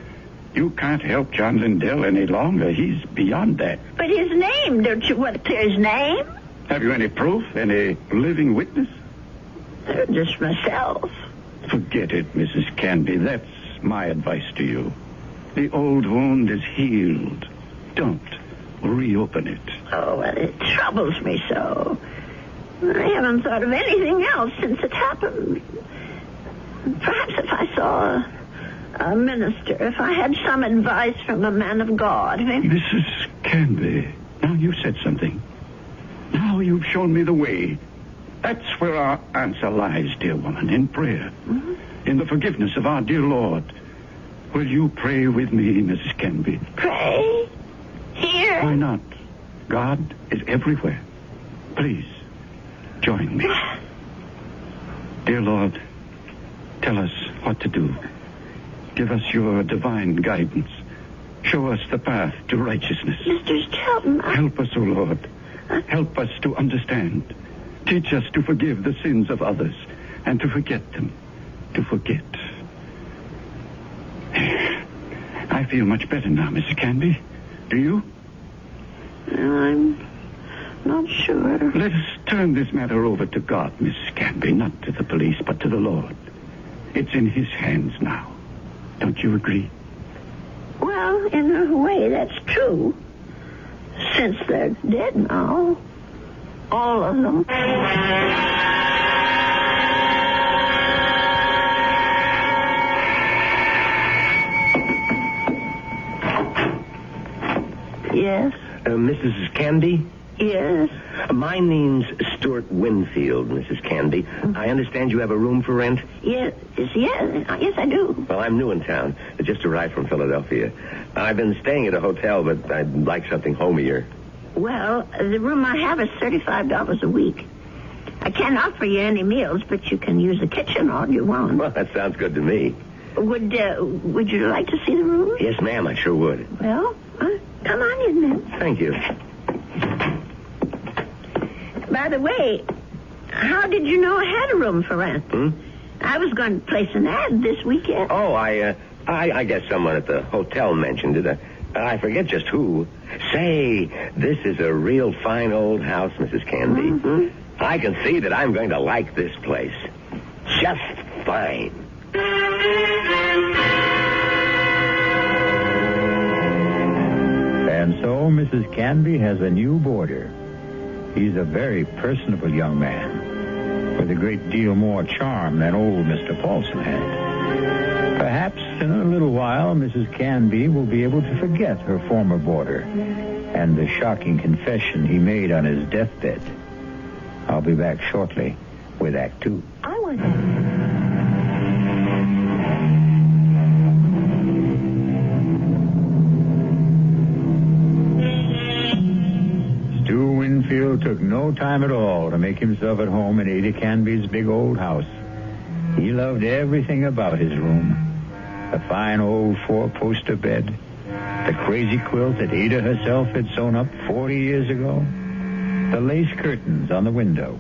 you can't help John Lindell any longer. He's beyond that. But his name, don't you want to clear his name? Have you any proof? Any living witness? Just myself. Forget it, Mrs. Canby. That's my advice to you. The old wound is healed. Don't reopen it. Oh, well, it troubles me so. I haven't thought of anything else since it happened. Perhaps if I saw a minister, if I had some advice from a man of God. Mrs. Canby, now you've said something. Now you've shown me the way. That's where our answer lies, dear woman, in prayer. Mm-hmm. In the forgiveness of our dear Lord. Will you pray with me, Mrs. Canby? Pray? Here? Why not? God is everywhere. Please, join me. Dear Lord, tell us what to do. Give us your divine guidance. Show us the path to righteousness. Mr. Shelton, Help us, O Lord. Help us to understand. Teach us to forgive the sins of others and to forget them. To forget. I feel much better now, Mrs. Canby. Do you? I'm not sure. Let us turn this matter over to God, Mrs. Canby. Not to the police, but to the Lord. It's in His hands now. Don't you agree? Well, in a way, that's true. Since they're dead now. All of them. Yes? Mrs. Canby? Yes? My name's Stuart Winfield, Mrs. Canby. I understand you have a room for rent? Yes, I do. Well, I'm new in town. I just arrived from Philadelphia. I've been staying at a hotel, but I'd like something homier. Well, the room I have is $35 a week. I can't offer you any meals, but you can use the kitchen all you want. Well, that sounds good to me. Would you like to see the room? Yes, ma'am, I sure would. Well, come on in then. Thank you. By the way, how did you know I had a room for rent? I was going to place an ad this weekend. Oh, I guess someone at the hotel mentioned it. I forget just who. Say, this is a real fine old house, Mrs. Canby. Mm-hmm. I can see that I'm going to like this place. Just fine. And so Mrs. Canby has a new boarder. He's a very personable young man with a great deal more charm than old Mr. Paulson had. Perhaps in a little while, Mrs. Canby will be able to forget her former boarder and the shocking confession he made on his deathbed. I'll be back shortly with Act 2. I want Stu Winfield took no time at all to make himself at home in Ada Canby's big old house. He loved everything about his room. The fine old four-poster bed, the crazy quilt that Ada herself had sewn up 40 years ago, the lace curtains on the window.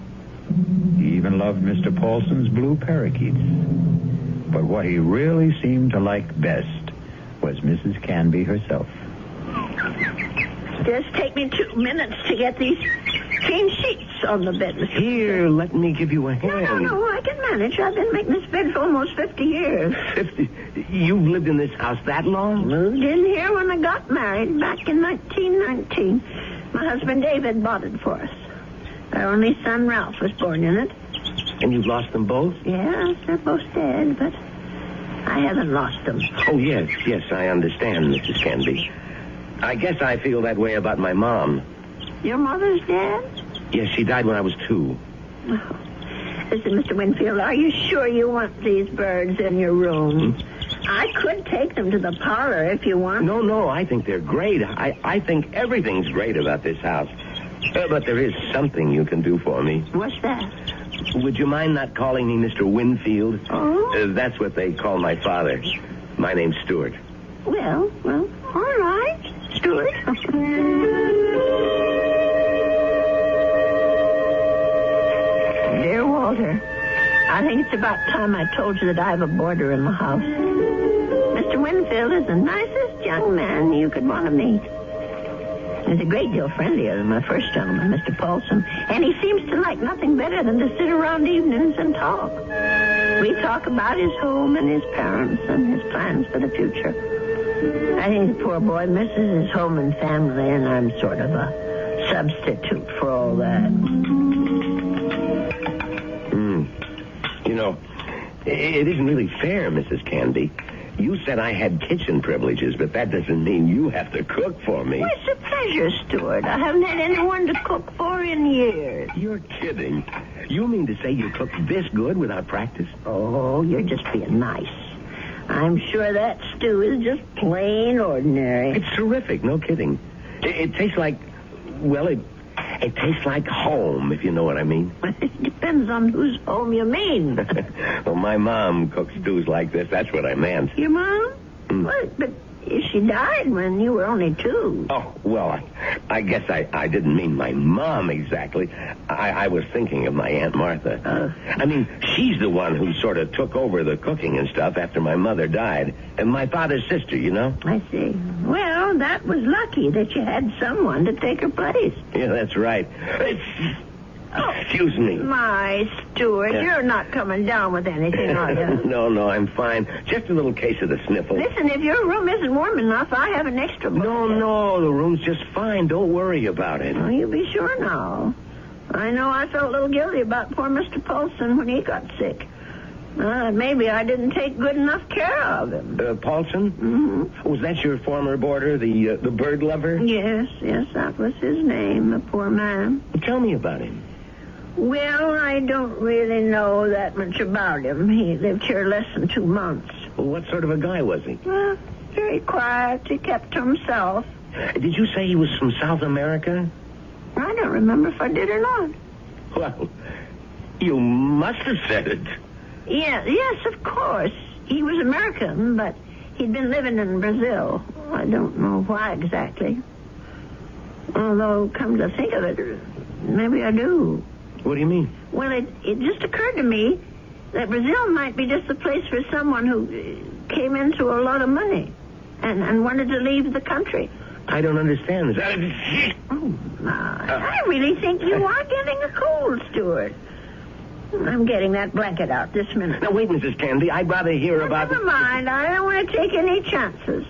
He even loved Mr. Paulson's blue parakeets. But what he really seemed to like best was Mrs. Canby herself. Just take me 2 minutes to get these clean sheets on the bed, Mr. Here, let me give you a hand. No, I can manage. I've been making this bed for almost 50 years. 50? You've lived in this house that long? Moved in here when I got married back in 1919. My husband David bought it for us. Our only son Ralph was born in it. And you've lost them both? Yes, they're both dead, but I haven't lost them. Oh, yes, I understand, Mrs. Canby. I guess I feel that way about my mom. Your mother's dead? Yes, she died when I was 2. Oh. Listen, Mr. Winfield, are you sure you want these birds in your room? I could take them to the parlor if you want. No, I think they're great. I think everything's great about this house. But there is something you can do for me. What's that? Would you mind not calling me Mr. Winfield? Oh? That's what they call my father. My name's Stuart. Well, all right, Stuart. Dear Walter, I think it's about time I told you that I have a boarder in the house. Mr. Winfield is the nicest young man you could want to meet. He's a great deal friendlier than my first gentleman, Mr. Paulson, and he seems to like nothing better than to sit around evenings and talk. We talk about his home and his parents and his plans for the future. I think the poor boy misses his home and family, and I'm sort of a substitute for all that. You know, it isn't really fair, Mrs. Canby. You said I had kitchen privileges, but that doesn't mean you have to cook for me. Well, it's a pleasure, Stuart. I haven't had anyone to cook for in years. You're kidding. You mean to say you cook this good without practice? Oh, you're just being nice. I'm sure that stew is just plain ordinary. It's terrific, no kidding. It tastes like, well, it tastes like home, if you know what I mean. It depends on whose home you mean. Well, my mom cooks stews like this. That's what I meant. Your mom? Well, but she died when you were only 2. Oh, well, I guess I didn't mean my mom exactly. I was thinking of my Aunt Martha. I mean, she's the one who sort of took over the cooking and stuff after my mother died. And my father's sister, you know? I see. Well, that was lucky that you had someone to take her place. Yeah, that's right. Excuse me. My Stuart, you're not coming down with anything, are you? No, I'm fine. Just a little case of the sniffles. Listen, if your room isn't warm enough, I have an extra book. No, the room's just fine. Don't worry about it. Well, you be sure now. I know I felt a little guilty about poor Mr. Paulson when he got sick. Maybe I didn't take good enough care of him. Paulson? Mm-hmm. Was that your former boarder, the bird lover? Yes, that was his name, the poor man. Tell me about him. Well, I don't really know that much about him. He lived here less than 2 months. Well, what sort of a guy was he? Well, very quiet. He kept to himself. Did you say he was from South America? I don't remember if I did or not. Well, you must have said it. Yes, of course. He was American, but he'd been living in Brazil. I don't know why exactly. Although, come to think of it, maybe I do. What do you mean? Well, it just occurred to me that Brazil might be just the place for someone who came into a lot of money and wanted to leave the country. I don't understand. I really think you are getting a cold, Stuart. I'm getting that blanket out this minute. Now, wait, Mrs. Canby. I'd rather hear about... Never mind. I don't want to take any chances.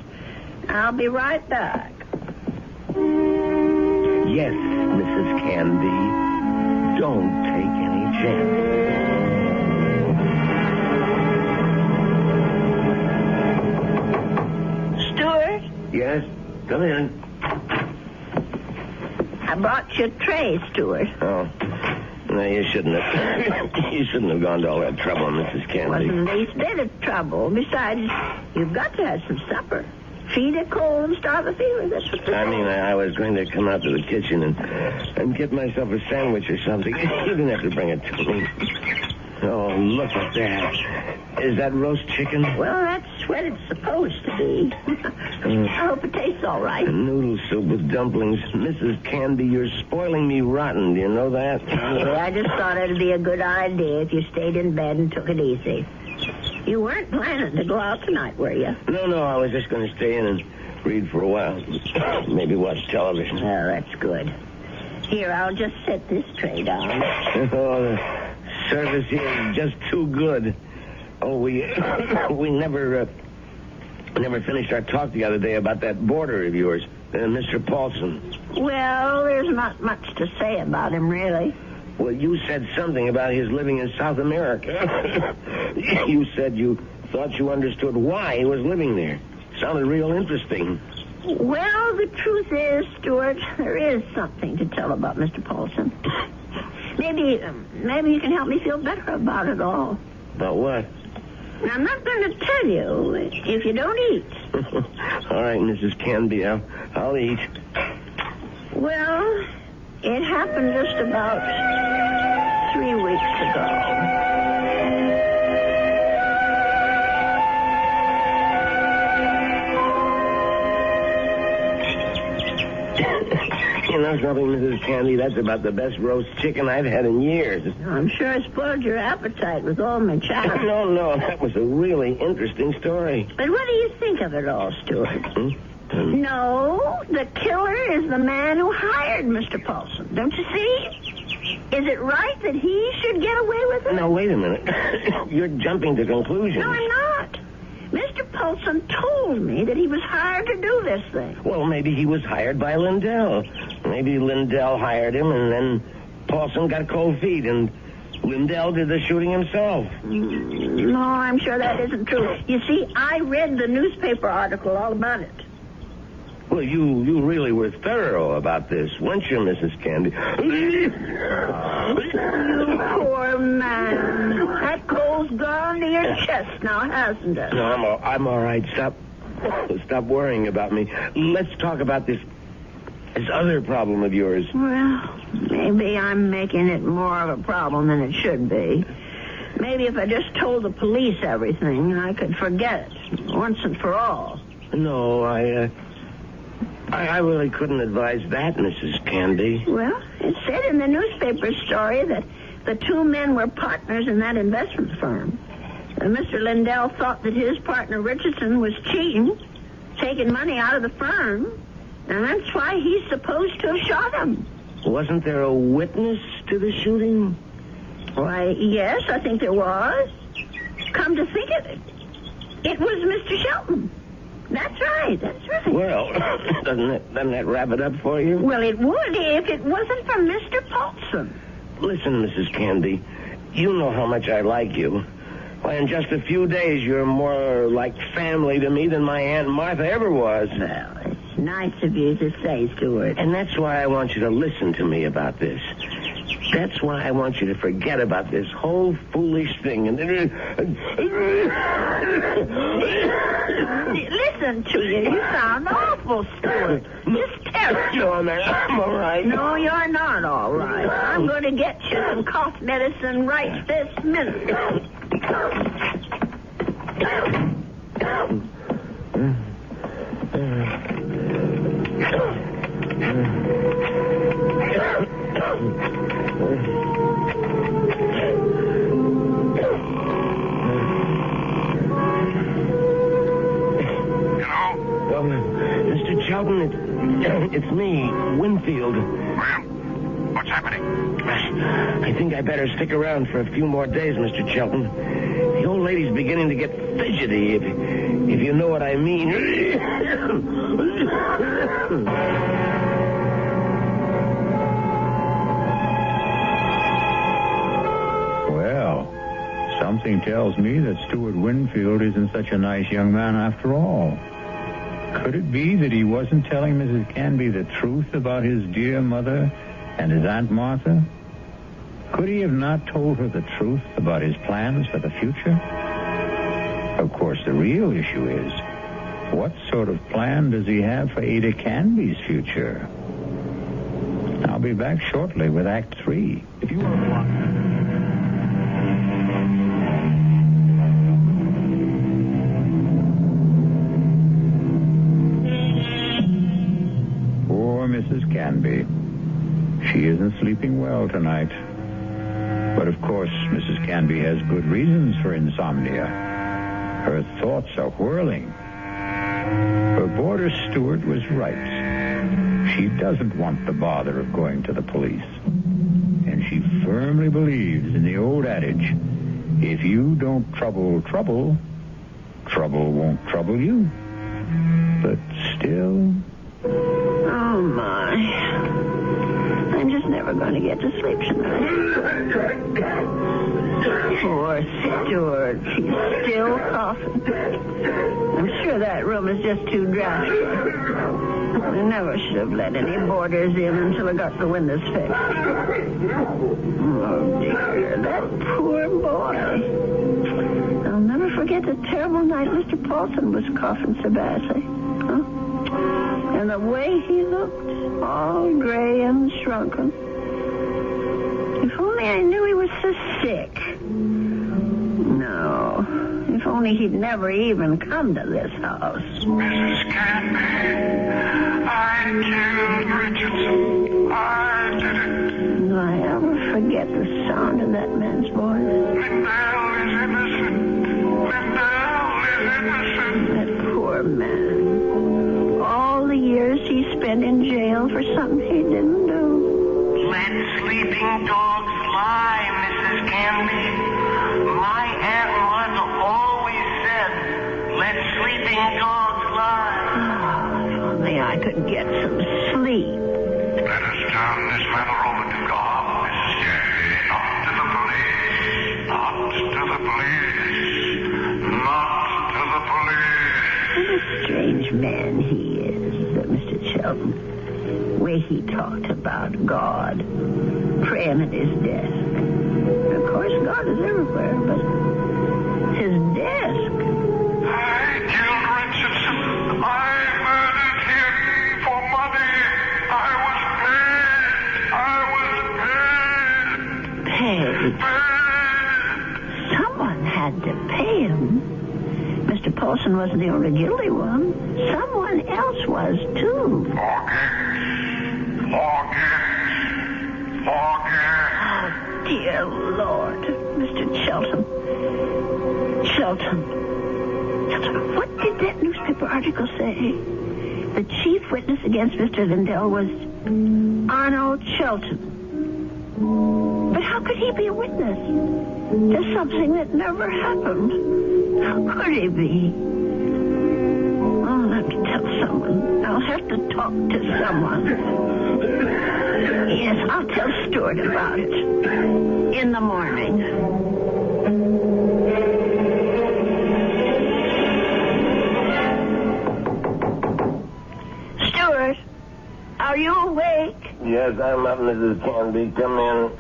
I'll be right back. Yes, Mrs. Canby. Don't take any chances. Stuart? Yes? Come in. I brought you a tray, Stuart. Oh. No, you shouldn't have gone to all that trouble, Mrs. Canby. Wasn't the least bit of trouble. Besides, you've got to have some supper. Feed it cold and starve a fever. That's what I mean, I was going to come out to the kitchen and get myself a sandwich or something. You didn't have to bring it to me. Oh, look at that. Is that roast chicken? Well, that's what it's supposed to be. I hope it tastes all right. Noodle soup with dumplings. Mrs. Canby, you're spoiling me rotten. Do you know that? Yeah, I just thought it'd be a good idea if you stayed in bed and took it easy. You weren't planning to go out tonight, were you? No, I was just going to stay in and read for a while. Maybe watch television. Oh, that's good. Here, I'll just set this tray down. Oh, the service here is just too good. Oh, we never finished our talk the other day about that boarder of yours, Mr. Paulson. Well, there's not much to say about him, really. Well, you said something about his living in South America. You said you thought you understood why he was living there. Sounded real interesting. Well, the truth is, Stuart, there is something to tell about Mr. Paulson. Maybe you can help me feel better about it all. About what? I'm not going to tell you if you don't eat. All right, Mrs. Canby, I'll eat. Well, it happened just about 3 weeks ago. You know something, Mrs. Candy? That's about the best roast chicken I've had in years. I'm sure I spoiled your appetite with all my chatter. No, that was a really interesting story. But what do you think of it all, Stuart? No, the killer is the man who hired Mr. Paulson. Don't you see? Is it right that he should get away with it? Now, wait a minute. You're jumping to conclusions. No, I'm not. Mr. Paulson told me that he was hired to do this thing. Well, maybe he was hired by Lindell. Maybe Lindell hired him, and then Paulson got cold feet, and Lindell did the shooting himself. No, I'm sure that isn't true. You see, I read the newspaper article all about it. Well, you really were thorough about this, weren't you, Mrs. Candy? You poor man. That cold's gone to your chest now, hasn't it? No, I'm all right. Stop worrying about me. Let's talk about this other problem of yours. Well, maybe I'm making it more of a problem than it should be. Maybe if I just told the police everything, I could forget it once and for all. No, I really couldn't advise that, Mrs. Candy. Well, it said in the newspaper story that the two men were partners in that investment firm. And Mr. Lindell thought that his partner Richardson was cheating, taking money out of the firm, and that's why he's supposed to have shot him. Wasn't there a witness to the shooting? Why, yes, I think there was. Come to think of it, it was Mr. Shelton. That's right. Well, doesn't that wrap it up for you? Well, it would if it wasn't for Mr. Paulson. Listen, Mrs. Candy, you know how much I like you. Why, in just a few days, you're more like family to me than my Aunt Martha ever was. Well, it's nice of you to say, Stuart. And that's why I want you to listen to me about this. That's why I want you to forget about this whole foolish thing. And listen to you. You sound awful, Stuart. Just terrible. No, I'm all right. No, you're not all right. I'm going to get you some cough medicine right this minute. Mr. Chelton, it's me, Winfield. Well, what's happening? I think I better stick around for a few more days, Mr. Chelton. The old lady's beginning to get fidgety, if you know what I mean. Well, something tells me that Stuart Winfield isn't such a nice young man after all. Could it be that he wasn't telling Mrs. Canby the truth about his dear mother and his Aunt Martha? Could he have not told her the truth about his plans for the future? Of course, the real issue is, what sort of plan does he have for Ada Canby's future? I'll be back shortly with Act 3. If you want to... Mrs. Canby. She isn't sleeping well tonight. But of course, Mrs. Canby has good reasons for insomnia. Her thoughts are whirling. Her boarder Stuart was right. She doesn't want the bother of going to the police. And she firmly believes in the old adage, if you don't trouble trouble, trouble won't trouble you. But still... Oh, my. I'm just never going to get to sleep tonight. Poor Stuart. He's still coughing. I'm sure that room is just too drafty. I never should have let any boarders in until I got the windows fixed. Oh, dear. That poor boy. I'll never forget the terrible night Mr. Paulson was coughing so badly. Huh? And the way he looked, all gray and shrunken. If only I knew he was so sick. No. If only he'd never even come to this house. Mrs. Canby, I killed Richardson. I did it. Do I ever forget the sound of that man's voice? Lindell is innocent. Lindell is innocent. That poor man. All the years he spent in jail for something he didn't do. Let sleeping dogs lie, Mrs. Canby. My Aunt Martha always said, let sleeping dogs lie. If only I could get some sleep. Let us turn this matter over to God, Mrs. Canby. Not to the police. Not to the police. Not to the police. What a strange man he is, Mr. Shelton. The way he talked about God, praying at his desk. Of course, God is everywhere, but his desk. I killed Richardson. I murdered him for money. I was paid. Paid? Someone had to pay him. Mr. Paulson wasn't the only guilty one. Someone else was, too. Forget. Oh, dear Lord. Mr. Shelton. Shelton, what did that newspaper article say? The chief witness against Mr. Lindell was Arnold Shelton. But how could he be a witness to something that never happened? How could he be? I'll have to tell someone. I'll have to talk to someone. Yes, I'll tell Stuart about it. In the morning. Stuart, are you awake? Yes, I'm up, Mrs. Canby. Come in.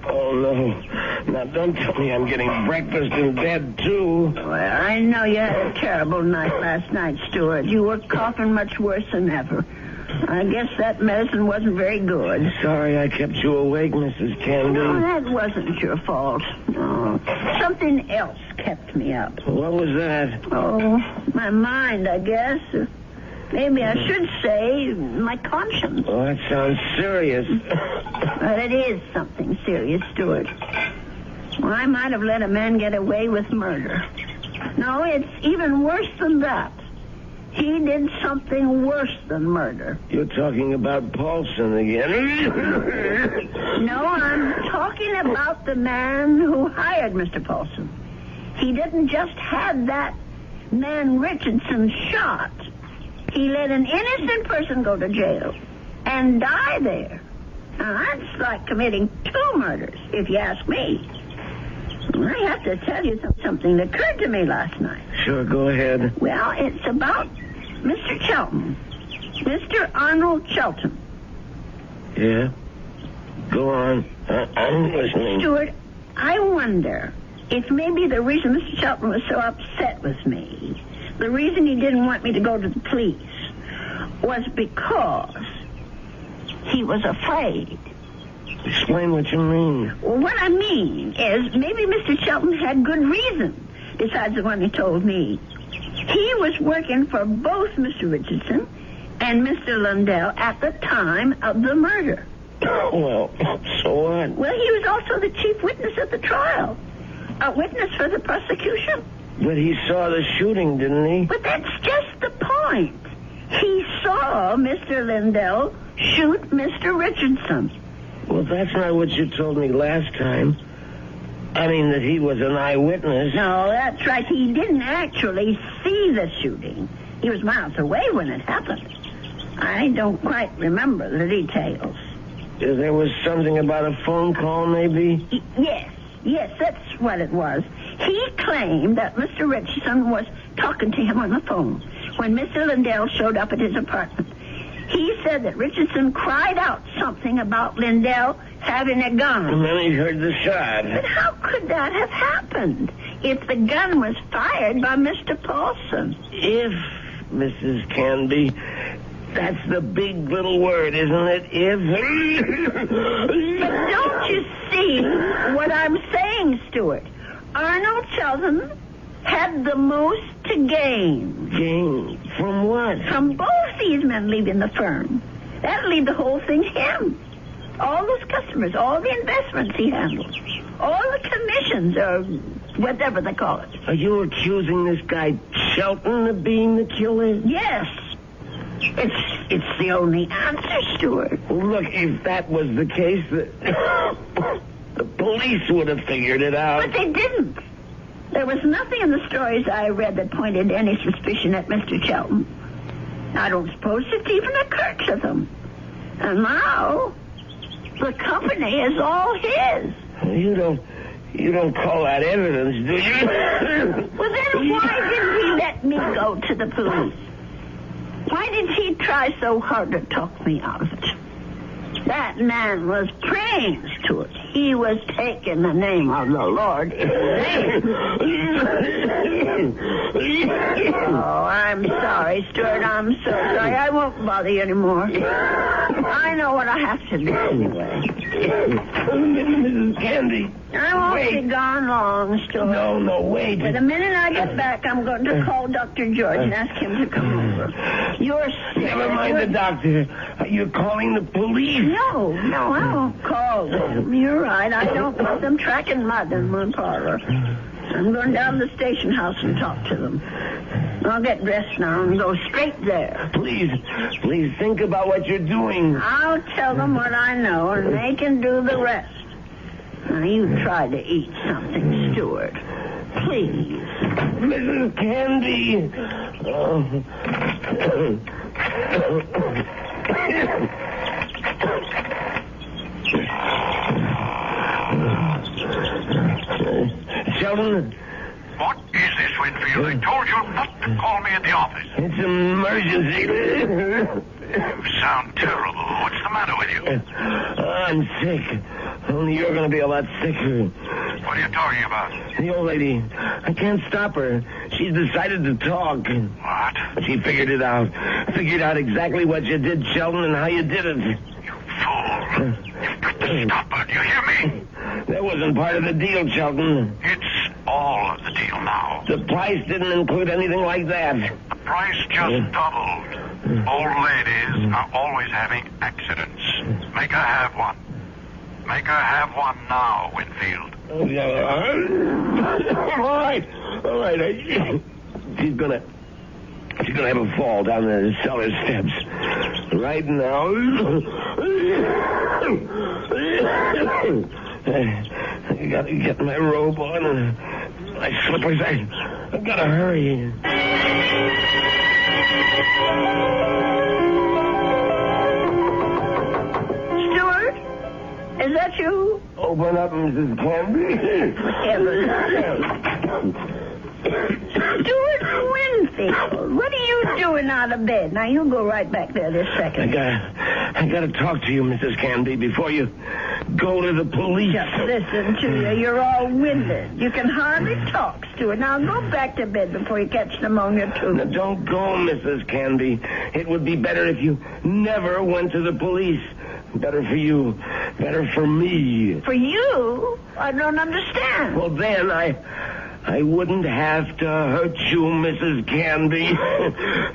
Oh, no. Now, don't tell me I'm getting breakfast in bed, too. Well, I know you had a terrible night last night, Stuart. You were coughing much worse than ever. I guess that medicine wasn't very good. Sorry I kept you awake, Mrs. Canby. No, that wasn't your fault. No. Something else kept me up. What was that? Oh, my mind, I guess. Maybe I should say my conscience. Oh, that sounds serious. But it is something serious, Stuart. Well, I might have let a man get away with murder. No, it's even worse than that. He did something worse than murder. You're talking about Paulson again. No, I'm talking about the man who hired Mr. Paulson. He didn't just have that man Richardson shot. He let an innocent person go to jail and die there. Now, that's like committing 2 murders, if you ask me. I have to tell you something that occurred to me last night. Sure, go ahead. Well, it's about Mr. Shelton. Mr. Arnold Shelton. Yeah? Go on. I'm listening. Stuart, I wonder if maybe the reason Mr. Shelton was so upset with me, the reason he didn't want me to go to the police, was because he was afraid. Explain what you mean. Well, what I mean is maybe Mr. Shelton had good reason besides the one he told me. He was working for both Mr. Richardson and Mr. Lindell at the time of the murder. Well, so what? Well, he was also the chief witness at the trial. A witness for the prosecution. But he saw the shooting, didn't he? But that's just the point. He saw Mr. Lindell shoot Mr. Richardson. Well, that's not what you told me last time. I mean that he was an eyewitness. No, that's right. He didn't actually see the shooting. He was miles away when it happened. I don't quite remember the details. There was something about a phone call, maybe? Yes, that's what it was. He claimed that Mr. Richardson was talking to him on the phone when Mr. Lindell showed up at his apartment. He said that Richardson cried out something about Lindell having a gun. And then he heard the shot. But how could that have happened if the gun was fired by Mr. Paulson? If, Mrs. Canby, that's the big little word, isn't it? If. But don't you see what I'm saying, Stuart? Arnold Sheldon had the most to gain. Gain? From what? From both these men leaving the firm. That'll leave the whole thing to him. All those customers, all the investments he handles, all the commissions, or whatever they call it. Are you accusing this guy Shelton of being the killer? Yes. It's the only answer, Stuart. Well, look, if that was the case, the police would have figured it out. But they didn't. There was nothing in the stories I read that pointed any suspicion at Mr. Shelton. I don't suppose it even occurred to them. And now, the company is all his. You don't call that evidence, do you? Well, then why didn't he let me go to the police? Why did he try so hard to talk me out of it? That man was praying to it. He was taking the name of the Lord. Oh, I'm sorry, Stuart. I'm so sorry. I won't bother you anymore. I know what I have to do anyway. Mrs. Candy. I won't be gone long, Stuart. No, wait. But the minute I get back, I'm going to call Dr. George and ask him to come over. You're sick. Never mind the doctor. You're calling the police. No, I won't call them. You're right. I don't want them tracking mud in my parlor. I'm going down to the station house and talk to them. I'll get dressed now and go straight there. Please think about what you're doing. I'll tell them what I know, and they can do the rest. Now, you try to eat something, Stuart. Please. Mrs. Candy. Sheldon? What is this, Winfield? I told you not to call me at the office. It's an emergency. You sound terrible. What's the matter with you? I'm sick. Only you're going to be a lot sicker. What are you talking about? The old lady. I can't stop her. She's decided to talk. What? She figured it out. Figured out exactly what you did, Sheldon, and how you did it. You fool. You've got to stop her. Do you hear me? That wasn't part of the deal, Sheldon. It's all of the deal now. The price didn't include anything like that. The price just doubled. Old ladies are always having accidents. Make her have one. Make her have one now, Winfield. All right. She's gonna have a fall down the cellar steps. Right now. I gotta get my robe on and my slippers. I gotta hurry. Stuart? Is that you? Open up, Mrs. Canby. Stuart Winfield, what are you doing out of bed? Now, you go right back there this second. I gotta talk to you, Mrs. Canby, before you go to the police. Just listen to you. You're all winded. You can hardly talk, Stuart. Now, go back to bed before you catch pneumonia, too. Now, don't go, Mrs. Canby. It would be better if you never went to the police. Better for you. Better for me. For you? I don't understand. Well, then I wouldn't have to hurt you, Mrs. Canby.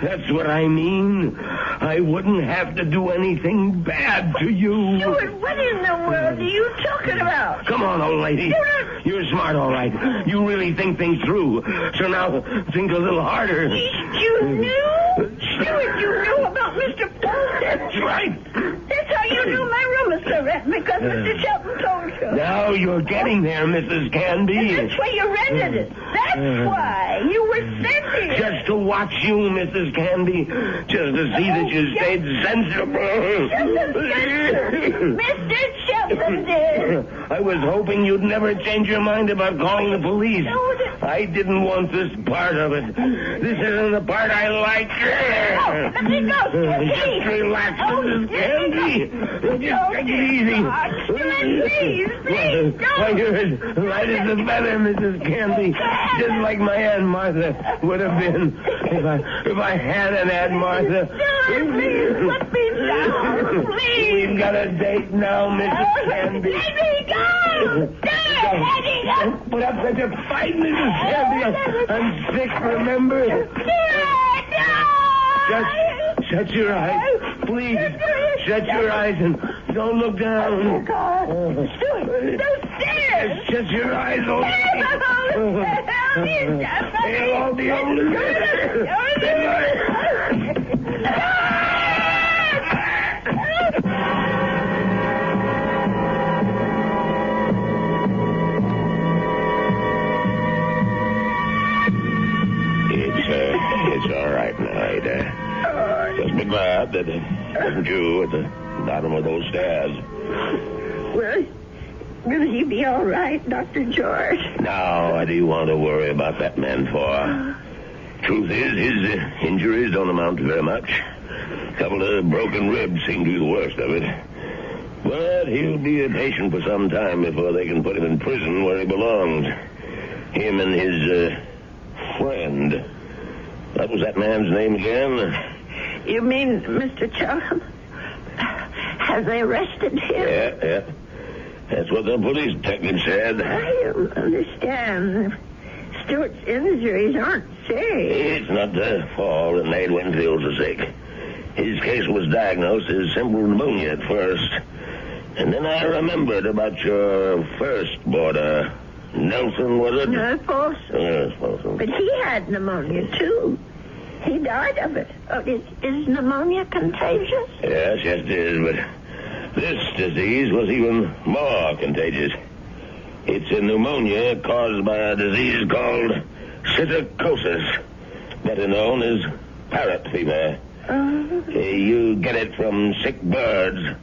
That's what I mean. I wouldn't have to do anything bad to you. Stuart, what in the world are you talking about? Come on, old lady. Stuart! You're smart, all right. You really think things through. So now think a little harder. You knew? Stuart, you knew about Mr. Paulson. That's right. That's how you knew my room was so red, because Mr. Shelton told you. Now you're getting there, Mrs. Canby. And that's why you rented it. That's why. Why? You were sent here. Just to watch you, Mrs. Candy. Just to see that you stayed sensible. Mr. Shelton, dear. I was hoping you'd never change your mind about calling the police. I didn't want this part of it. This isn't the part I like. Let me go. Just relax, Mrs. Candy. Just take it easy. Please, Why, you're as light as a feather, Mrs. Candy. Just like my Aunt Martha would have been if I had an Aunt Martha. Please, let me down. Please. We've got a date now, Mrs. Candy. Let me go. Don't put up such a fight, Mrs. Candy. I'm sick, remember? Just shut your eyes. Please, shut your eyes and don't look down. Those stairs. Shut your eyes, old lady. They'll all be over. It's all right now, Ada. Just be glad that it wasn't you at the bottom of those stairs. Will he be all right, Dr. George? Now, what do you want to worry about that man for? Truth is, his injuries don't amount to very much. A couple of broken ribs seem to be the worst of it. But he'll be a patient for some time before they can put him in prison where he belongs. Him and his friend. What was that man's name again? You mean Mr. Chelton? Have they arrested him? Yeah. That's what the police detective said. I don't understand. Stewart's injuries aren't serious. It's not the fall that made Winfield so sick. His case was diagnosed as simple pneumonia at first. And then I remembered about your first boarder. Nelson, was it? No, Folsom. Yes, Folsom. But he had pneumonia, too. He died of it. Oh, is pneumonia contagious? Yes, it is, but this disease was even more contagious. It's a pneumonia caused by a disease called psittacosis, better known as parrot fever. You get it from sick birds,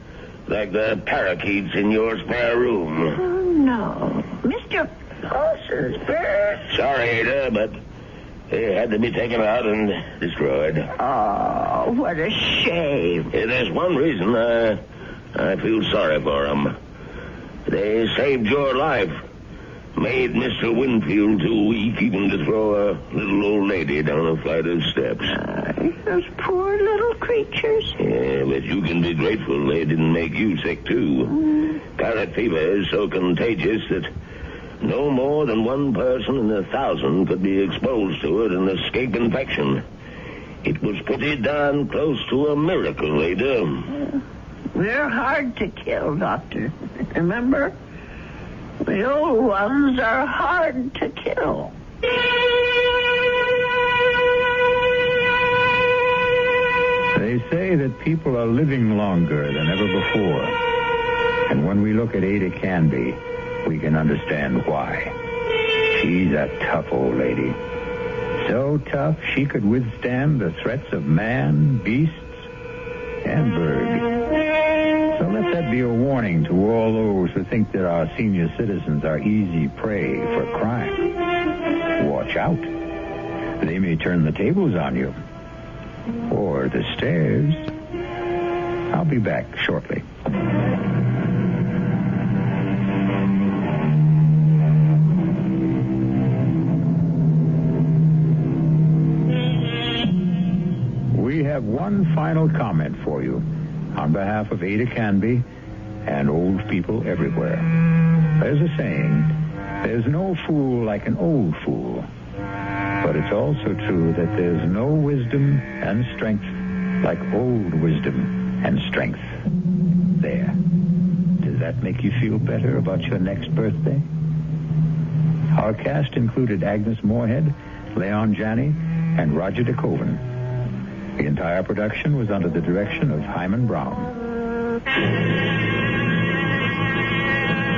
like the parakeets in your spare room. Oh, no. Mr. Paulson's bird. Sorry, Ada, but they had to be taken out and destroyed. Oh, what a shame. There's one reason I feel sorry for them. They saved your life. Made Mr. Winfield too weak even to throw a little old lady down a flight of steps. Those poor little creatures. Yeah, but you can be grateful they didn't make you sick, too. Parrot fever is so contagious that no more than one person in 1,000 could be exposed to it and escape infection. It was pretty darn close to a miracle, Ada. They're hard to kill, Doctor. Remember? The old ones are hard to kill. They say that people are living longer than ever before. And when we look at Ada Canby, we can understand why. She's a tough old lady. So tough she could withstand the threats of man, beasts, and bird. So let that be a warning to all those who think that our senior citizens are easy prey for crime. Watch out. They may turn the tables on you. Or the stairs. I'll be back shortly. We have one final comment for you on behalf of Ada Canby and old people everywhere. There's a saying, there's no fool like an old fool. But it's also true that there's no wisdom and strength like old wisdom and strength. There. Does that make you feel better about your next birthday? Our cast included Agnes Moorehead, Leon Janney, and Roger DeKoven. The entire production was under the direction of Hyman Brown.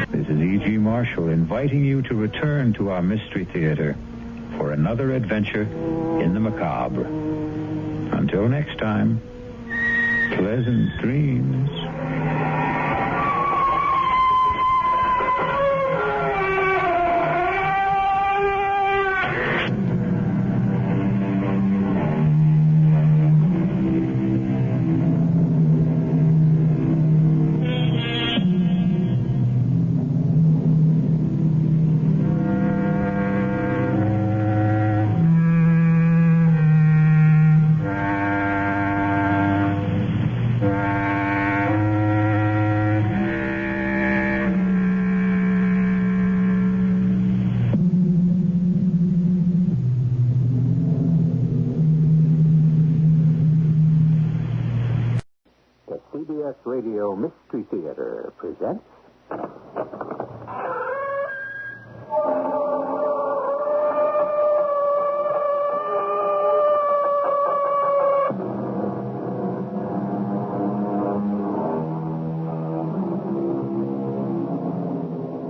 This is E.G. Marshall inviting you to return to our Mystery Theater for another adventure in the macabre. Until next time, pleasant dreams. CBS Radio Mystery Theater presents...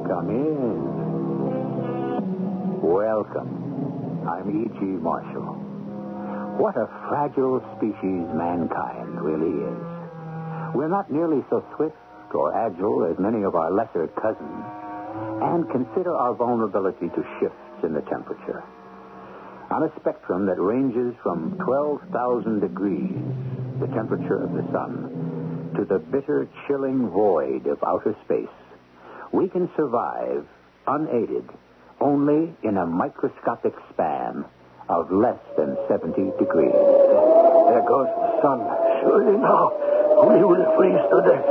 Come in. Welcome. I'm E.G. Marshall. What a fragile species mankind really is. We're not nearly so swift or agile as many of our lesser cousins, and consider our vulnerability to shifts in the temperature. On a spectrum that ranges from 12,000 degrees, the temperature of the sun, to the bitter, chilling void of outer space, we can survive unaided only in a microscopic span of less than 70 degrees. There goes the sun. Surely now, we will freeze to death.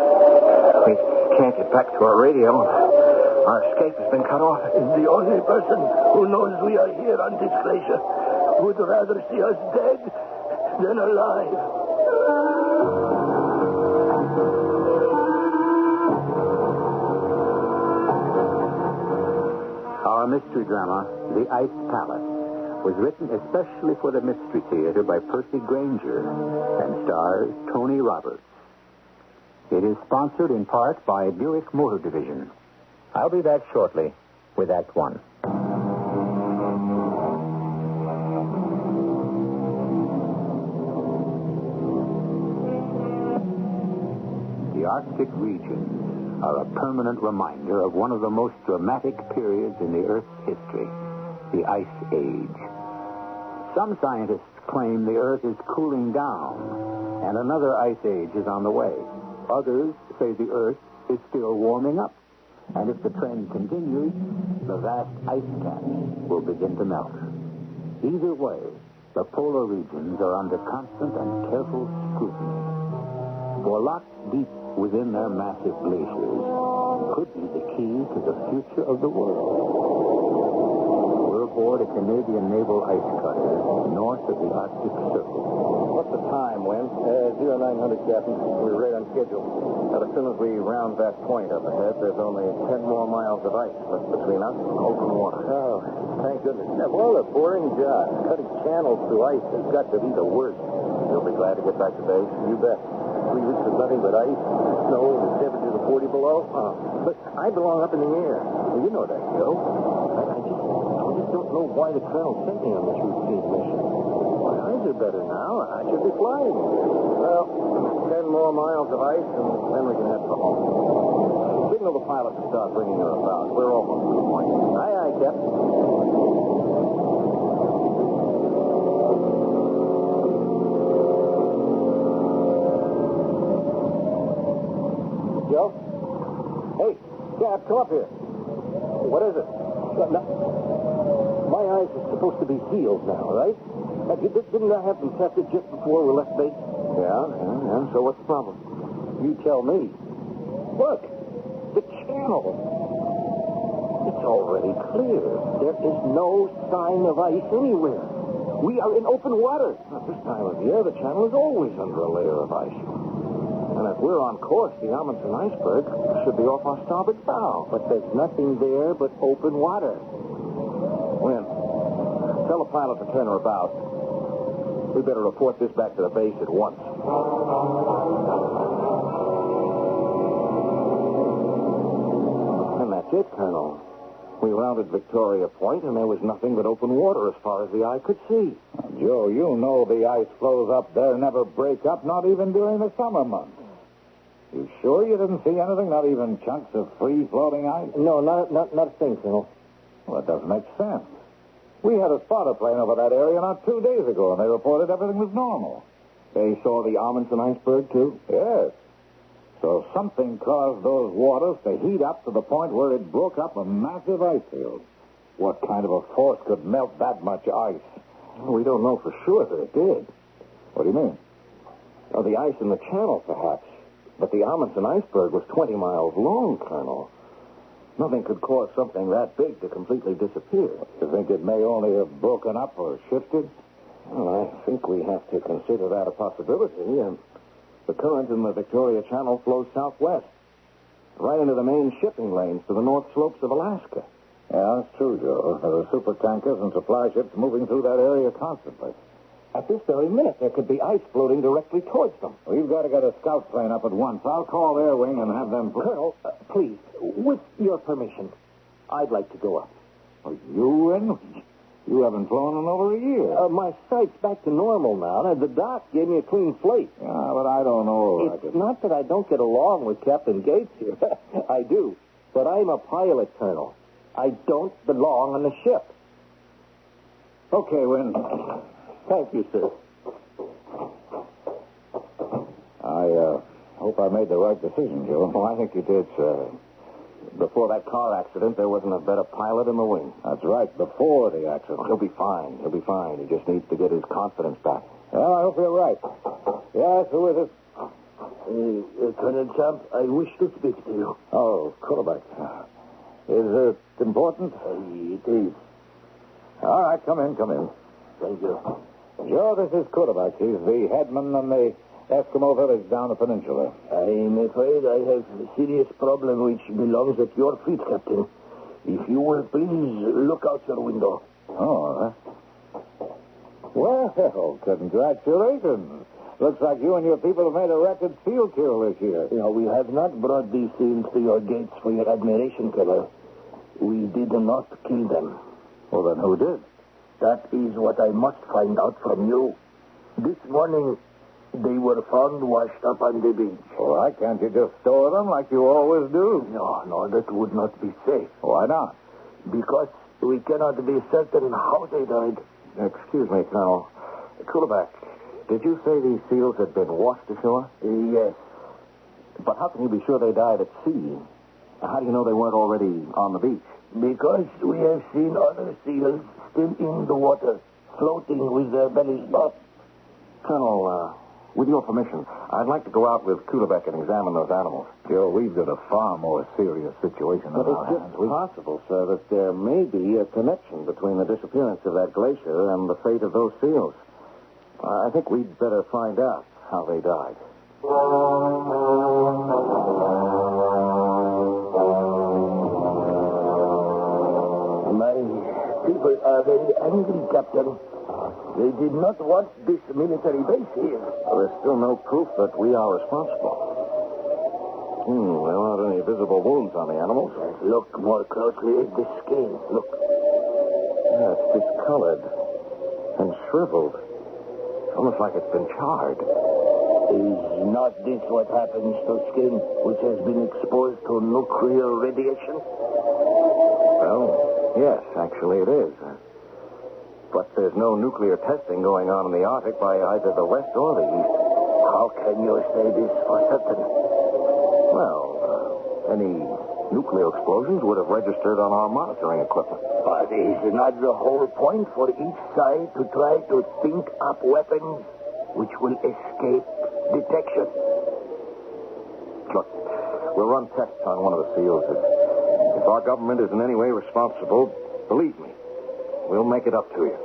We can't get back to our radio. Our escape has been cut off. The only person who knows we are here on this glacier would rather see us dead than alive. Our mystery drama, The Ice Palace, was written especially for the Mystery Theater by Percy Granger and stars Tony Roberts. It is sponsored in part by Buick Motor Division. I'll be back shortly with Act One. The Arctic regions are a permanent reminder of one of the most dramatic periods in the Earth's history, the Ice Age. Some scientists claim the Earth is cooling down and another ice age is on the way. Others say the Earth is still warming up, and if the trend continues, the vast ice caps will begin to melt. Either way, the polar regions are under constant and careful scrutiny. For locked deep within their massive glaciers could be the key to the future of the world. We're aboard a Canadian naval ice cutter north of the Arctic Circle. What's the time, Win? 0900, Captain. We're right on schedule. But as soon as we round that point up ahead, there's only 10 more miles of ice left between us and open water. Oh, thank goodness. Of all the boring jobs, cutting channels through ice has got to be the worst. You'll be glad to get back to base. You bet. 3 weeks of nothing but ice, snow, and the temperature of 40 below. Oh, but I belong up in the air. Well, you know that, Joe. I just don't know why the colonel sent me on this routine mission. My eyes are better now. I should be flying. Well, 10 more miles of ice, and then we can head for home. Signal the pilot to start bringing her about. We're almost to the point. Aye, aye, Captain. Joe? Hey, Cap, come up here. What is it? My eyes are supposed to be healed now, right? Didn't I have them tested just before we left base? Yeah. So what's the problem? You tell me. Look, the channel. It's already clear. There is no sign of ice anywhere. We are in open water. At this time of year, the channel is always under a layer of ice. And if we're on course, the Amundsen iceberg should be off our starboard bow. But there's nothing there but open water. Win, tell the pilot to turn her about. We better report this back to the base at once. And that's it, Colonel. We rounded Victoria Point, and there was nothing but open water as far as the eye could see. Joe, you know the ice flows up there never break up, not even during the summer months. You sure you didn't see anything, not even chunks of free-floating ice? No, not a thing, Colonel. Well, that doesn't make sense. We had a spotter plane over that area not 2 days ago, and they reported everything was normal. They saw the Amundsen iceberg, too? Yes. So something caused those waters to heat up to the point where it broke up a massive ice field. What kind of a force could melt that much ice? We don't know for sure that it did. What do you mean? Oh, the ice in the channel, perhaps. But the Amundsen iceberg was 20 miles long, Colonel. Nothing could cause something that big to completely disappear. You think it may only have broken up or shifted? Well, I think we have to consider that a possibility. And the current in the Victoria Channel flows southwest, right into the main shipping lanes to the north slopes of Alaska. Yeah, that's true, Joe. There are super tankers and supply ships moving through that area constantly. At this very minute, there could be ice floating directly towards them. We've got to get a scout plane up at once. I'll call their wing and have them... Colonel, please, with your permission, I'd like to go up. You in? You haven't flown in over a year. My sight's back to normal now, and the doc gave me a clean slate. Yeah, but I don't know. It's not that I don't get along with Captain Gates here. I do. But I'm a pilot, Colonel. I don't belong on the ship. Okay, Wynn. Thank you, sir. I hope I made the right decision, Joe. Oh, I think you did, sir. Before that car accident, there wasn't a better pilot in the wing. That's right, before the accident. He'll be fine. He'll be fine. He just needs to get his confidence back. Well, I hope you're right. Yes, who is it? Colonel Champ, I wish to speak to you. Oh, Kullback. Is it important? It is. All right, come in. Thank you. Joe, this is Kullback. He's the headman on the Eskimo village down the peninsula. I'm afraid I have a serious problem which belongs at your feet, Captain. If you will please look out your window. Oh, well, congratulations. Looks like you and your people have made a record seal kill this year. No, we have not brought these seals to your gates for your admiration, Colonel. We did not kill them. Well, then who did? That is what I must find out from you. This morning, they were found washed up on the beach. Well, why can't you just store them like you always do? No, that would not be safe. Why not? Because we cannot be certain how they died. Excuse me, Colonel. Kullback, did you say these seals had been washed ashore? Yes. But how can you be sure they died at sea? How do you know they weren't already on the beach? Because we have seen other seals still in the water, floating with their bellies up. Colonel, with your permission, I'd like to go out with Kullback and examine those animals. Joe, we've got a far more serious situation But on our it's hands. just possible, sir, that there may be a connection between the disappearance of that glacier and the fate of those seals. I think we'd better find out how they died. My people are very angry, Captain. They did not want this military base here. Well, there's still no proof that we are responsible. There aren't any visible wounds on the animals. Look more closely at the skin. Look. Yeah, it's discolored and shriveled. It's almost like it's been charred. Is not this what happens to skin which has been exposed to nuclear radiation? Well, yes, actually it is. But there's no nuclear testing going on in the Arctic by either the west or the east. How can you say this for certain? Well, any nuclear explosions would have registered on our monitoring equipment. But is not the whole point for each side to try to think up weapons which will escape detection? Look, we'll run tests on one of the seals. If our government is in any way responsible, believe me, we'll make it up to you.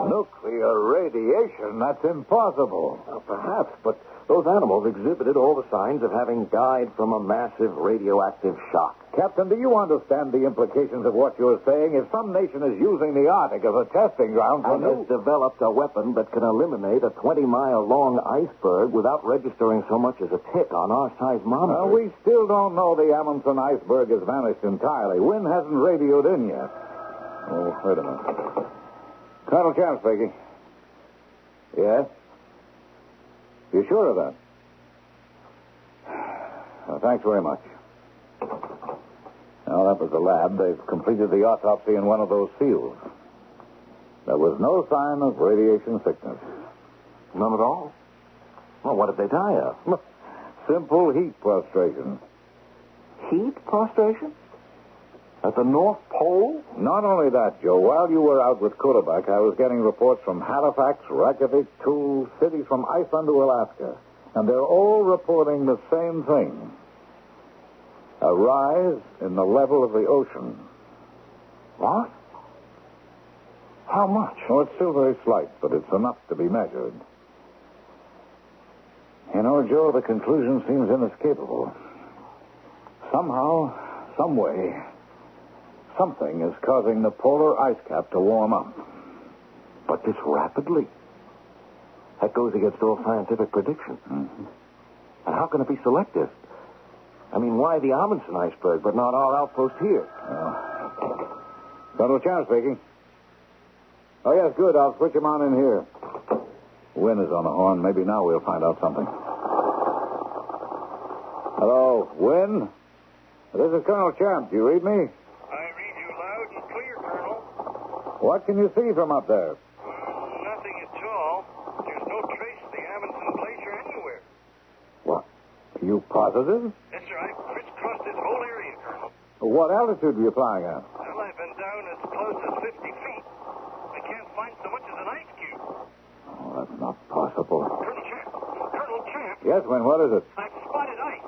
Nuclear radiation? That's impossible. Well, perhaps, but Those animals exhibited all the signs of having died from a massive radioactive shock. Captain, do you understand the implications of what you're saying? If some nation is using the Arctic as a testing ground for And has developed a weapon that can eliminate a 20-mile-long iceberg without registering so much as a tick on our seismometer. We still don't know the Amundsen iceberg has vanished entirely. Wynn hasn't radioed in yet. Oh, wait a minute. Colonel Champ speaking. Yes? You sure of that? Well, thanks very much. Now, that was the lab. They've completed the autopsy in one of those seals. There was no sign of radiation sickness. None at all? Well, what did they die of? Simple heat prostration. Heat prostration? At the North Pole? Not only that, Joe. While you were out with Kudabak, I was getting reports from Halifax, Reykjavik, to cities from Iceland to Alaska. And they're all reporting the same thing. A rise in the level of the ocean. What? How much? Oh, it's still very slight, but it's enough to be measured. You know, Joe, the conclusion seems inescapable. Somehow, some way, something is causing the polar ice cap to warm up. But this rapidly? That goes against all scientific prediction. Mm-hmm. And how can it be selective? I mean, why the Amundsen iceberg, but not our outpost here? Colonel Chan speaking. Oh, yes, good. I'll switch him on in here. Wynn is on the horn. Maybe now we'll find out something. Hello, Wynn? This is Colonel Champ. Do you read me? I read you loud and clear, Colonel. What can you see from up there? Nothing at all. There's no trace of the Amundsen Glacier anywhere. What? Are you positive? Yes, sir. I've crisscrossed this whole area, Colonel. What altitude were you flying at? Well, I've been down as close as 50 feet. I can't find so much as an ice cube. Oh, that's not possible. Colonel Champ. Yes, Wynn, what is it? I've spotted ice.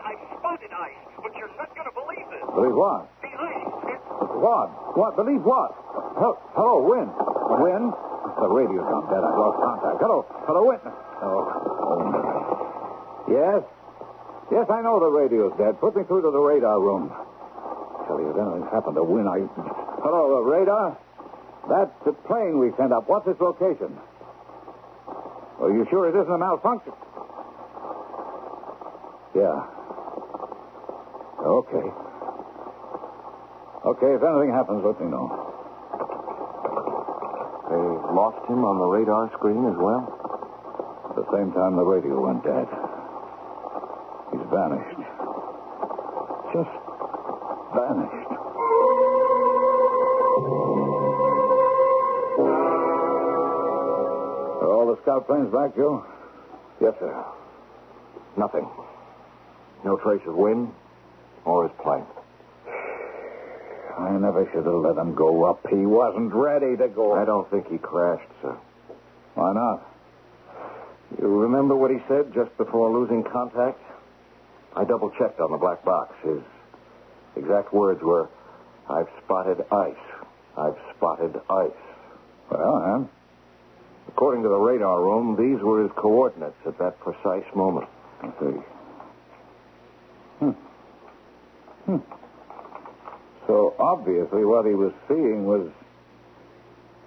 But you're not going to believe this. Believe what? The ice. What? What? Believe what? Hello, Wynn. Wynn? The radio's gone dead. I've lost contact. Hello, Wynn. Yes? Yes, I know the radio's dead. Put me through to the radar room. Tell you, if anything's happened to Wynn, Hello, radar? That's the plane we sent up. What's its location? Are you sure it isn't a malfunction? Yeah. Okay. Okay, if anything happens, let me know. They lost him on the radar screen as well? At the same time, the radio went dead. He's vanished. Just vanished. Are all the scout planes back, Joe? Yes, sir. Nothing. No trace of Wynn or his plane. I never should have let him go up. He wasn't ready to go. I don't think he crashed, sir. Why not? You remember what he said just before losing contact? I double-checked on the black box. His exact words were, "I've spotted ice. I've spotted ice." Well, and? According to the radar room, these were his coordinates at that precise moment. I see. So obviously what he was seeing was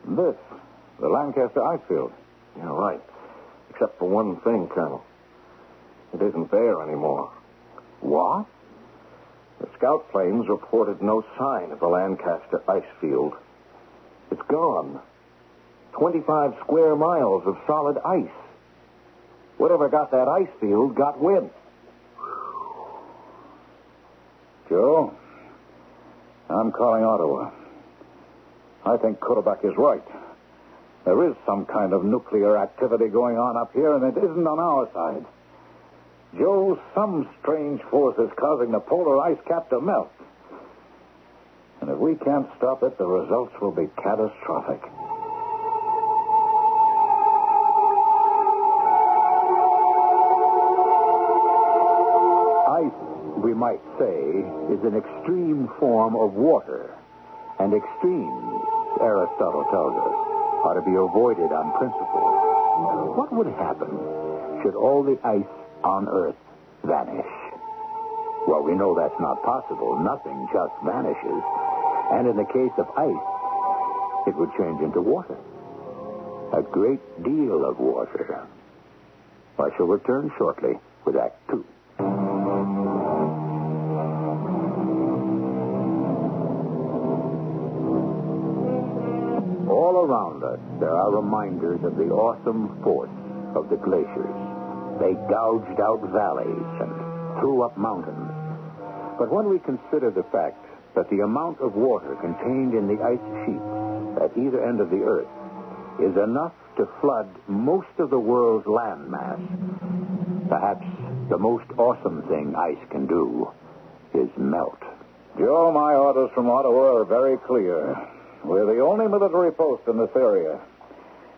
this, the Lancaster ice field. Yeah, right. Except for one thing, Colonel. It isn't there anymore. What? The scout planes reported no sign of the Lancaster ice field. It's gone. 25 square miles of solid ice. Whatever got that ice field got Wynn. Joe, I'm calling Ottawa. I think Kudabak is right. There is some kind of nuclear activity going on up here, and it isn't on our side. Joe, some strange force is causing the polar ice cap to melt. And if we can't stop it, the results will be catastrophic. Ice, we might say, is an extreme form of water. And extremes, Aristotle tells us, are to be avoided on principle. What would happen should all the ice on Earth vanish. Well, we know that's not possible. Nothing just vanishes. And in the case of ice, it would change into water. A great deal of water. I shall return shortly with Act 2. All around us, there are reminders of the awesome force of the glaciers. They gouged out valleys and threw up mountains. But when we consider the fact that the amount of water contained in the ice sheets at either end of the Earth is enough to flood most of the world's landmass, perhaps the most awesome thing ice can do is melt. Joe, my orders from Ottawa are very clear. We're the only military post in this area.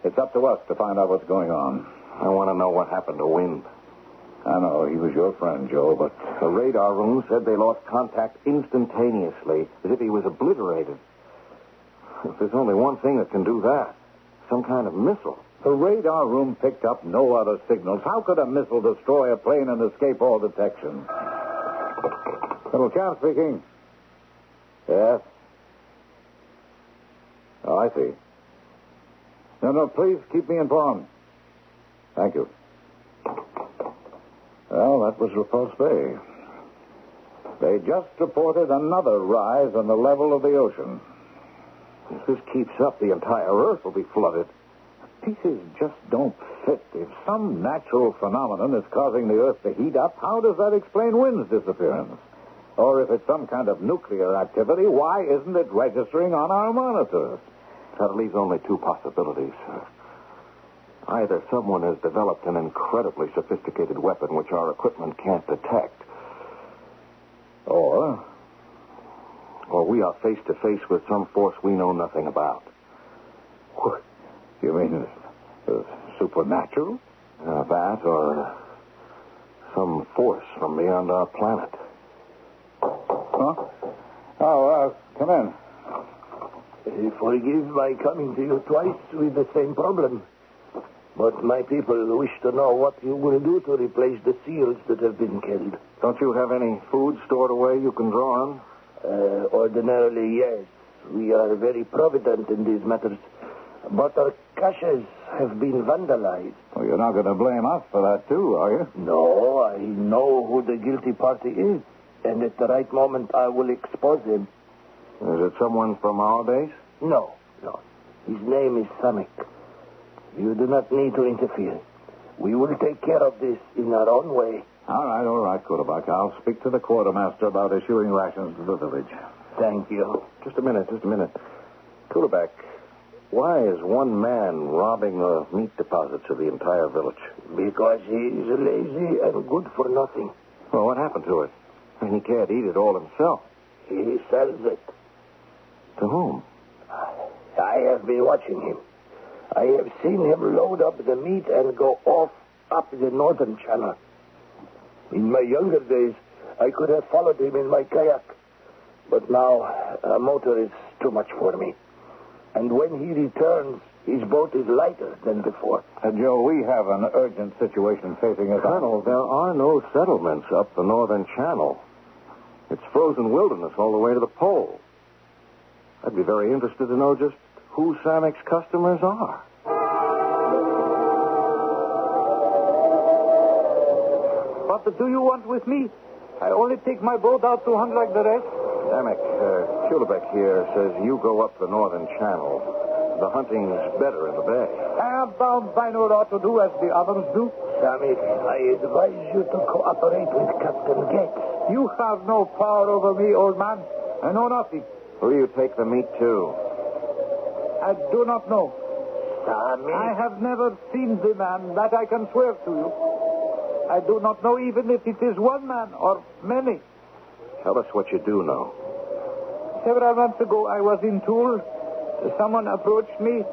It's up to us to find out what's going on. I want to know what happened to Wind. I know, he was your friend, Joe, but The radar room said they lost contact instantaneously, as if he was obliterated. If there's only one thing that can do that, some kind of missile. the radar room picked up no other signals. How could a missile destroy a plane and escape all detection? Colonel Champ speaking. Yes? Oh, I see. No, please keep me informed. Thank you. Well, that was Repulse Bay. They just reported another rise in the level of the ocean. If this keeps up, the entire Earth will be flooded. Pieces just don't fit. If some natural phenomenon is causing the Earth to heat up, how does that explain wind's disappearance? Or if it's some kind of nuclear activity, why isn't it registering on our monitors? That leaves only two possibilities. Either someone has developed an incredibly sophisticated weapon which our equipment can't detect, or we are face to face with some force we know nothing about. What? You mean supernatural? That or some force from beyond our planet. Huh? Oh, come in. Forgive my coming to you twice with the same problem. But my people wish to know what you will do to replace the seals that have been killed. Don't you have any food stored away you can draw on? Ordinarily, yes. We are very provident in these matters. But our caches have been vandalized. Well, you're not going to blame us for that, too, are you? No, I know who the guilty party is. And at the right moment, I will expose him. Is it someone from our base? No. His name is Samek. You do not need to interfere. We will take care of this in our own way. All right, Quarterback. I'll speak to the quartermaster about issuing rations to the village. Thank you. Just a minute. Quarterback, why is one man robbing the meat deposits of the entire village? Because he is lazy and good for nothing. Well, what happened to it? I mean, he can't eat it all himself. He sells it. To whom? I have been watching him. I have seen him load up the meat and go off up the northern channel. In my younger days, I could have followed him in my kayak. But now, a motor is too much for me. And when he returns, his boat is lighter than before. Joe, we have an urgent situation facing us. Colonel, there are no settlements up the northern channel. It's frozen wilderness all the way to the pole. I'd be very interested to know just who Samek's customers are. What do you want with me? I only take my boat out to hunt like the rest. Samek, Kulebeck here says you go up the northern channel. The hunting's better in the bay. I am bound by no law to do as the others do. Samek, I advise you to cooperate with Captain Gates. You have no power over me, old man. I know nothing. Who do you take the meat to? I do not know. Samek. I have never seen the man, that I can swear to you. I do not know even if it is one man or many. Tell us what you do know. Several months ago, I was in Toul. Someone approached me.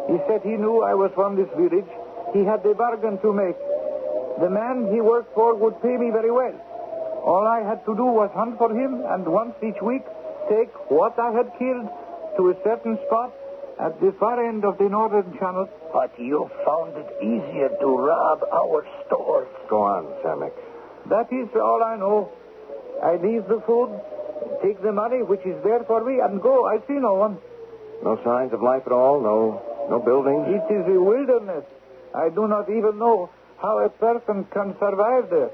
He said he knew I was from this village. He had a bargain to make. The man he worked for would pay me very well. All I had to do was hunt for him, and once each week take what I had killed to a certain spot at the far end of the northern channel. But you found it easier to rob our stores. Go on, Samek. That is all I know. I leave the food, take the money which is there for me, and go. I see no one. No signs of life at all? No buildings? It is a wilderness. I do not even know how a person can survive there.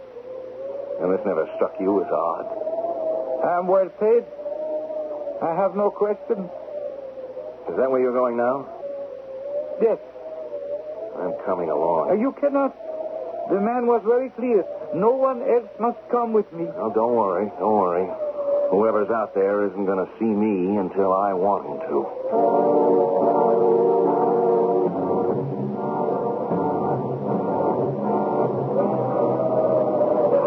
And this never struck you as odd? I am well paid. I have no question. Is that where you're going now? Yes. I'm coming along. You cannot. The man was very clear. No one else must come with me. No, don't worry. Don't worry. Whoever's out there isn't going to see me until I want him to.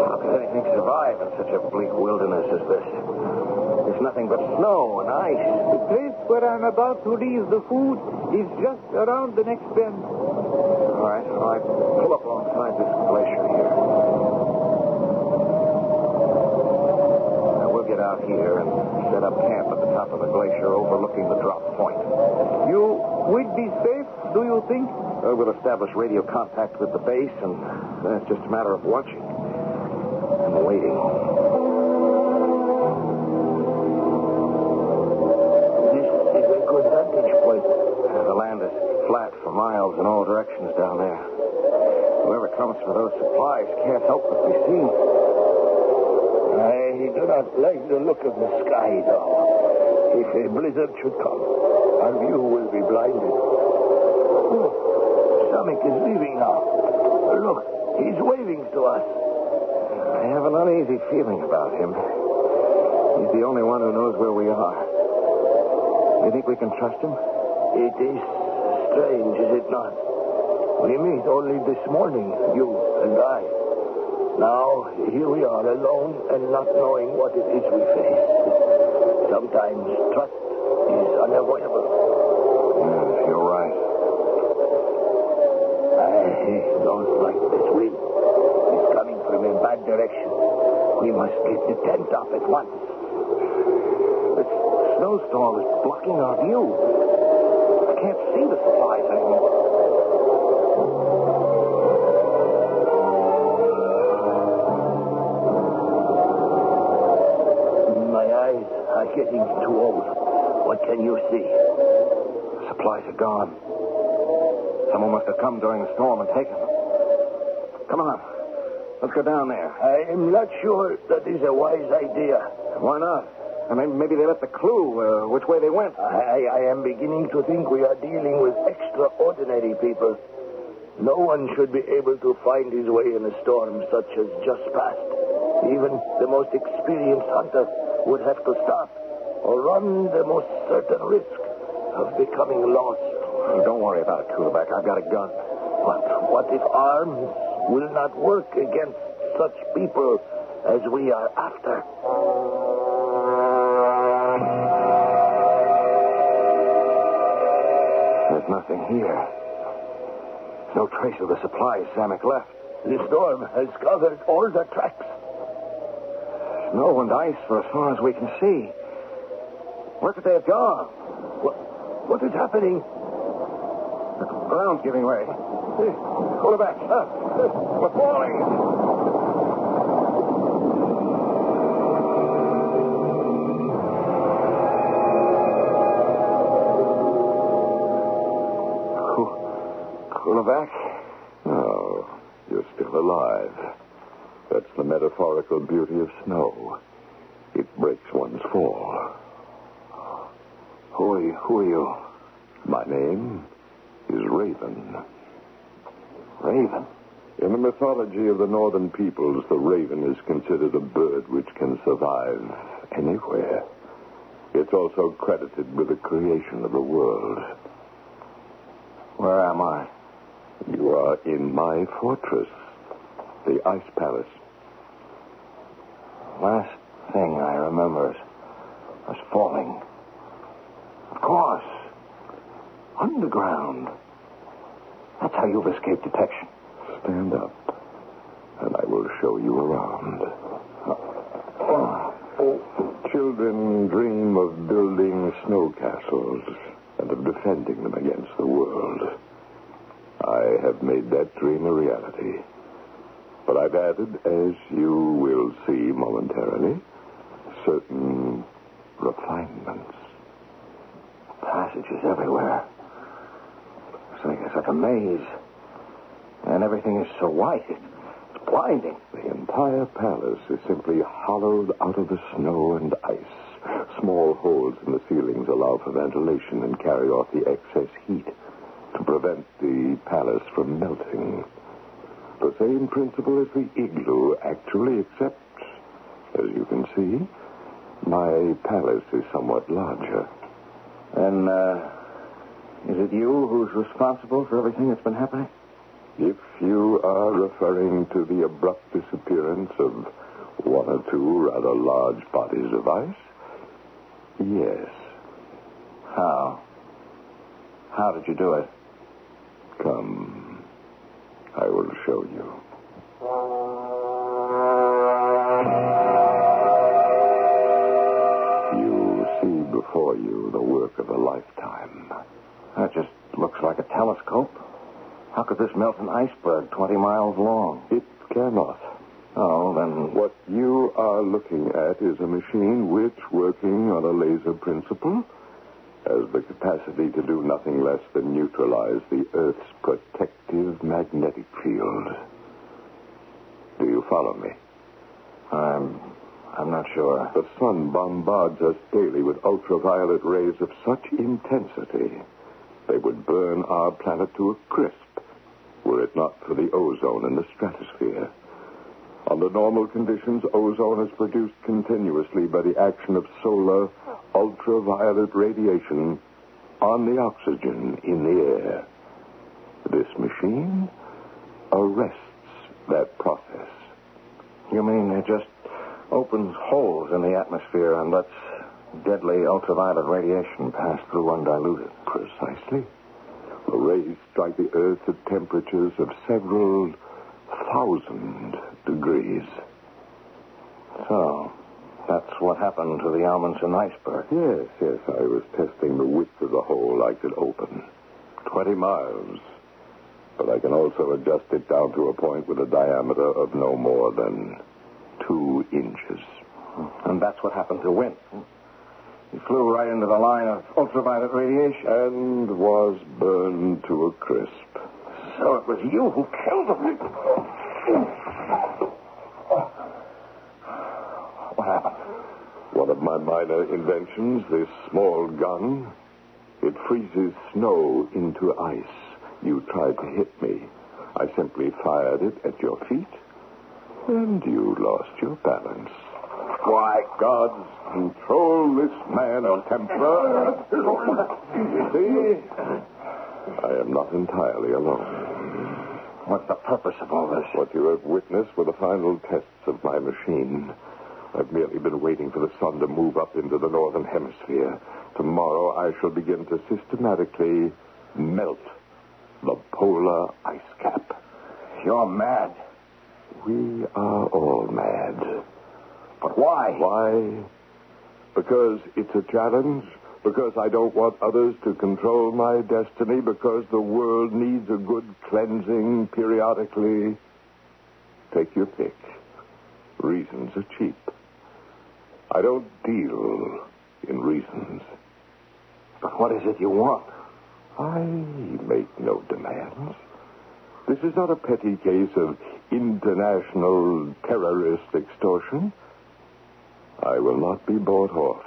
How could anything survive in such a bleak wilderness as this? There's nothing but snow and ice. The place where I'm about to leave the food is just around the next bend. All right. Pull up alongside this glacier here. Now, we'll get out here and set up camp at the top of the glacier overlooking the drop point. You would be safe, do you think? We'll establish radio contact with the base, and then it's just a matter of watching and waiting. The land is flat for miles in all directions down there. Whoever comes for those supplies can't help but be seen. I do not like the look of the sky, though. If a blizzard should come, our view will be blinded. Oh, Samek is leaving now. Look, he's waving to us. I have an uneasy feeling about him. He's the only one who knows where we are. You think we can trust him? It is strange, is it not? We meet only this morning, you and I. Now, here we are alone and not knowing what it is we face. Sometimes trust is unavoidable. Yes, you're right. I don't like this wind. It's coming from a bad direction. We must get the tent up at once. This snowstorm is blocking our view. I can't see the supplies anymore. My eyes are getting too old. What can you see? Supplies are gone. Someone must have come during the storm and taken them. Come on. Let's go down there. I am not sure that is a wise idea. Why not? I mean, maybe they left a clue which way they went. I am beginning to think we are dealing with extraordinary people. No one should be able to find his way in a storm such as just passed. Even the most experienced hunter would have to stop or run the most certain risk of becoming lost. Oh, don't worry about it, Kulak. I've got a gun. But what if arms will not work against such people as we are after? There's nothing here. No trace of the supplies Samek left. The storm has covered all the tracks. Snow and ice for as far as we can see. Where could they have gone? What is happening? The ground's giving way. Hold it back. We're falling. Back? Oh, you're still alive. That's the metaphorical beauty of snow. It breaks one's fall. Who are you? My name is Raven. Raven? In the mythology of the northern peoples, the raven is considered a bird which can survive anywhere. It's also credited with the creation of the world. Where am I? You are in my fortress, the Ice Palace. Last thing I remember is us falling. Of course. Underground. That's how you've escaped detection. Stand up, and I will show you around. Children dream of building snow castles. and of defending them against the world. I have made that dream a reality. But I've added, as you will see momentarily, certain refinements. Passages everywhere. It's like a maze. And everything is so white. It's blinding. The entire palace is simply hollowed out of the snow and ice. Small holes in the ceilings allow for ventilation and carry off the excess heat to prevent the palace from melting. The same principle as the igloo, actually, except, as you can see, my palace is somewhat larger. And, is it you who's responsible for everything that's been happening? If you are referring to the abrupt disappearance of one or two rather large bodies of ice, yes. How? How did you do it? Come, I will show you. You see before you the work of a lifetime. That just looks like a telescope. How could this melt an iceberg 20 miles long? It cannot. Oh, then... What you are looking at is a machine which, working on a laser principle, has the capacity to do nothing less than neutralize the Earth's protective magnetic field. Do you follow me? I'm not sure. The sun bombards us daily with ultraviolet rays of such intensity they would burn our planet to a crisp were it not for the ozone in the stratosphere. Under normal conditions, ozone is produced continuously by the action of solar ultraviolet radiation on the oxygen in the air. This machine arrests that process. You mean it just opens holes in the atmosphere and lets deadly ultraviolet radiation pass through undiluted? Precisely. The rays strike the Earth at temperatures of several 1,000 degrees. So, that's what happened to the Almonson iceberg. Yes. I was testing the width of the hole I could open. 20 miles. But I can also adjust it down to a point with a diameter of no more than 2 inches. And that's what happened to Wynn. He flew right into the line of ultraviolet radiation. And was burned to a crisp. So it was you who killed him. What happened? One of my minor inventions, this small gun, it freezes snow into ice. You tried to hit me. I simply fired it at your feet, and you lost your balance. Why, gods, control this man of temper. You see, I am not entirely alone. What's the purpose of all this? What you have witnessed were the final tests of my machine. I've merely been waiting for the sun to move up into the northern hemisphere. Tomorrow I shall begin to systematically melt the polar ice cap. You're mad. We are all mad. But why? Why? Because it's a challenge. Because I don't want others to control my destiny. Because the world needs a good cleansing periodically. Take your pick. Reasons are cheap. I don't deal in reasons. But what is it you want? I make no demands. This is not a petty case of international terrorist extortion. I will not be bought off.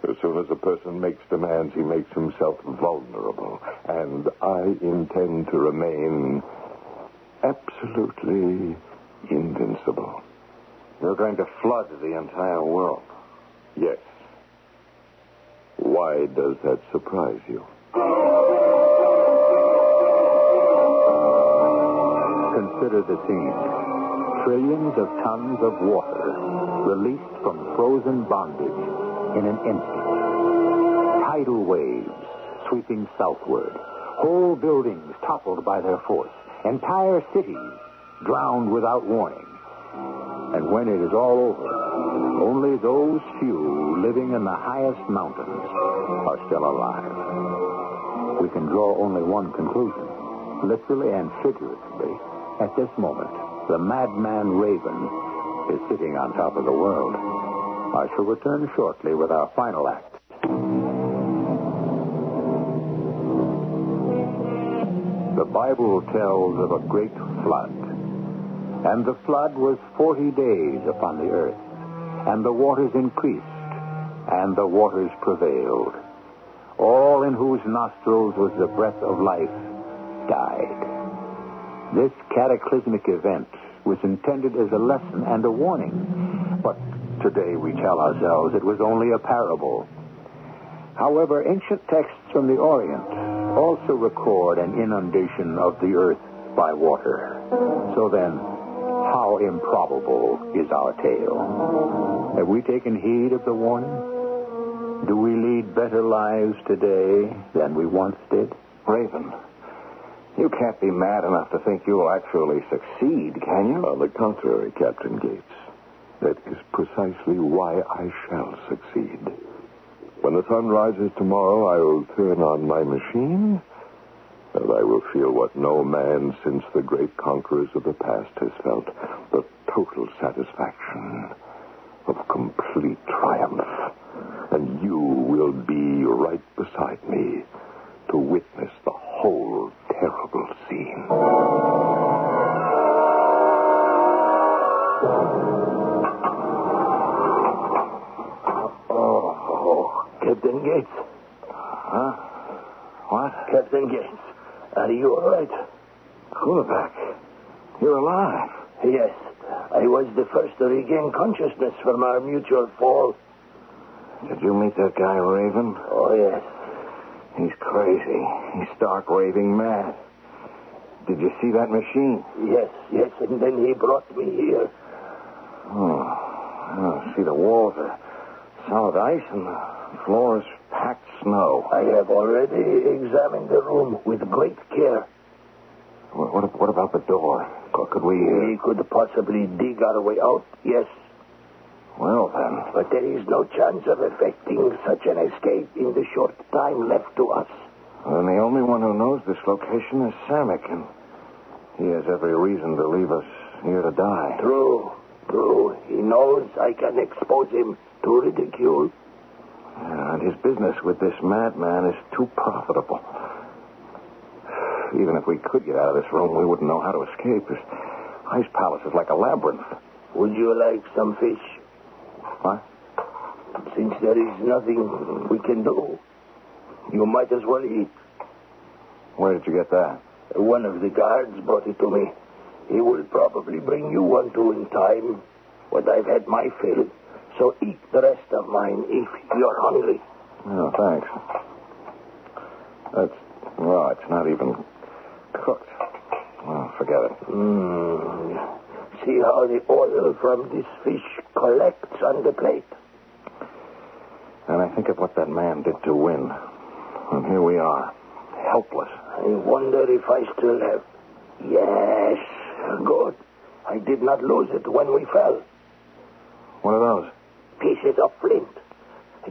As soon as a person makes demands, he makes himself vulnerable. And I intend to remain absolutely invincible. You're going to flood the entire world. Yes. Why does that surprise you? Consider the scene. Trillions of tons of water released from frozen bondage in an instant. Tidal waves sweeping southward. Whole buildings toppled by their force. Entire cities drowned without warning. And when it is all over, only those few who, living in the highest mountains, are still alive. We can draw only one conclusion, literally and figuratively. At this moment, the madman Raven is sitting on top of the world. I shall return shortly with our final act. The Bible tells of a great flood. And the flood was 40 days upon the earth. And the waters increased, and the waters prevailed. All in whose nostrils was the breath of life died. This cataclysmic event was intended as a lesson and a warning. But today we tell ourselves it was only a parable. However, ancient texts from the Orient also record an inundation of the earth by water. So then, how improbable is our tale? Have we taken heed of the warning? Do we lead better lives today than we once did? Raven, you can't be mad enough to think you'll actually succeed, can you? On the contrary, Captain Gates. That is precisely why I shall succeed. When the sun rises tomorrow, I will turn on my machine, and I will feel what no man since the great conquerors of the past has felt, the total satisfaction of complete triumph. And you will be right beside me to witness the whole terrible scene. Captain Gates. Huh? What? Captain Gates, are you all right? Kulevac, you're alive. Yes. I was the first to regain consciousness from our mutual fall. Did you meet that guy, Raven? Oh, yes. He's crazy. He's stark raving mad. Did you see that machine? Yes, and then he brought me here. Oh, see, the walls are solid ice and the floor is packed snow. I have already examined the room with great care. What about the door? Could we... We could possibly dig our way out, yes. Well, then. But there is no chance of effecting such an escape in the short time left to us. Then the only one who knows this location is Samek, and he has every reason to leave us here to die. True. He knows I can expose him to ridicule. And his business with this madman is too profitable. Even if we could get out of this room, we wouldn't know how to escape. This ice palace is like a labyrinth. Would you like some fish? What? Since there is nothing we can do, you might as well eat. Where did you get that? One of the guards brought it to me. He will probably bring you one too in time. But I've had my fill. So eat the rest of mine if you're hungry. Oh, thanks. It's not even cooked. Well, forget it. See how the oil from this fish collects on the plate. And I think of what that man did to win. And here we are, helpless. I wonder if I still have... Yes, good. I did not lose it when we fell. What are those? Pieces of flint.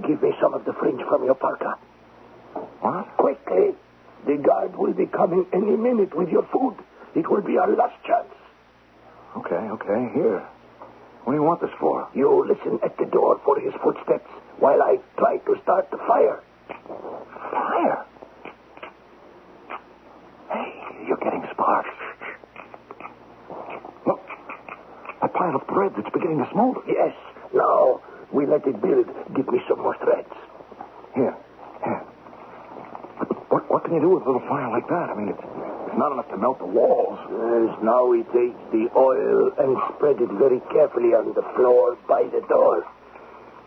Give me some of the fringe from your parka. What? Quickly. The guard will be coming any minute with your food. It will be our last chance. Okay. Here. What do you want this for? You listen at the door for his footsteps while I try to start the fire. Fire? Hey, you're getting sparks. Look. A pile of threads. It's beginning to smolder. Yes. Now, we let it build. Give me some more threads. Here. What can you do with a little fire like that? I mean, it's not enough to melt the walls. Yes, now we take the oil and spread it very carefully on the floor by the door.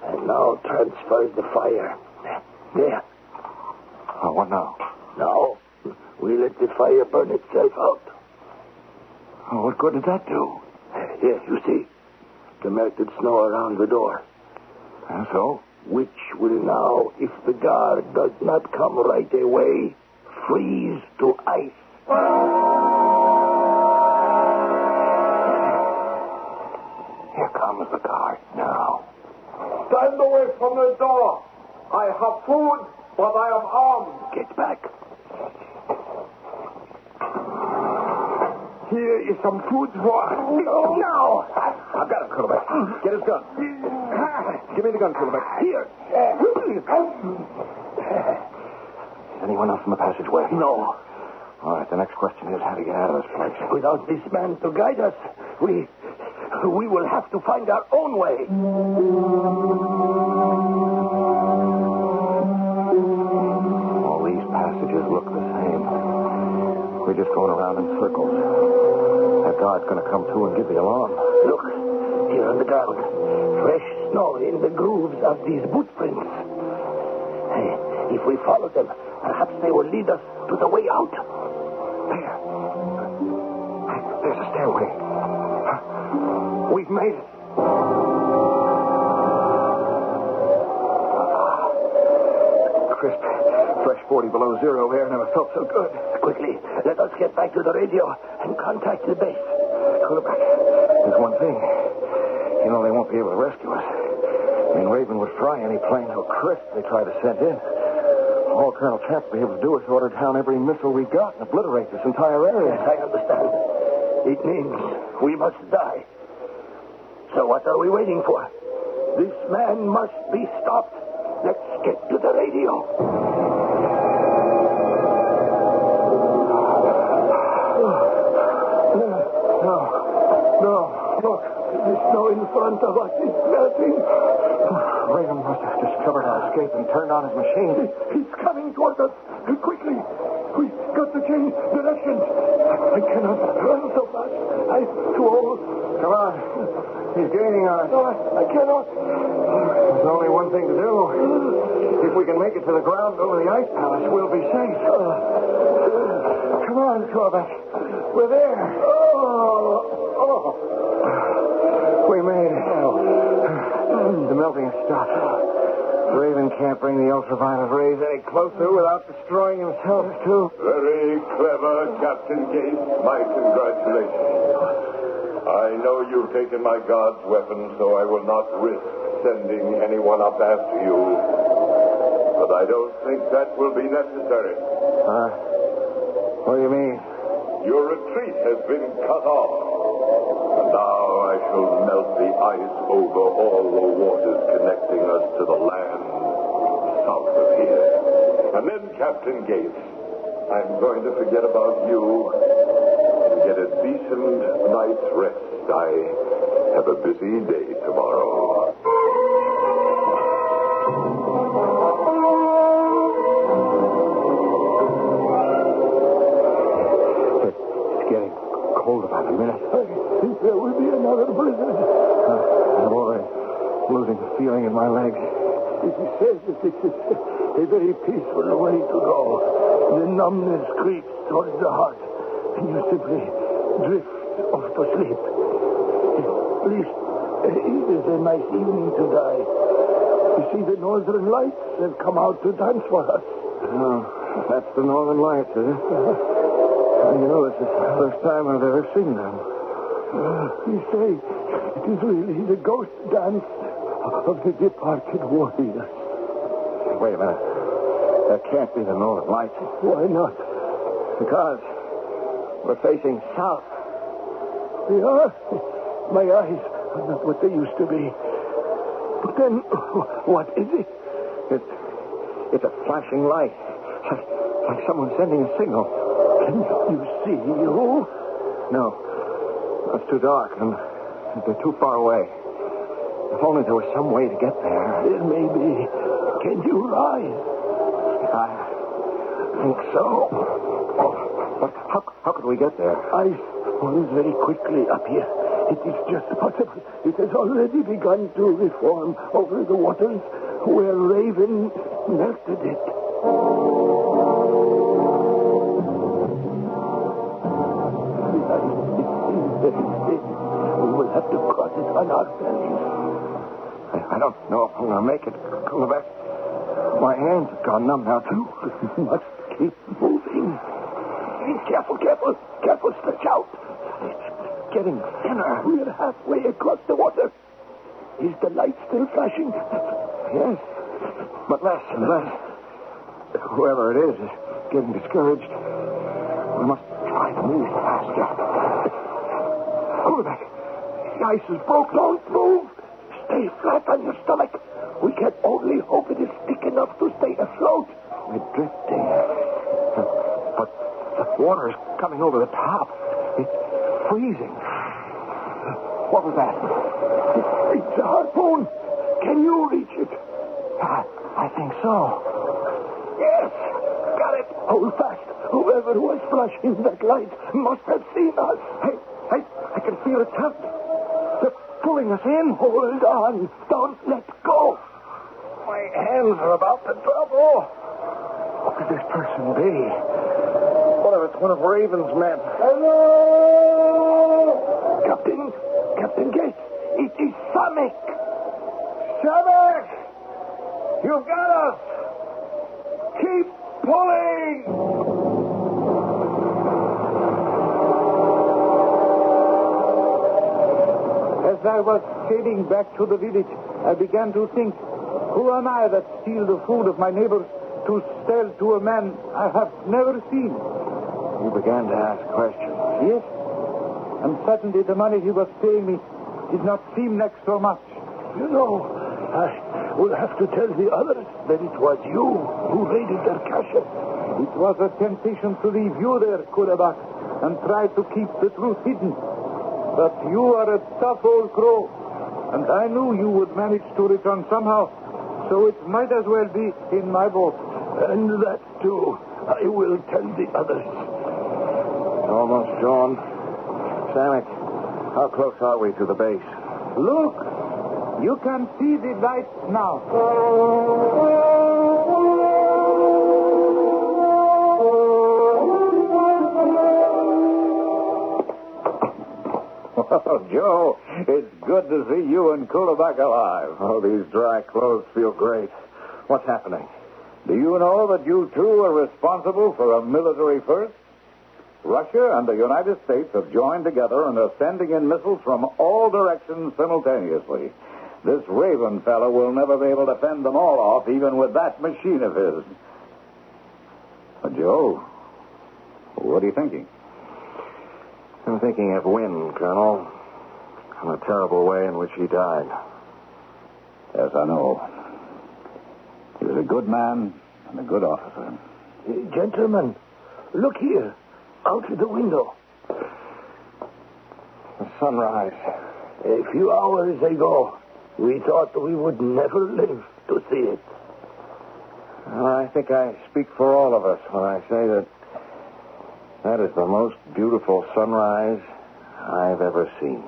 And now transfer the fire. There. Oh, what now? Now, we let the fire burn itself out. Oh, what good did that do? Here, you see. The melted snow around the door. And so? Which will now, if the guard does not come right away, freeze to ice. Here comes the guard now. Stand away from Open the door. I have food, but I am armed. Get back. Here is some food for... No! I've got him, Coolerback. Get his gun. Give me the gun, Coolerback. Here. Is anyone else in the passageway? No. All right, the next question is how to get out of this place. Without this man to guide us, we will have to find our own way. All these passages look the same. We're just going around in circles. That guard's going to come through and give the alarm. Look, here on the ground. Fresh snow in the grooves of these boot prints. Hey, if we follow them, perhaps they will lead us to the way out. There's a stairway. We've made it. Crisp, fresh 40 below zero air never felt so good. Quickly, let us get back to the radio and contact the base. Coolerback, there's one thing. You know they won't be able to rescue us. I mean, Raven would fry any plane so crisp they try to send in. All Colonel Champ will be able to do is order down every missile we got and obliterate this entire area. Yes, I understand. It means we must die. So what are we waiting for? This man must be stopped. Let's get to the radio. No. Look, the snow in front of us is melting. Raven must have discovered our escape and turned on his machine. He's coming towards us. Quickly. We've got to change directions. I cannot run so fast. I'm too old. Come on. He's gaining on us. No, I cannot. There's only one thing to do. If we can make it to the ground over the ice palace, we'll be safe. Come on, Corbett. We're there. We made it. The melting has stopped. Raven can't bring the ultraviolet rays any closer without destroying himself, too. Very clever, Captain Gates. My congratulations. I know you've taken my guard's weapon, so I will not risk sending anyone up after you. But I don't think that will be necessary. What do you mean? Your retreat has been cut off. And now I shall melt the ice over all the waters connecting us to the land south of here. And then, Captain Gates, I'm going to forget about you and get a decent night's rest. I have a busy day tomorrow. It's getting cold about a minute. I think there will be another blizzard. I'm already losing the feeling in my legs. He says that this is a very peaceful way to go. The numbness creeps towards the heart, and you simply drift off to sleep. At least it is a nice evening to die. You see, the northern lights have come out to dance for us. Oh, that's the northern lights, is it? You know, this is the first time I've ever seen them. You say it is really the ghost dance of the departed warriors. Wait a minute. That can't be the northern lights. Why not? Because we're facing south. They are. My eyes are not what they used to be. But then, what is it? It's a flashing light. Like someone sending a signal. Can you see you? No. It's too dark, and they're too far away. If only there was some way to get there. There may be. Can you rise? I think so. But how could we get there? Ice falls very quickly up here. It is just possible. It has already begun to reform over the waters where Raven melted it. We will have to cross it on our bellies. I don't know if I'm going to make it, Coolback. My hands have gone numb now, too. We must keep moving. Careful. Careful, stretch out. It's getting thinner. We're halfway across the water. Is the light still flashing? Yes, but less and less. Whoever it is getting discouraged. We must try to move faster. Quarterback, the ice is broke. Don't move. Stay flat on your stomach. We can only hope it is thick enough to stay afloat. We're drifting. But the water is coming over the top. It's freezing. What was that? It's a harpoon. Can you reach it? I think so. Yes. Got it. Hold fast. Whoever was flashing that light must have seen us. I can feel it tug. They're pulling us in. Hold on. Don't let go. My hands are about to double. What could this person be? What if it's one of Raven's men? Hello! Captain Gates. It is Samek. Samek! You've got us. Keep pulling. As I was heading back to the village, I began to think, who am I that steal the food of my neighbors to sell to a man I have never seen? You began to ask questions. Yes. And suddenly the money he was paying me did not seem like so much. You know, I will have to tell the others that it was you who raided their cache. It was a temptation to leave you there, Kurabak, and try to keep the truth hidden. But you are a tough old crow, and I knew you would manage to return somehow, so it might as well be in my boat. And that, too, I will tell the others. Almost gone. Samek, how close are we to the base? Look! You can see the lights now. Oh, Joe, it's good to see you and Kulabak alive. Oh, these dry clothes feel great. What's happening? Do you know that you two are responsible for a military first? Russia and the United States have joined together and are sending in missiles from all directions simultaneously. This Raven fellow will never be able to fend them all off, even with that machine of his. Joe, what are you thinking? I'm thinking of Wynne, Colonel, and the terrible way in which he died. Yes, I know. He was a good man and a good officer. Gentlemen, look here, out of the window. The sunrise. A few hours ago, we thought we would never live to see it. Well, I think I speak for all of us when I say that is the most beautiful sunrise I've ever seen.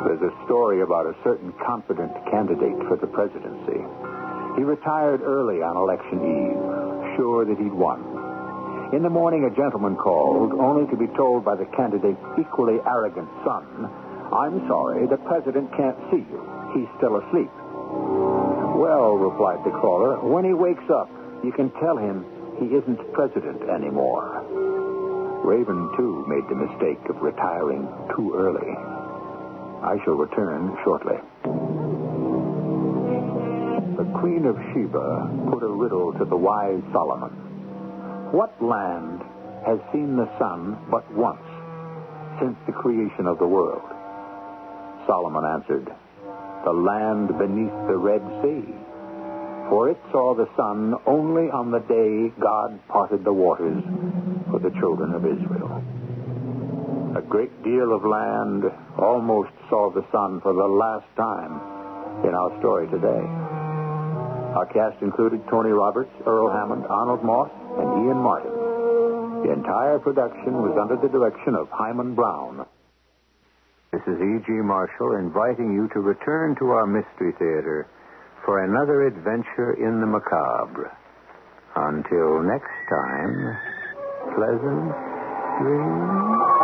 There's a story about a certain confident candidate for the presidency. He retired early on election eve, sure that he'd won. In the morning, a gentleman called, only to be told by the candidate's equally arrogant son, "I'm sorry, the president can't see you. He's still asleep." "Well," replied the caller, "when he wakes up, you can tell him he isn't president anymore." Raven, too, made the mistake of retiring too early. I shall return shortly. The Queen of Sheba put a riddle to the wise Solomon. What land has seen the sun but once since the creation of the world? Solomon answered, "The land beneath the Red Sea. For it saw the sun only on the day God parted the waters for the children of Israel." A great deal of land almost saw the sun for the last time in our story today. Our cast included Tony Roberts, Earl Hammond, Arnold Moss, and Ian Martin. The entire production was under the direction of Hyman Brown. This is E.G. Marshall inviting you to return to our Mystery Theater for another adventure in the macabre. Until next time, pleasant dreams.